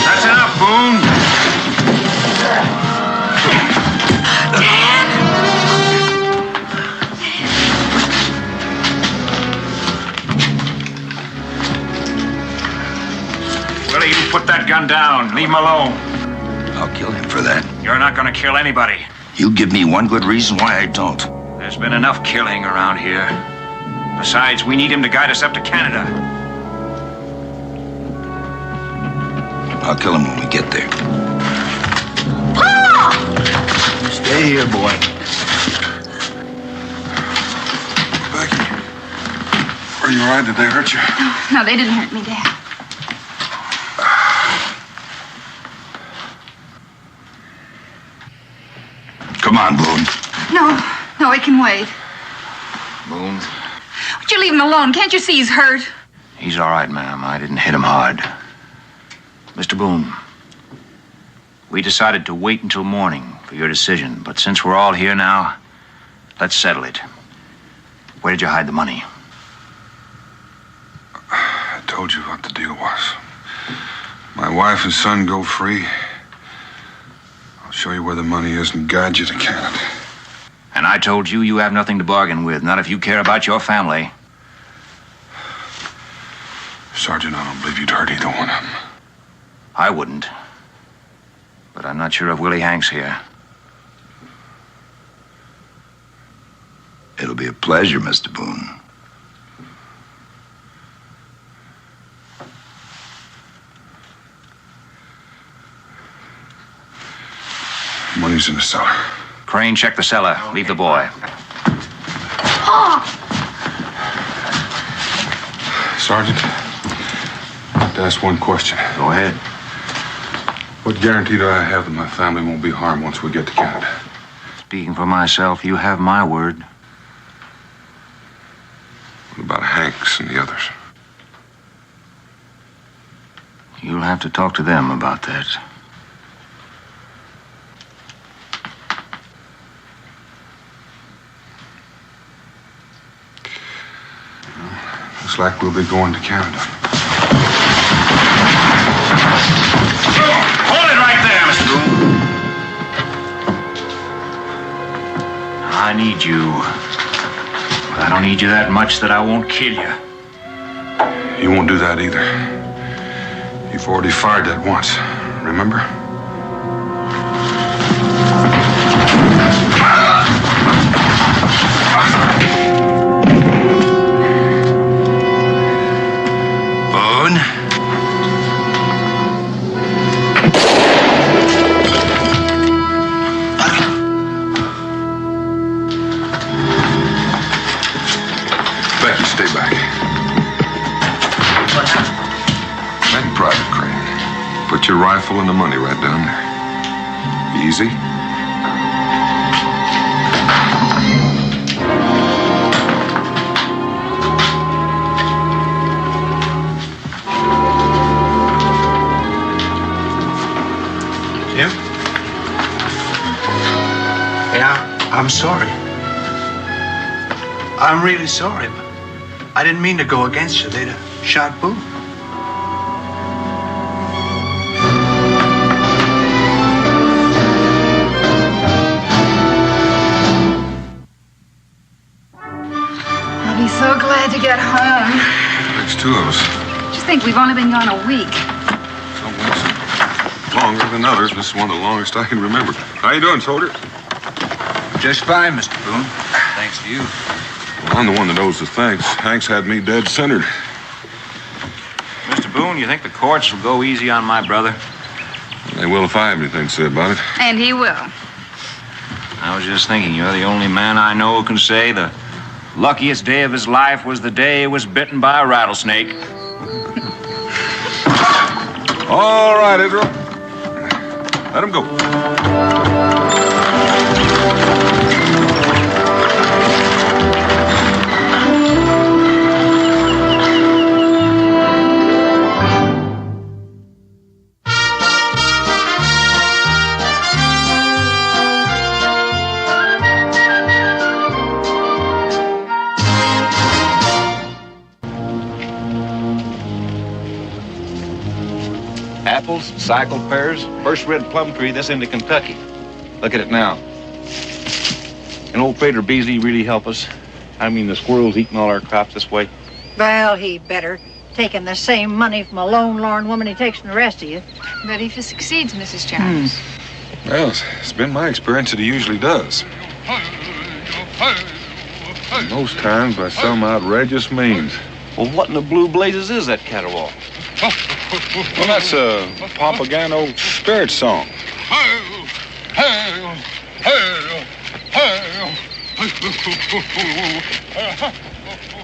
That's enough, Boone. Willie, you put that gun down. Leave him alone. I'll kill him for that. You're not gonna kill anybody. You give me one good reason why I don't. There's been enough killing around here. Besides, we need him to guide us up to Canada. I'll kill him when we get there. Stay here, boy. Becky, are you all right? Did they hurt you? No, they didn't hurt me, Dad. Come on, Boone. No, it can wait. Boone? Would you leave him alone? Can't you see he's hurt? He's all right, ma'am. I didn't hit him hard. Mr. Boone, we decided to wait until morning for your decision, but since we're all here now, let's settle it. Where did you hide the money? I told you what the deal was. My wife and son go free. I'll show you where the money is and guide you to Canada. And I told you you have nothing to bargain with, not if you care about your family. Sergeant, I don't believe you'd hurt either one of them. I wouldn't. But I'm not sure if Willie Hank's here. It'll be a pleasure, Mr. Boone. Money's in the cellar. Crane, check the cellar. Leave the boy. Sergeant, I'd like to ask one question. Go ahead. What guarantee do I have that my family won't be harmed once we get to Canada? Speaking for myself, you have my word. What about Hanks and the others? You'll have to talk to them about that. Looks like we'll be going to Canada. Hold it right there, Mr. Boone. I need you. But I don't need you that much that I won't kill you. You won't do that either. You've already fired that once, remember? Stay back. What happened? Thank Private Crane. Put your rifle and the money right down there. Easy. Jim? Yeah, I'm sorry. I'm really sorry, but I didn't mean to go against you. They'd have shot Boone. I'll be so glad to get home. There's two of us. Just think we've only been gone a week. Some weeks longer than others. This is one of the longest I can remember. How you doing, soldier? Just fine, Mr. Boone. Thanks to you. Well, I'm the one that owes the thanks. Hanks had me dead centered. Mr. Boone, you think the courts will go easy on my brother? They will if I have anything to say about it. And he will. I was just thinking, you're the only man I know who can say the luckiest day of his life was the day he was bitten by a rattlesnake. All right, Israel. Let him go. Apples, cycle pears, first red plum tree this into Kentucky. Look at it now. Can old Trader Beasley really help us? I mean, the squirrels eating all our crops this way. Well, he better. Taking the same money from a lone, lorn woman he takes from the rest of you. But if he succeeds, Mrs. Jones. Well, it's been my experience that he usually does. Most times by some outrageous means. Well, what in the blue blazes is that caterwaul? Well, that's a Pompagano spirit song.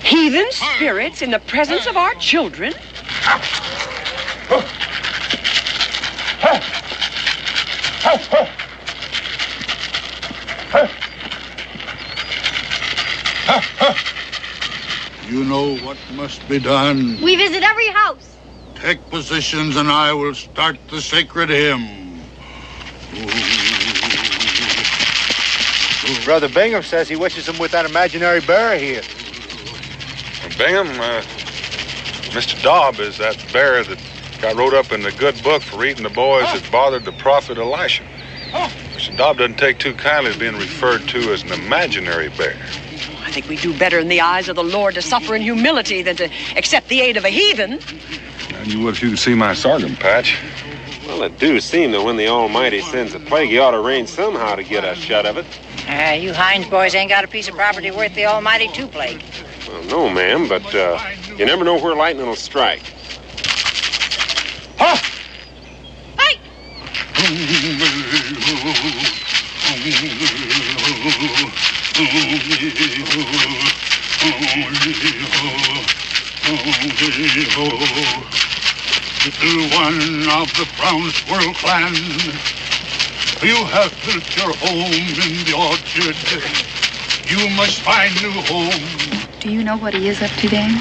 Heathen spirits in the presence of our children? You know what must be done. We visit every house. Take positions and I will start the sacred hymn. Brother Bingham says he wishes him with that imaginary bear here. Bingham, Mr. Dobb is that bear that got wrote up in the good book for eating the boys that bothered the prophet Elisha. Mr. Dobb doesn't take too kindly to being referred to as an imaginary bear. I think we do better in the eyes of the Lord to suffer in humility than to accept the aid of a heathen. And you would if you could see my sorghum patch. Well, it do seem that when the Almighty sends a plague, he ought to rain somehow to get us shut of it. You Hines boys ain't got a piece of property worth the almighty two plague. Well, no, ma'am, but you never know where lightning will strike. Huh? Hey! Little one of the brown squirrel clan, you have built your home in the orchard. You must find new home. Do you know what he is up to, Dan?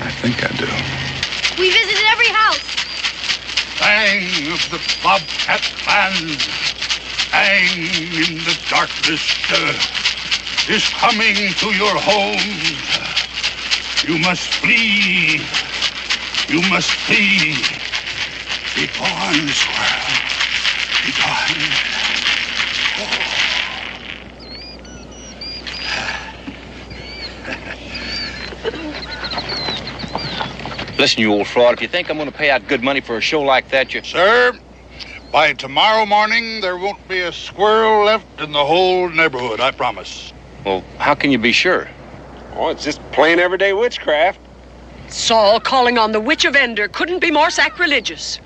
I think I do. We visited every house. Bang of the bobcat clan, bang in the darkness, is coming to your homes. You must flee. You must flee. Be gone, squirrel. Be gone. Listen, you old fraud, if you think I'm going to pay out good money for a show like that, you... Sir, by tomorrow morning, there won't be a squirrel left in the whole neighborhood, I promise. Well, how can you be sure? Oh, it's just plain everyday witchcraft. Saul calling on the Witch of Endor couldn't be more sacrilegious.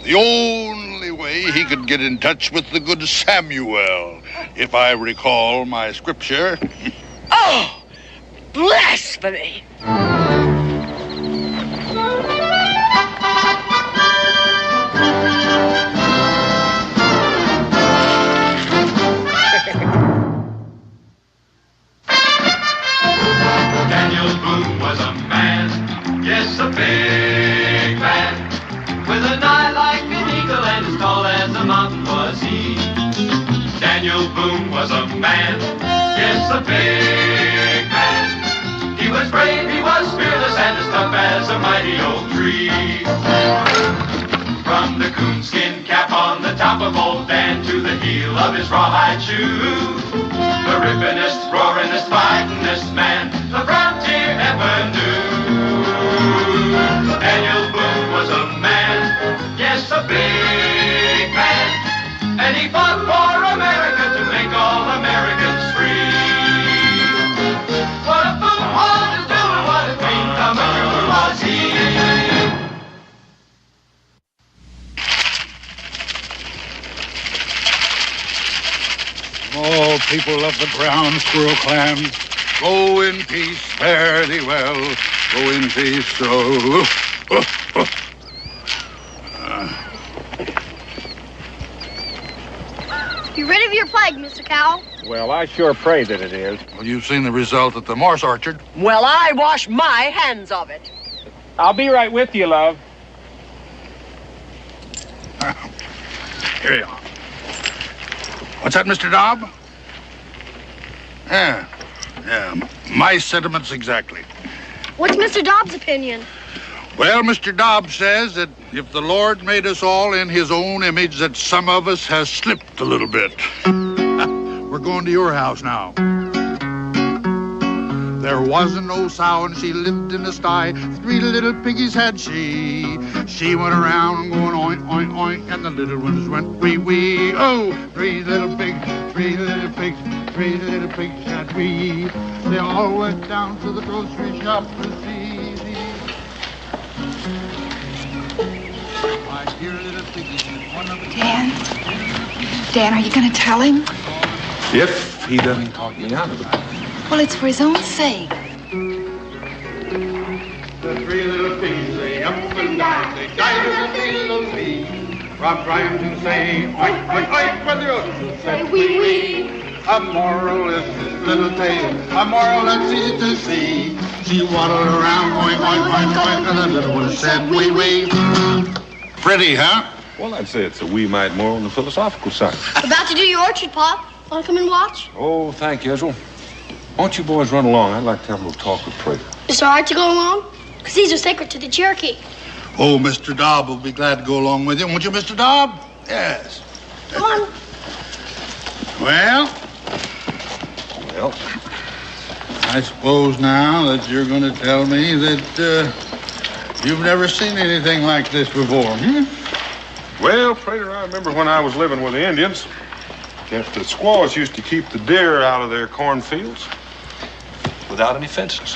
The only way he could get in touch with the good Samuel, if I recall my scripture. Oh, blasphemy! Daniel Boone was a man, yes, a big man, with an eye like an eagle and as tall as a mountain was he. Daniel Boone was a man, yes, a big man. He was brave, he was fearless, and as tough as a mighty oak tree. From the coonskin cap on the top of old Dan to the heel of his rawhide shoe, the rippinest, roaringest, fightingest man the frontier ever knew. Daniel Boone was a man, yes, a big man, and he fought for America to make all Americans free. What a Boone had to do and what a dream come true was he. Oh, people of the brown squirrel clan, go in peace, fare thee well. Go in peace, You rid of your plague, Mr. Cowell? Well, I sure pray that it is. Well, you've seen the result at the Morse Orchard. Well, I wash my hands of it. I'll be right with you, love. Here you are. What's that, Mr. Dobb? Yeah, my sentiments exactly. What's Mr. Dobbs' opinion? Well, Mr. Dobbs says that if the Lord made us all in his own image, that some of us has slipped a little bit. We're going to your house now. There wasn't no sow and she lived in a sty. 3 little piggies had she. She went around going oink, oink, oink, and the little ones went wee, wee. Oh, 3 little pigs, 3 little pigs, 3 little pigs had wee. They all went down to the grocery shop to see. My dear little piggies, one of the... Dan, are you going to tell him? If he doesn't talk me out of it. Well, it's for his own sake. The 3 little pigs, they up and down, they died as a little bee. Rob trying to say, oink, oink, oink, when the others say, wee, wee. A moral is this little tale, a moral that's easy to see. She waddled around, oink, oink, oink, oink, and the little one said, wee, wee. Pretty, huh? Well, I'd say it's a wee mite more on the philosophical side. About to do your orchard, Pop. Want to come and watch? Oh, thank you, Ezra. Why don't you boys run along? I'd like to have a little talk with Prater. Is it all right to go along? Because these are sacred to the Cherokee. Oh, Mr. Dobb will be glad to go along with you. Won't you, Mr. Dobb? Yes. Come on. Well, I suppose now that you're going to tell me that you've never seen anything like this before, hmm? Well, Prater, I remember when I was living with the Indians, that the squaws used to keep the deer out of their cornfields without any fences.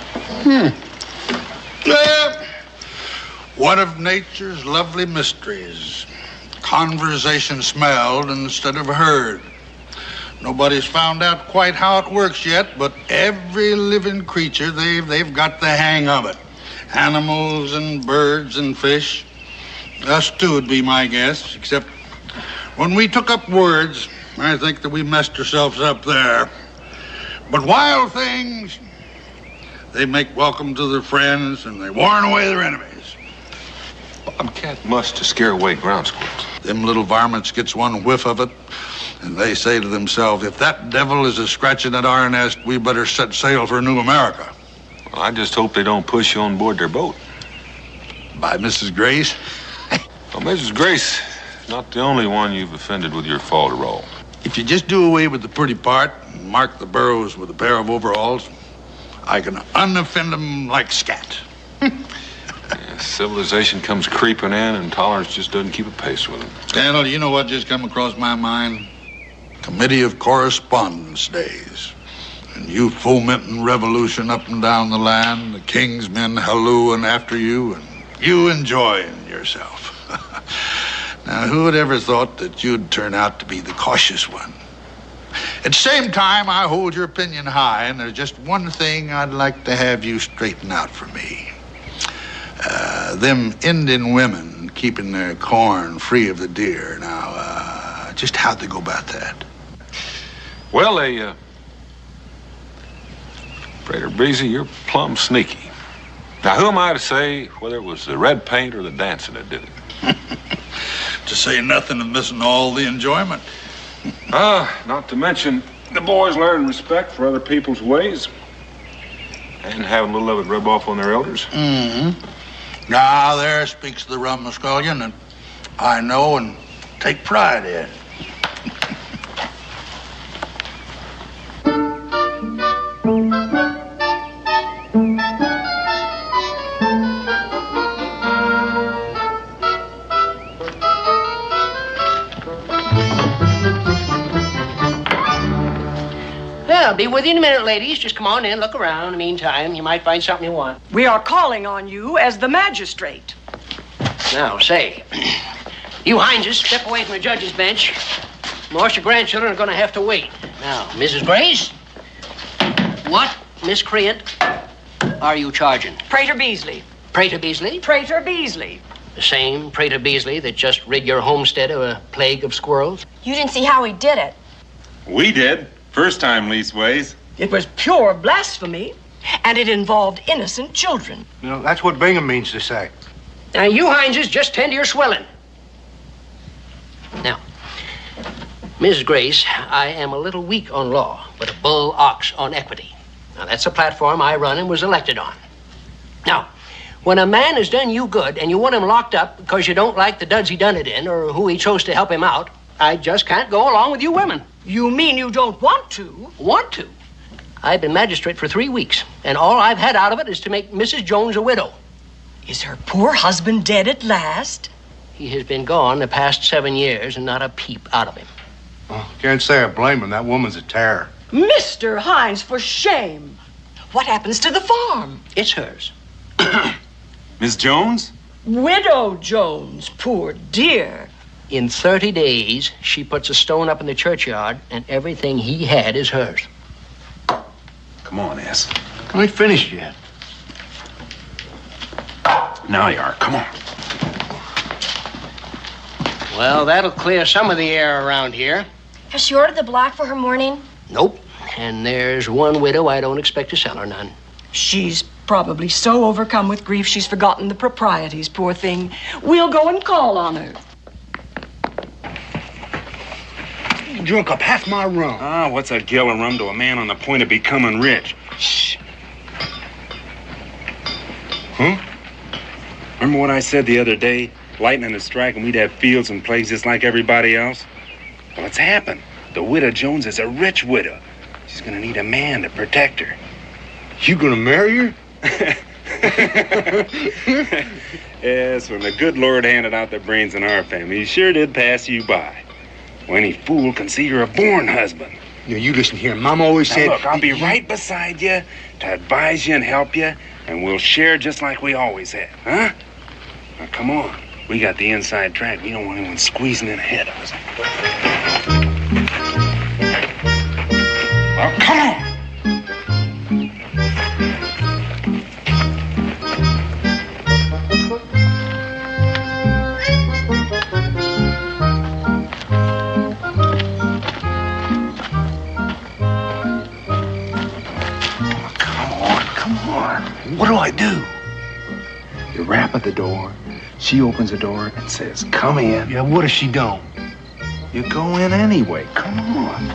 One of nature's lovely mysteries. Conversation smelled instead of heard. Nobody's found out quite how it works yet, but every living creature, they've got the hang of it. Animals and birds and fish. Us too would be my guess, except when we took up words, I think that we messed ourselves up there. But wild things, they make welcome to their friends and they warn away their enemies. Bobcat must to scare away ground squirrels. Them little varmints gets one whiff of it, and they say to themselves, if that devil is a scratching at our nest, we better set sail for New America. Well, I just hope they don't push you on board their boat. By Mrs. Grace? Well, Mrs. Grace is not the only one you've offended with your falderall. If you just do away with the pretty part and mark the burrows with a pair of overalls, I can unoffend them like scat. Civilization comes creeping in, and tolerance just doesn't keep a pace with it. Daniel, you know what just come across my mind? Committee of Correspondence days. And you fomenting revolution up and down the land, the king's men hallooing after you, and you enjoying yourself. Now, who would ever thought that you'd turn out to be the cautious one? At the same time, I hold your opinion high, and there's just one thing I'd like to have you straighten out for me. Them Indian women keeping their corn free of the deer. Now, just how'd they go about that? Well, Prater Breezy, you're plumb sneaky. Now, who am I to say whether it was the red paint or the dancing that did it? To say nothing of missing all the enjoyment. Not to mention the boys learn respect for other people's ways and having a little of it rub off on their elders. Mm-hmm. Now, there speaks the rumskullion that I know and take pride in. I'll be with you in a minute, ladies. Just come on in, look around. In the meantime, you might find something you want. We are calling on you as the magistrate. Now, say, you Hineses, step away from the judge's bench. Most your grandchildren are going to have to wait. Now, Mrs. Grace, what miscreant are you charging? Prater Beasley. Prater Beasley? Prater Beasley. The same Prater Beasley that just rid your homestead of a plague of squirrels? You didn't see how he did it. We did. First time, leastways. It was pure blasphemy, and it involved innocent children. You know, that's what Bingham means to say. Now, you Hineses, just tend to your swelling. Now, Mrs. Grace, I am a little weak on law, but a bull ox on equity. Now, that's a platform I run and was elected on. Now, when a man has done you good and you want him locked up because you don't like the duds he done it in or who he chose to help him out, I just can't go along with you women. You mean you don't want to? Want to? I've been magistrate for 3 weeks, and all I've had out of it is to make Mrs. Jones a widow. Is her poor husband dead at last? He has been gone the past 7 years and not a peep out of him. Oh, can't say I blame him. That woman's a terror. Mr. Hines, for shame. What happens to the farm? It's hers. Miss Jones? Widow Jones, poor dear. In 30 days, she puts a stone up in the churchyard, and everything he had is hers. Come on, S. I ain't finished yet. Now you are. Come on. Well, that'll clear some of the air around here. Has she ordered the black for her mourning? Nope. And there's one widow I don't expect to sell her none. She's probably so overcome with grief she's forgotten the proprieties, poor thing. We'll go and call on her. You drunk up half my rum. Ah, what's a gill of rum to a man on the point of becoming rich? Shh. Huh? Remember what I said the other day? Lightning is striking, we'd have fields and plagues just like everybody else. Well, it's happened. The widow Jones is a rich widow. She's gonna need a man to protect her. You gonna marry her? Yes, when the good Lord handed out the brains in our family, he sure did pass you by. Well, any fool can see you're a born husband. You listen here. Mom always said... Now, look, I'll be right beside you to advise you and help you, and we'll share just like we always have, huh? Now, come on. We got the inside track. We don't want anyone squeezing in ahead of us. Well, come on. What do I do? You rap at the door. She opens the door and says, come in. Yeah, what if she don't? You go in anyway. Come on.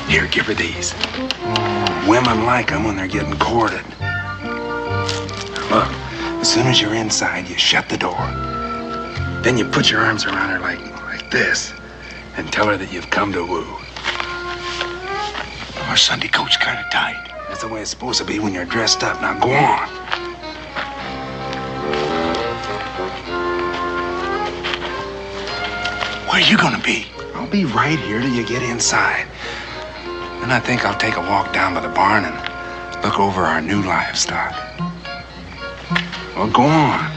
Here, give her these. Women like them when they're getting courted. Look, as soon as you're inside, you shut the door. Then you put your arms around her like this and tell her that you've come to woo. Our Sunday coat's kind of tight. That's the way it's supposed to be when you're dressed up. Now go on. Where are you gonna be? I'll be right here till you get inside. Then I think I'll take a walk down by the barn and look over our new livestock. Well, go on.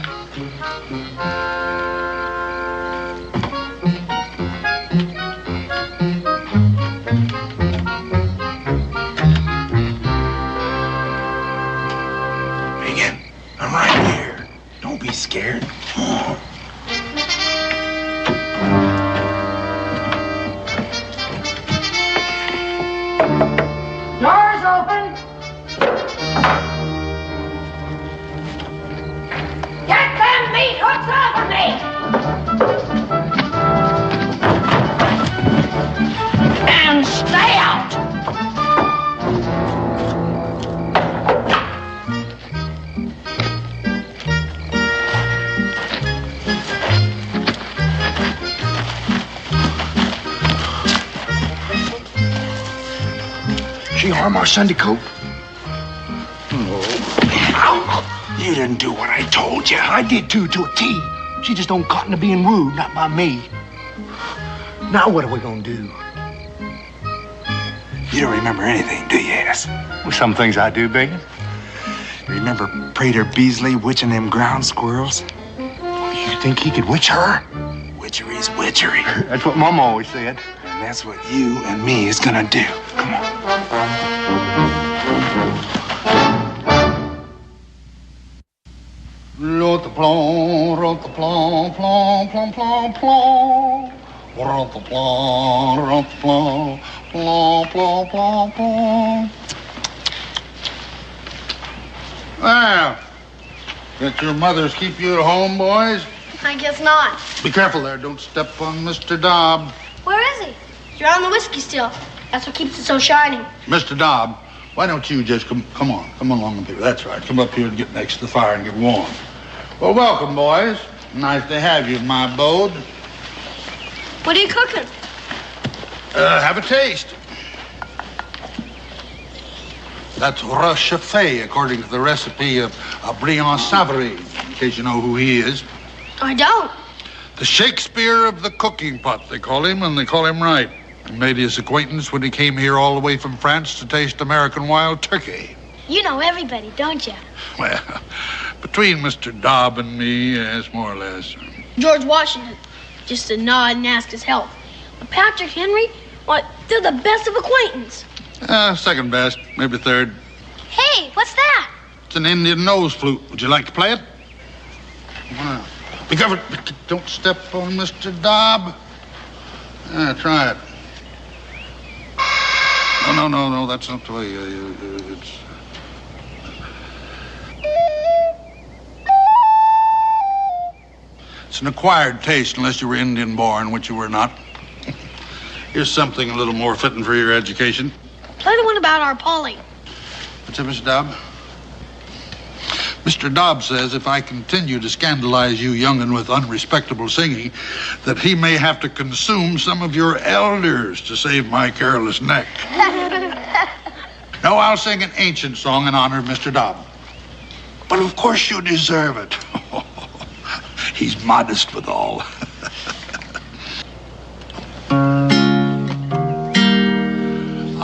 Megan, I'm right here. Don't be scared. Come on. Doors open. Get them meat hooks off of me! And stay out! She harm our Sunday coat? You didn't do what I told you. I did too, to a T. She just don't cotton to being rude, not by me. Now what are we gonna do? You don't remember anything, do you, Ass? Well, some things I do, Bacon. Remember Prater Beasley witching them ground squirrels? You think he could witch her? Witchery's witchery. That's what Mama always said. And that's what you and me is gonna do. Come on. Rot-the-plon, rot-the-plon, plon, plon, plon, plon. Rot-the-plon, rot-the-plon, plon, plon, plon, plon. Well, got your mothers keep you at home, boys? I guess not. Be careful there. Don't step on Mr. Dobb. Where is he? You're on the whiskey still. That's what keeps it so shiny. Mr. Dobb, why don't you just come along up here. That's right. Come up here and get next to the fire and get warm. Well, welcome, boys. Nice to have you in my abode. What are you cooking? Have a taste. That's Rochefort, according to the recipe of Briand Savary, in case you know who he is. I don't. The Shakespeare of the cooking pot, they call him, and they call him right. I made his acquaintance when he came here all the way from France to taste American wild turkey. You know everybody, don't you? Well, between Mr. Dobb and me, yes, more or less. George Washington, just a nod and ask his health. But Patrick Henry, what? They're the best of acquaintance. Second best, maybe third. Hey, what's that? It's an Indian nose flute. Would you like to play it? Wow. Be careful. Don't step on Mr. Dobb. Try it. No, that's not the way. It's an acquired taste unless you were Indian born, which you were not. Here's something a little more fitting for your education. Play the one about our Polly. What's up, Mr. Dobb? Mr. Dobb says if I continue to scandalize you young'un with unrespectable singing, that he may have to consume some of your elders to save my careless neck. No, I'll sing an ancient song in honor of Mr. Dobb. But of course you deserve it. He's modest withal.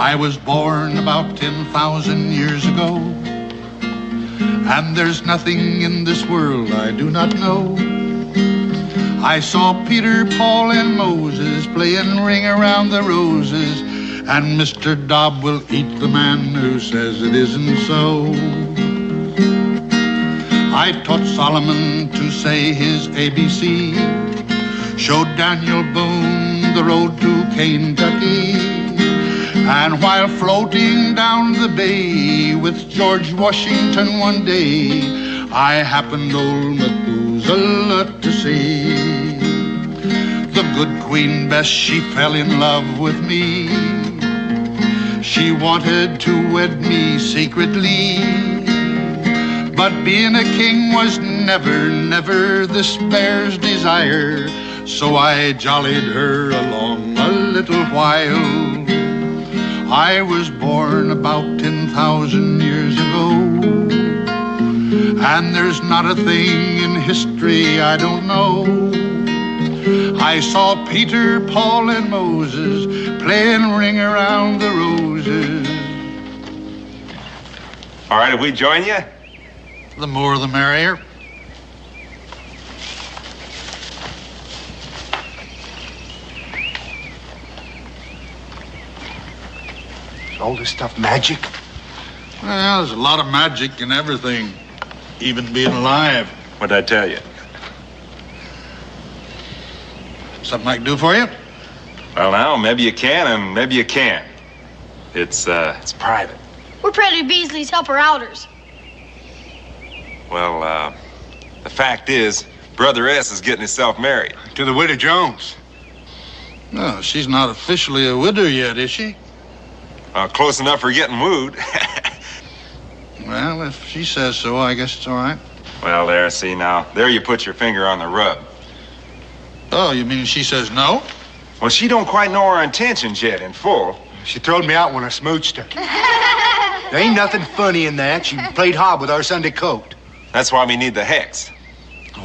I was born about 10,000 years ago, and there's nothing in this world I do not know. I saw Peter, Paul, and Moses playing Ring Around the Roses, and Mr. Dobb will eat the man who says it isn't so. I taught Solomon to say his ABC, showed Daniel Boone the road to Kentucky, and while floating down the bay with George Washington one day, I happened old Methuselah to see. The good Queen Bess, she fell in love with me. She wanted to wed me secretly, but being a king was never, never this bear's desire. So I jollied her along a little while. I was born about 10,000 years ago, and there's not a thing in history I don't know. I saw Peter, Paul, and Moses playing Ring Around the Roses. All right, if we join you? The more the merrier. All this stuff magic? Well, there's a lot of magic in everything, even being alive. What'd I tell you? Something I can do for you? Well, now, maybe you can and maybe you can't. It's private. We're Predator Beasley's helper-outers. Well, the fact is, Brother S is getting himself married. To the widow Jones. No, she's not officially a widow yet, is she? Close enough for getting wooed. Well, if she says so, I guess it's all right. Well, there, see now. There you put your finger on the rub. Oh, you mean she says no? Well, she don't quite know our intentions yet in full. She throwed me out when I smooched her. There ain't nothing funny in that. She played hob with our Sunday coat. That's why we need the hex.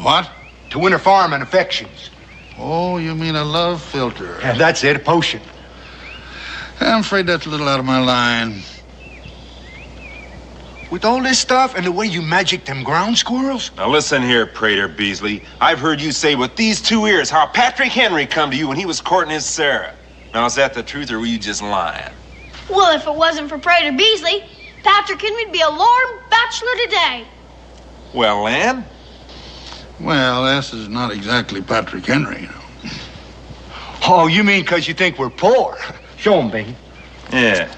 What? To win her farm and affections. Oh, you mean a love filter? Yeah, that's it, a potion. I'm afraid that's a little out of my line. With all this stuff and the way you magic them ground squirrels? Now listen here, Prater Beasley. I've heard you say with these two ears how Patrick Henry come to you when he was courting his Sarah. Now, is that the truth or were you just lying? Well, if it wasn't for Prater Beasley, Patrick Henry'd be a lorn bachelor today. Well, Lan? Well, this is not exactly Patrick Henry, you know. Oh, you mean because you think we're poor? Show 'em, baby. Yeah.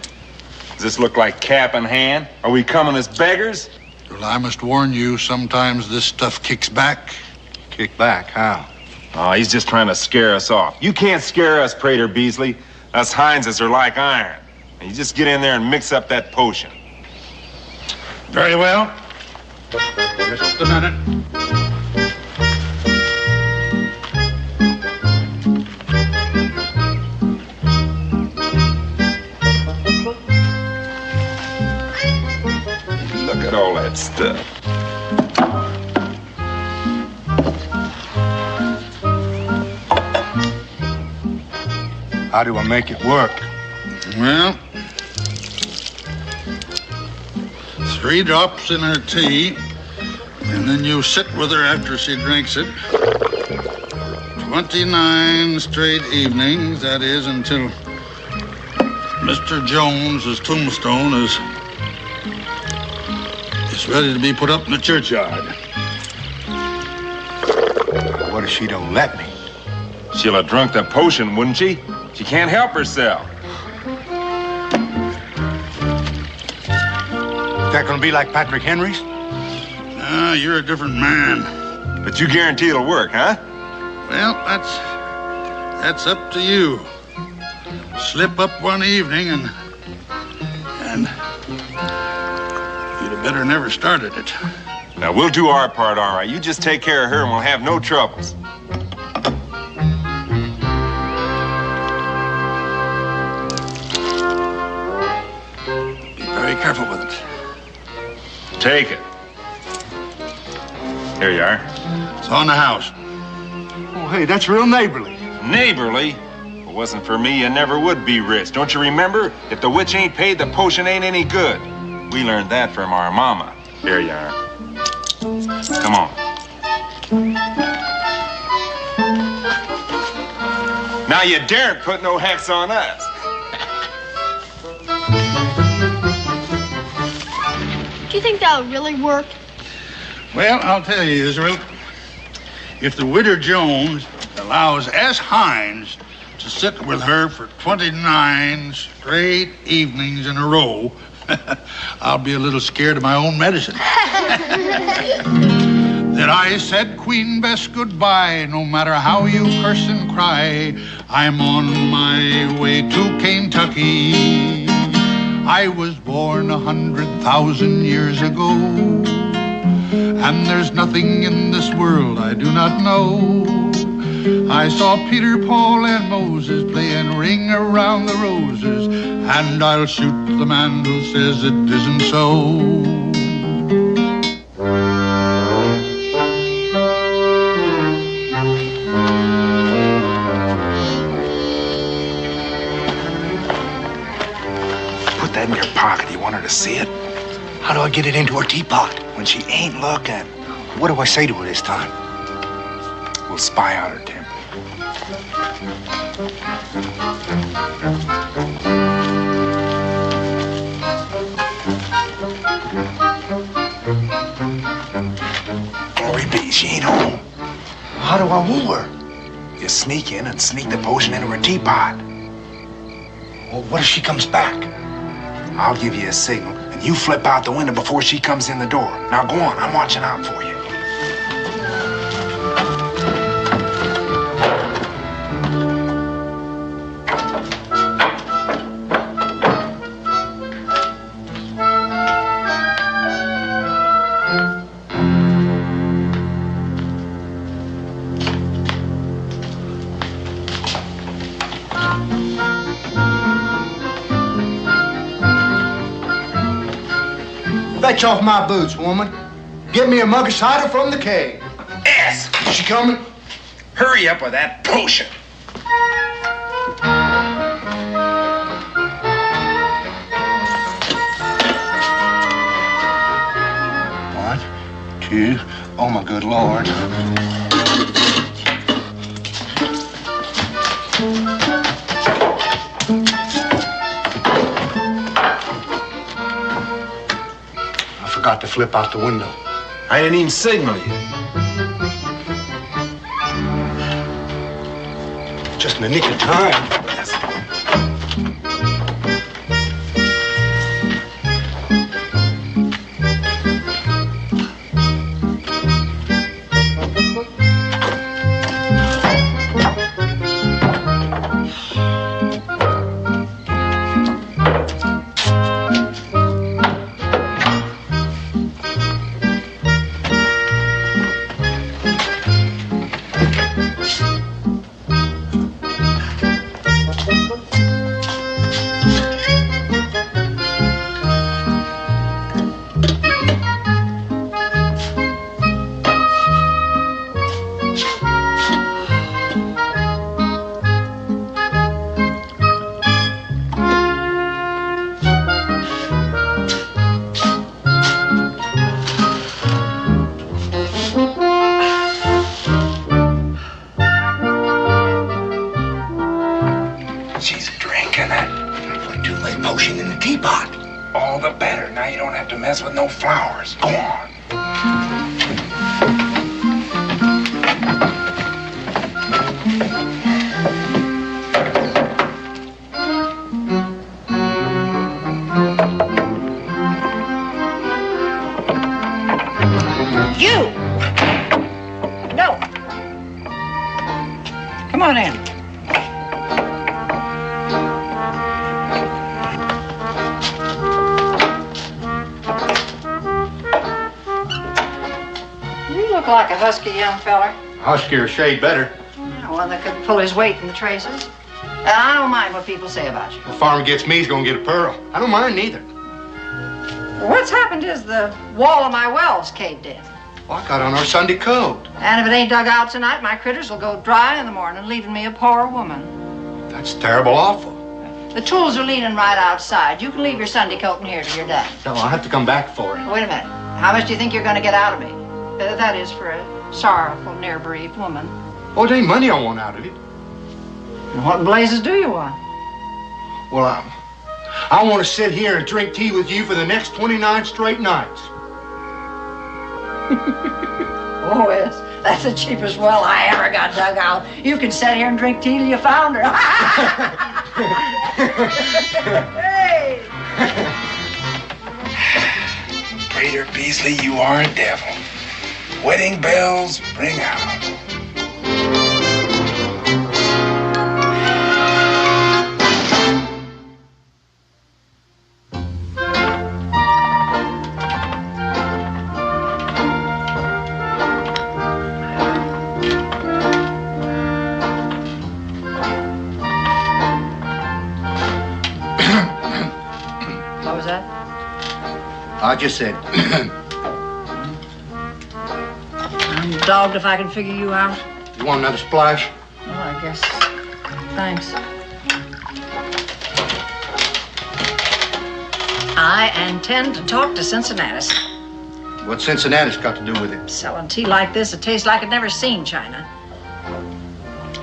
Does this look like cap in hand? Are we coming as beggars? Well, I must warn you, sometimes this stuff kicks back. Kick back? How? Oh, he's just trying to scare us off. You can't scare us, Prater Beasley. Us Hineses are like iron. And you just get in there and mix up that potion. Very well. Just a minute. Look at all that stuff. How do I make it work? Well, 3 drops in her tea, and then you sit with her after she drinks it. 29 straight evenings, that is, until Mr. Jones's tombstone is ready to be put up in the churchyard. What if she don't let me? She'll have drunk the potion, wouldn't she? She can't help herself. Is that gonna be like Patrick Henry's? Ah, you're a different man. But you guarantee it'll work, huh? Well, that's up to you. Slip up one evening and man. You'd have better never started it. Now, we'll do our part, all right. You just take care of her and we'll have no troubles. Be very careful with it. Take it. Here you are. It's on the house. Oh, hey, that's real neighborly. Neighborly? If it wasn't for me, you never would be rich. Don't you remember? If the witch ain't paid, the potion ain't any good. We learned that from our mama. Here you are. Come on. Now you daren't put no hex on us. Do you think that'll really work? Well, I'll tell you, Israel. If the widow Jones allows S. Hines to sit with her for 29 straight evenings in a row, I'll be a little scared of my own medicine. Then I said Queen Bess goodbye, no matter how you curse and cry. I'm on my way to Kentucky. I was born 100,000 years ago, and there's nothing in this world I do not know. I saw Peter, Paul, and Moses playing Ring Around the Roses, and I'll shoot the man who says it isn't so. Put that in your pocket. You want her to see it? How do I get it into her teapot? When she ain't looking. What do I say to her this time? We'll spy out her temper. Glory be, she ain't home. How do I woo her? You sneak in and sneak the potion into her teapot. Well, what if she comes back? I'll give you a signal, and you flip out the window before she comes in the door. Now go on, I'm watching out for you. Fetch off my boots, woman. Get me a mug of cider from the keg. Yes! Is she coming? Hurry up with that potion. 1, 2, oh my good Lord. Got to flip out the window. I didn't even signal you. Just in the nick of time. With no flowers. Go on. You! No. Come on in. look like a husky young feller. Husky or shade better. Yeah, one that could pull his weight in the traces. And I don't mind what people say about you. The farmer gets me, he's gonna get a pearl. I don't mind neither. What's happened is the wall of my well's caved in. Well, I got on our Sunday code. And if it ain't dug out tonight, my critters will go dry in the morning, leaving me a poor woman. That's terrible awful. The tools are leaning right outside. You can leave your Sunday coat in here till you're done. No, I'll have to come back for it. Wait a minute. How much do you think you're going to get out of me? That is for a sorrowful, near-bereaved woman. Oh, it ain't money I want out of you. And what in blazes do you want? Well, I want to sit here and drink tea with you for the next 29 straight nights. Oh, yes. That's the cheapest well I ever got dug out. You can sit here and drink tea till you found her. Hey! Prater Beasley, you are a devil. Wedding bells ring out. What was that? I just said. I'm dogged if I can figure you out. You want another splash? Well, I guess. Thanks. I intend to talk to Cincinnati. What's Cincinnati's got to do with it? Selling tea like this, it tastes like it never seen China.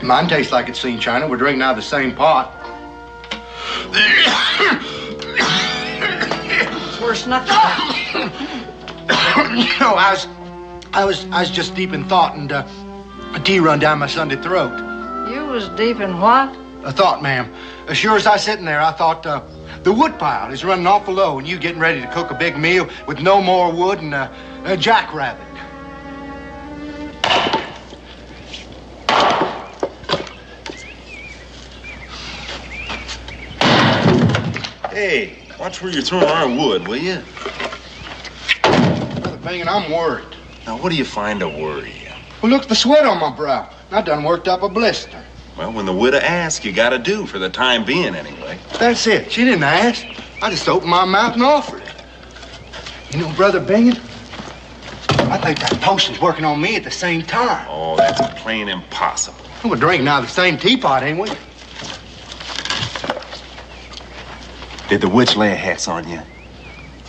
Mine tastes like it's seen China. We're drinking out of the same pot. It's worse than I thought. You know, I was just deep in thought, and a tea run down my Sunday throat. You was deep in what? A thought, ma'am. As sure as I sitting there, I thought the wood pile is running awful low, and you getting ready to cook a big meal with no more wood and a jackrabbit. Hey, watch where you're throwing our wood, will you? Brother Bingin, I'm worried. Now, what do you find to worry you? Well, look at the sweat on my brow. I done worked up a blister. Well, when the widow asks, you gotta do, for the time being, anyway. That's it. She didn't ask. I just opened my mouth and offered. You know, Brother Bingin, I think that potion's working on me at the same time. Oh, that's plain impossible. We're drinking out of the same teapot, ain't we? Did the witch lay a hex on you?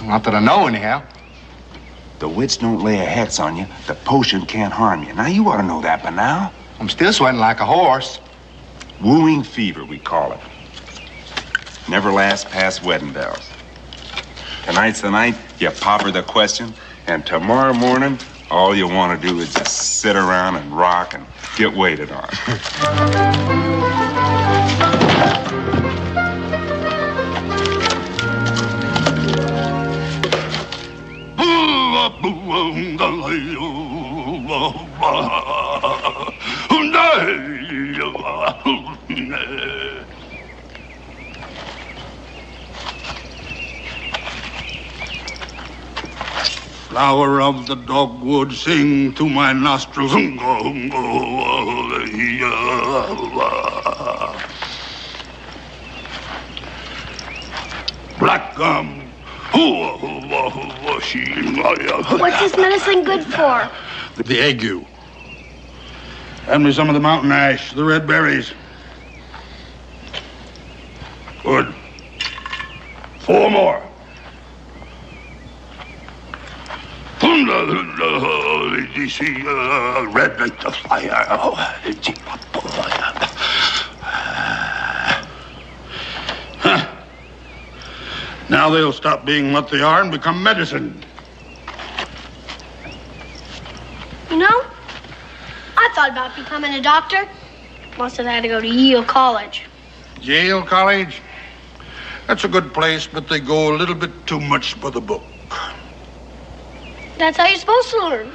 Not that I know, anyhow. The witch don't lay a hex on you. The potion can't harm you. Now, you ought to know that by now. I'm still sweating like a horse. Wooing fever, we call it. Never lasts past wedding bells. Tonight's the night you pop her the question, and tomorrow morning, all you want to do is just sit around and rock and get waited on. Flower of the dogwood, sing to my nostrils. Black gum. What's this medicine good for? The ague. Hand me some of the mountain ash, the red berries. Good. 4 more. Red like the fire. Now they'll stop being what they are and become medicine. You know, I thought about becoming a doctor. Must have had to go to Yale College. Yale College? That's a good place, but they go a little bit too much by the book. That's how you're supposed to learn.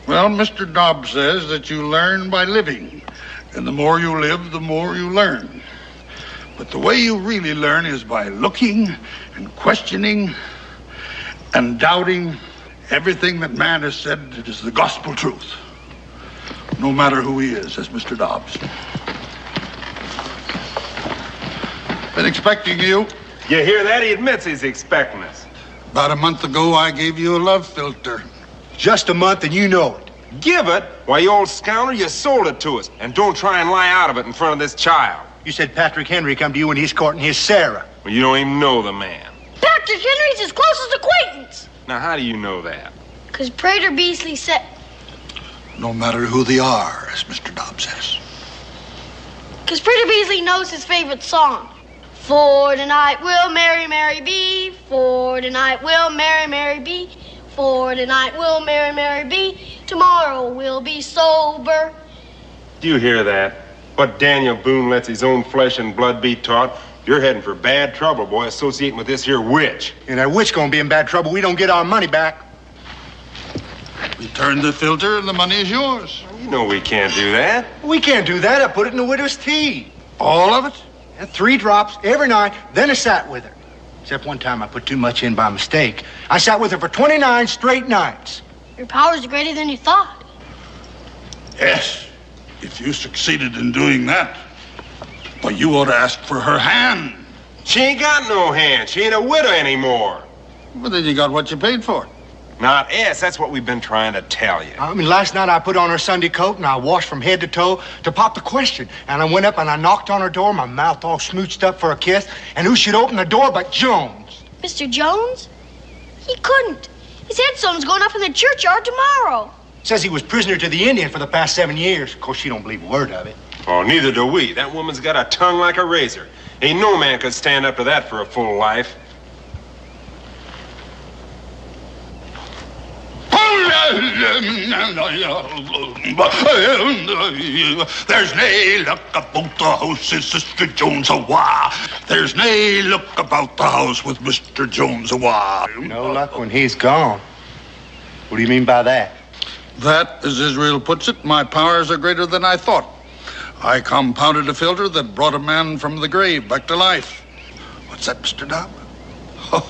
Well, Mr. Dobbs says that you learn by living. And the more you live, the more you learn. But the way you really learn is by looking and questioning and doubting Everything that man has said is the gospel truth. No matter who he is, says Mr. Dobbs. Been expecting you. You hear that? He admits he's expecting us. About a month ago, I gave you a love filter. Just a month and you know it. Give it? Why, you old scoundrel, you sold it to us. And don't try and lie out of it in front of this child. You said Patrick Henry come to you when he's courting his Sarah. Well, you don't even know the man. Patrick Henry's his closest acquaintance. Now, how do you know that? Because Prater Beasley said... No matter who they are, as Mr. Dobbs says. Because Prater Beasley knows his favorite song. For tonight we'll marry, Mary be. For tonight we'll marry, Mary be. For tonight we'll marry, Mary be. Tomorrow we'll be sober. Do you hear that? What Daniel Boone lets his own flesh and blood be taught? You're heading for bad trouble, boy, associating with this here witch. And that witch gonna be in bad trouble. We don't get our money back. Return the filter and the money is yours. You know we can't do that. We can't do that. I put it in the widow's tea. All of it? And 3 drops every night, then I sat with her. Except one time I put too much in by mistake. I sat with her for 29 straight nights. Your powers are greater than you thought. Yes, if you succeeded in doing that. But you ought to ask for her hand. She ain't got no hand. She ain't a widow anymore. Well, then you got what you paid for. Not us. That's what we've been trying to tell you. I mean, last night I put on her Sunday coat and I washed from head to toe to pop the question. And I went up and I knocked on her door, my mouth all smooched up for a kiss. And who should open the door but Jones? Mr. Jones? He couldn't. His headstone's going up in the churchyard tomorrow. Says he was prisoner to the Indian for the past 7 years. Of course, she don't believe a word of it. Oh, neither do we. That woman's got a tongue like a razor. Ain't no man could stand up to that for a full life. There's nae luck about the house, says Sister Jones-a-wa. There's nae luck about the house with Mr. Jones-a-wa. No luck when he's gone. What do you mean by that? That, as Israel puts it, my powers are greater than I thought. I compounded a filter that brought a man from the grave back to life. What's that, Mr. Dobb? Oh,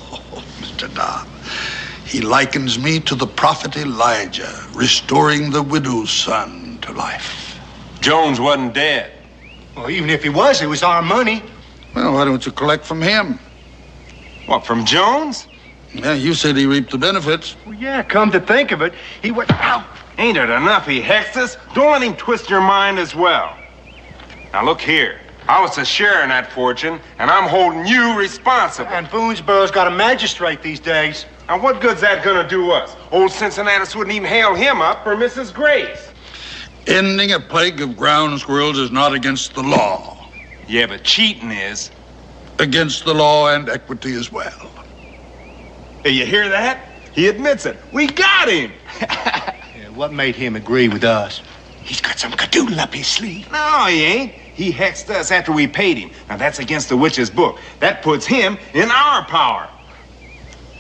Mr. Dobb. He likens me to the prophet Elijah, restoring the widow's son to life. Jones wasn't dead. Well, even if he was, it was our money. Well, why don't you collect from him? What, from Jones? Yeah, you said he reaped the benefits. Well, yeah, come to think of it, he went out. Ain't it enough he hexed us? Don't let him twist your mind as well. Now, look here. I was a share in that fortune, and I'm holding you responsible. And Boonesboro's got a magistrate these days. Now, what good's that gonna do us? Old Cincinnatus wouldn't even hail him up for Mrs. Grace. Ending a plague of ground squirrels is not against the law. Yeah, but cheating is. Against the law and equity as well. Hey, you hear that? He admits it. We got him. Yeah, what made him agree with us? He's got some cadoodle up his sleeve. No, he ain't. He hexed us after we paid him. Now, that's against the witch's book. That puts him in our power.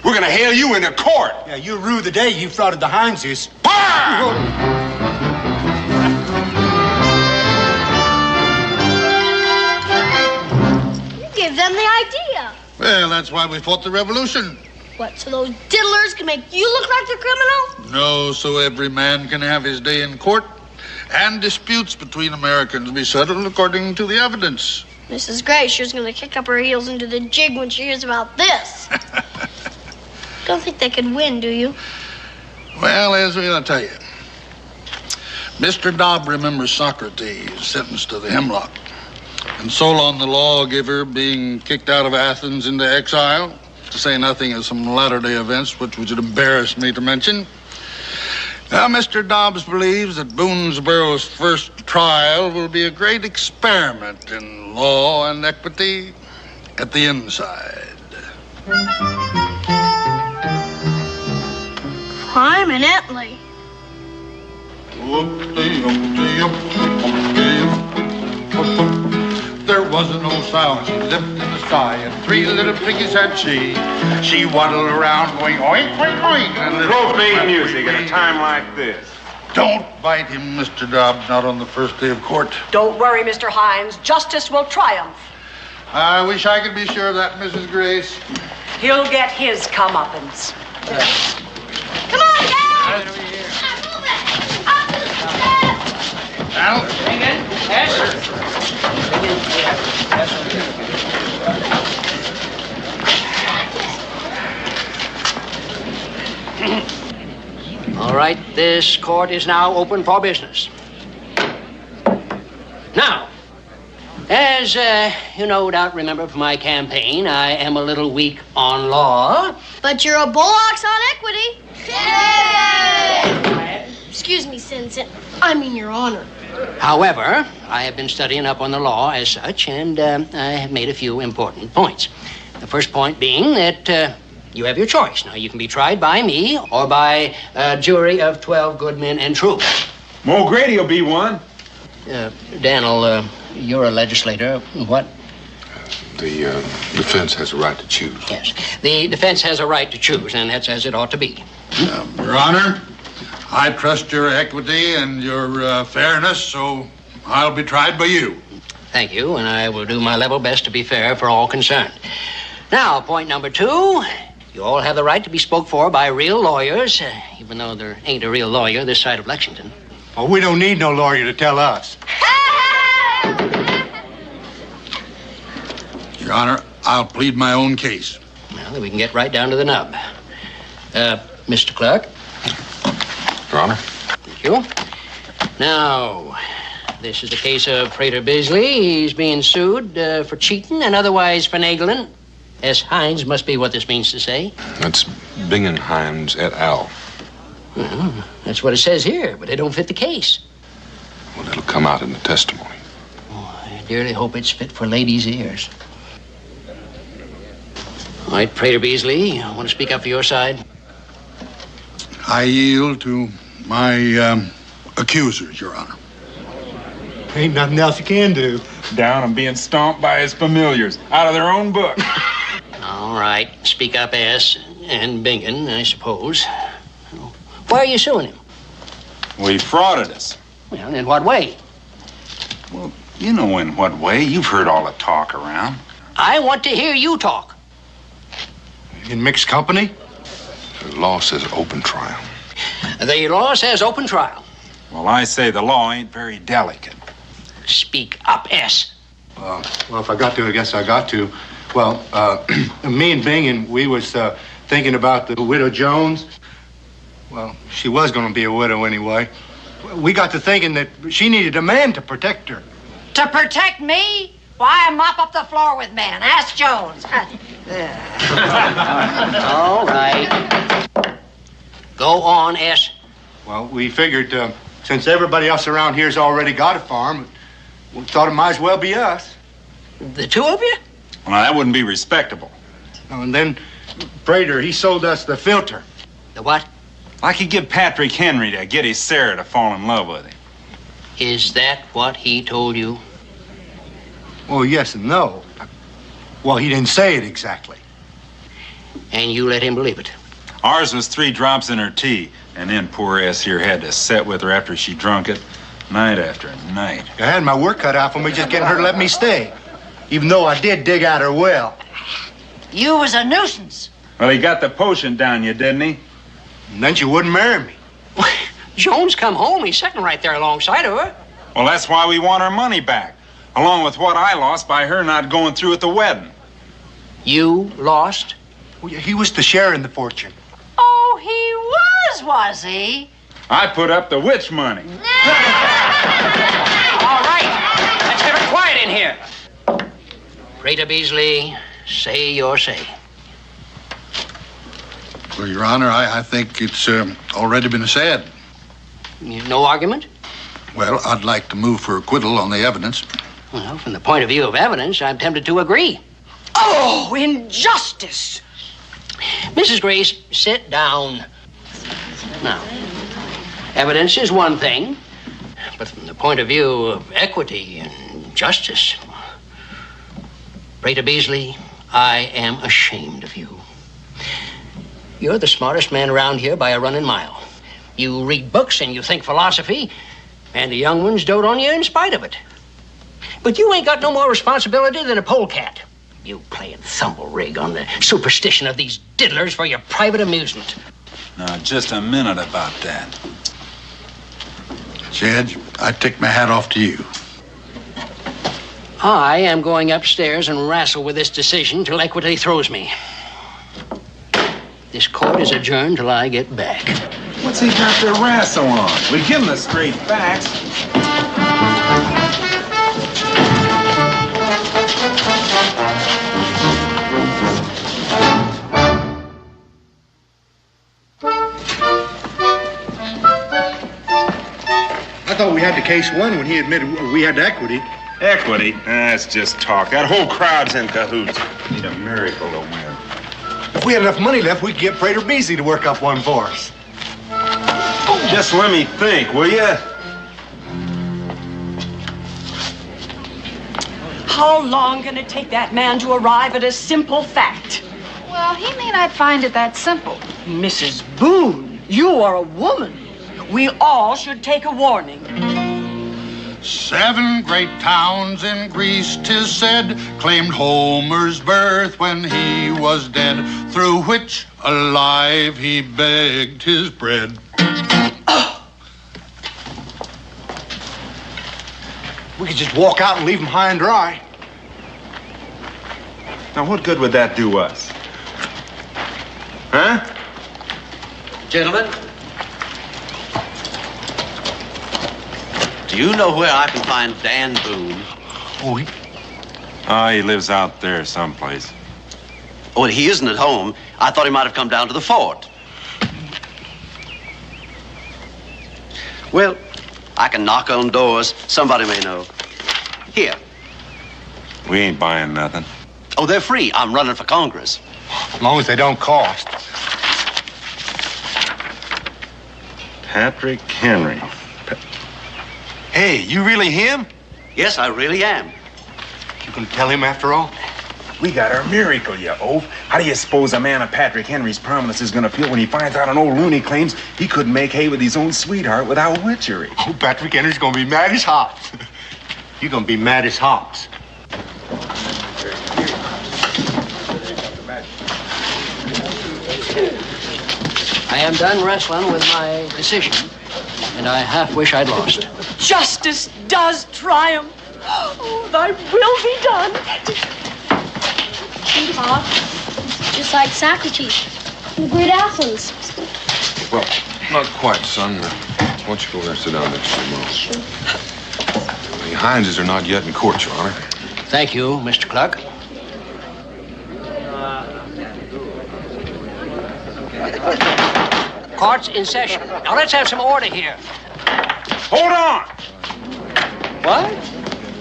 We're gonna hail you into court. Yeah, you rue the day you frauded the Himeses. You gave them the idea. Well, that's why we fought the revolution. What, so those diddlers can make you look like the criminal? No, so every man can have his day in court, and disputes between Americans be settled according to the evidence. Mrs. Gray sure's gonna kick up her heels into the jig when she hears about this. Don't think they could win, do you? Well, Ezra, I'll tell you. Mr. Dobb remembers Socrates sentenced to the hemlock, and Solon the lawgiver being kicked out of Athens into exile, to say nothing of some latter-day events which would embarrass me to mention. Now, Mr. Dobbs believes that Boonesboro's first trial will be a great experiment in law and equity at the inside. Prominently. There was an old sow, she lived in the sky, and 3 little piggies had she. She waddled around going oink, oink, oink. And Profane music at a time like this. Don't bite him, Mr. Dobbs, not on the first day of court. Don't worry, Mr. Hines. Justice will triumph. I wish I could be sure of that, Mrs. Grace. He'll get his comeuppance. Come on! All right, this court is now open for business. Now, as you no doubt remember from my campaign, I am a little weak on law. But you're a bullocks on equity. Yay! Excuse me, Your Honor. However, I have been studying up on the law as such, and I have made a few important points. The first point being that you have your choice. Now, you can be tried by me or by a jury of 12 good men and true. O'Grady will be one. Daniel, you're a legislator. What? The defense has a right to choose. Yes. The defense has a right to choose, and that's as it ought to be. Your Honor, I trust your equity and your fairness, so I'll be tried by you. Thank you, and I will do my level best to be fair for all concerned. Now, point number 2. You all have the right to be spoke for by real lawyers, even though there ain't a real lawyer this side of Lexington. Well, we don't need no lawyer to tell us. Your Honor, I'll plead my own case. Well, then we can get right down to the nub. Mr. Clerk. Your Honor. Thank you. Now, this is the case of Prater Bisley. He's being sued for cheating and otherwise finagling. S. Hines must be what this means to say. That's Bingen Hines et al. Well, that's what it says here, but it don't fit the case. Well, it'll come out in the testimony. Oh, I dearly hope it's fit for ladies' ears. All right, Prater Beasley, you want to speak up for your side? I yield to my accusers, Your Honor. Ain't nothing else you can do. Down and being stomped by his familiars out of their own book. All right, speak up, S. And Bingen, I suppose. Why are you suing him? Well, he frauded us. Well, in what way? Well, you know in what way. You've heard all the talk around. I want to hear you talk. In mixed company? The law says open trial. The law says open trial. Well, I say the law ain't very delicate. Speak up, S. Well, if I got to, I guess I got to. Well, me and Bingen, we was thinking about the widow Jones. Well, she was going to be a widow anyway. We got to thinking that she needed a man to protect her. To protect me? Why mop up the floor with men? Ask Jones. All right. Go on, S. Well, we figured since everybody else around here's already got a farm, we thought it might as well be us. The two of you? Well, now, that wouldn't be respectable. Oh, and then Prater, he sold us the filter. The what? I could get Patrick Henry to get his Sarah to fall in love with him. Is that what he told you? Well, yes and no. Well, he didn't say it exactly. And you let him believe it? Ours was 3 drops in her tea, and then poor ass here had to sit with her after she drunk it, night after night. I had my work cut out for me just getting her to let me stay, even though I did dig out her well. You was a nuisance. Well, he got the potion down you, didn't he? And then she wouldn't marry me. Jones come home. He's sitting right there alongside of her. Well, that's why we want our money back, along with what I lost by her not going through with the wedding. You lost? Well, he was the share in the fortune. Oh, he was he? I put up the witch money. All right. Let's have it quiet in here. Prater Beasley, say your say. Well, Your Honor, I think it's already been said. No argument? Well, I'd like to move for acquittal on the evidence. Well, from the point of view of evidence, I'm tempted to agree. Oh, injustice! Mrs. Grace, sit down. Now, evidence is one thing, but from the point of view of equity and justice, Prater Beasley, I am ashamed of you. You're the smartest man around here by a running mile. You read books and you think philosophy, and the young ones dote on you in spite of it. But you ain't got no more responsibility than a polecat. You playing thumble rig on the superstition of these diddlers for your private amusement. Now, just a minute about that. Judge, I take my hat off to you. I am going upstairs and wrestle with this decision till equity throws me. This court is adjourned till I get back. What's he got to wrestle on? We give him the straight facts. I thought we had the case won when he admitted we had equity. Equity? That's just talk. That whole crowd's in cahoots. Need a miracle to win. If we had enough money left, we could get Prater Beasley to work up one for us. Just let me think, will you? How long can it take that man to arrive at a simple fact? Well, he may not find it that simple. Mrs. Boone, you are a woman. We all should take a warning. 7 great towns in Greece, 'tis said, claimed Homer's birth when he was dead, through which alive he begged his bread. We could just walk out and leave him high and dry. Now, what good would that do us? Huh? Gentlemen, do you know where I can find Dan Boone? Oh, he lives out there someplace. Oh, he isn't at home. I thought he might have come down to the fort. Well, I can knock on doors. Somebody may know. Here. We ain't buying nothing. Oh, they're free. I'm running for Congress. As long as they don't cost. Patrick Henry. Hey, you really him? Yes, I really am. You gonna tell him after all? We got our miracle, you oaf. How do you suppose a man of Patrick Henry's prominence is gonna feel when he finds out an old loony claims he couldn't make hay with his own sweetheart without witchery? Oh, Patrick Henry's gonna be mad as hops. You're gonna be mad as hops. I am done wrestling with my decision, and I half wish I'd lost. Justice does triumph. Oh, thy will be done. Pop, just like Socrates, the great Athens. Well, not quite, son. Why don't you go there and sit down next to your mom? Sure. The Hineses are not yet in court, Your Honor. Thank you, Mr. Clark. Court's in session. Now let's have some order here. Hold on! What?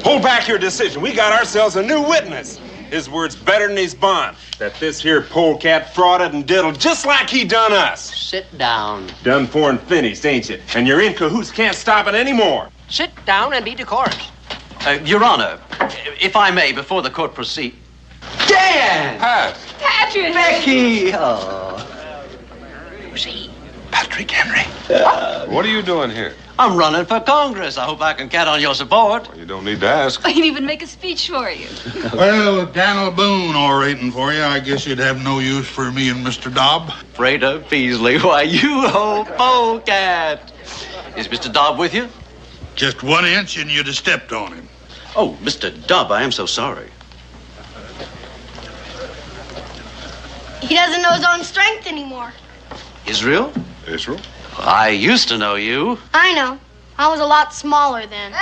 Hold back your decision. We got ourselves a new witness. His word's better than his bond. That this here polecat frauded and diddled just like he done us. Sit down. Done for and finished, ain't you? And your in cahoots can't stop it anymore. Sit down and be decorous. Your Honor, if I may, before the court proceed. Dan! Pat! Patrick! Becky! Oh. Who's he? Patrick Henry. What are you doing here? I'm running for Congress. I hope I can count on your support. Well, you don't need to ask. I can even make a speech for you. Well, with Daniel Boone orating for you, I guess you'd have no use for me and Mr. Dobb. Prater Beasley, why, you old polecat. Is Mr. Dobb with you? Just 1 inch and you'd have stepped on him. Oh, Mr. Dobb, I am so sorry. He doesn't know his own strength anymore. Israel? Israel? I used to know you. I know. I was a lot smaller then.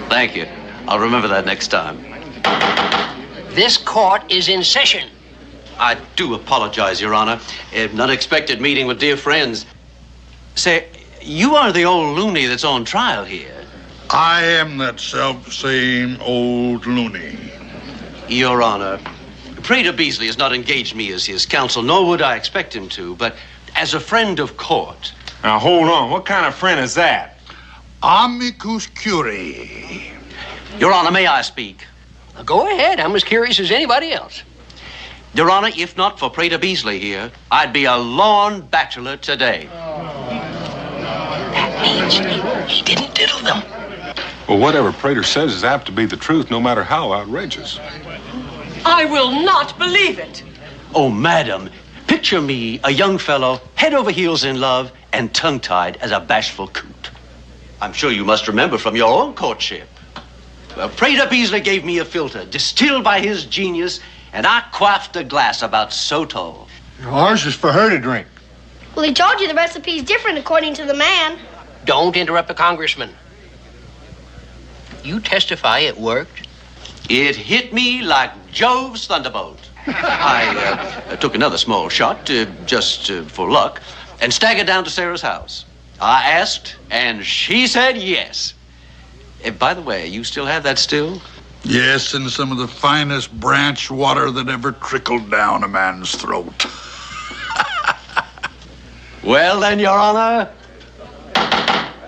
Thank you. I'll remember that next time. This court is in session. I do apologize, Your Honor. An unexpected meeting with dear friends. Say, you are the old loony that's on trial here. I am that self-same old loony. Your Honor, Prater Beasley has not engaged me as his counsel, nor would I expect him to, but as a friend of court. Now, hold on. What kind of friend is that? Amicus curiae. Your Honor, may I speak? Go ahead. I'm as curious as anybody else. Your Honor, if not for Prater Beasley here, I'd be a lorn bachelor today. That means he didn't diddle them. Well, whatever Prater says is apt to be the truth, no matter how outrageous. I will not believe it. Oh, madam, picture me, a young fellow, head over heels in love and tongue-tied as a bashful coot. I'm sure you must remember from your own courtship. Well, Prater Beasley gave me a filter, distilled by his genius, and I quaffed a glass about so tall. Ours is for her to drink. Well, he told you the recipe's different according to the man. Don't interrupt the congressman. You testify it worked? It hit me like Jove's thunderbolt. I took another small shot, just for luck, and staggered down to Sarah's house. I asked, and she said yes. By the way, you still have that still? Yes, and some of the finest branch water that ever trickled down a man's throat. Well, then, Your Honor.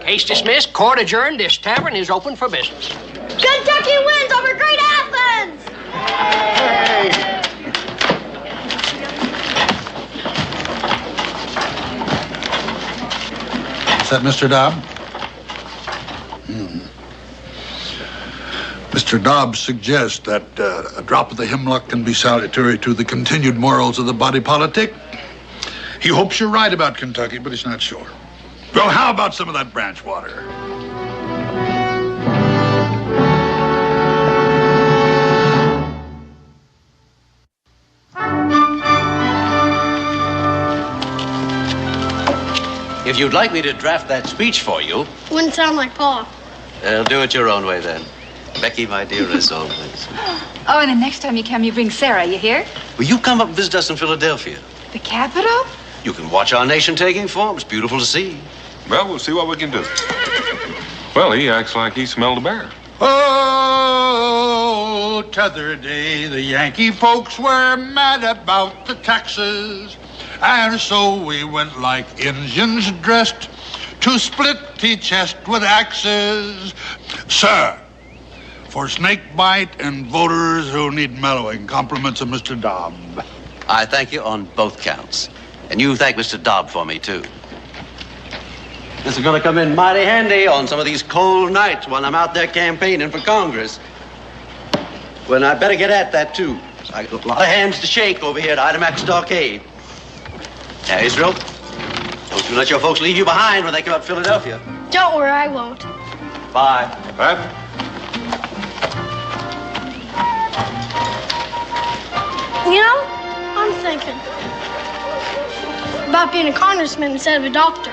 Case dismissed, court adjourned. This tavern is open for business. Kentucky wins over Great Athens! Hey! Is that Mr. Dobb? Mr. Dobbs suggests that a drop of the hemlock can be salutary to the continued morals of the body politic. He hopes you're right about Kentucky, but he's not sure. Well, how about some of that branch water? If you'd like me to draft that speech for you, Wouldn't sound like Pa. do it your own way then. Becky, my dear, as always. Oh, and the next time you come, you bring Sarah, you hear? Will you come up and visit us in Philadelphia? The capital? You can watch our nation taking form. It's beautiful to see. Well, we'll see what we can do. Well, he acts like he smelled a bear. Oh, t'other day, the Yankee folks were mad about the taxes. And so we went like Injuns dressed to split the chest with axes. Sir, for snake bite and voters who need mellowing, compliments of Mr. Dobb. I thank you on both counts. And you thank Mr. Dobb for me, too. This is going to come in mighty handy on some of these cold nights when I'm out there campaigning for Congress. Well, I'd better get at that, too. I got a lot of hands to shake over here at Idomax Stockade. Now, Israel, don't you let your folks leave you behind when they come up to Philadelphia. Don't worry, I won't. Bye. Pat? You know, I'm thinking about being a congressman instead of a doctor.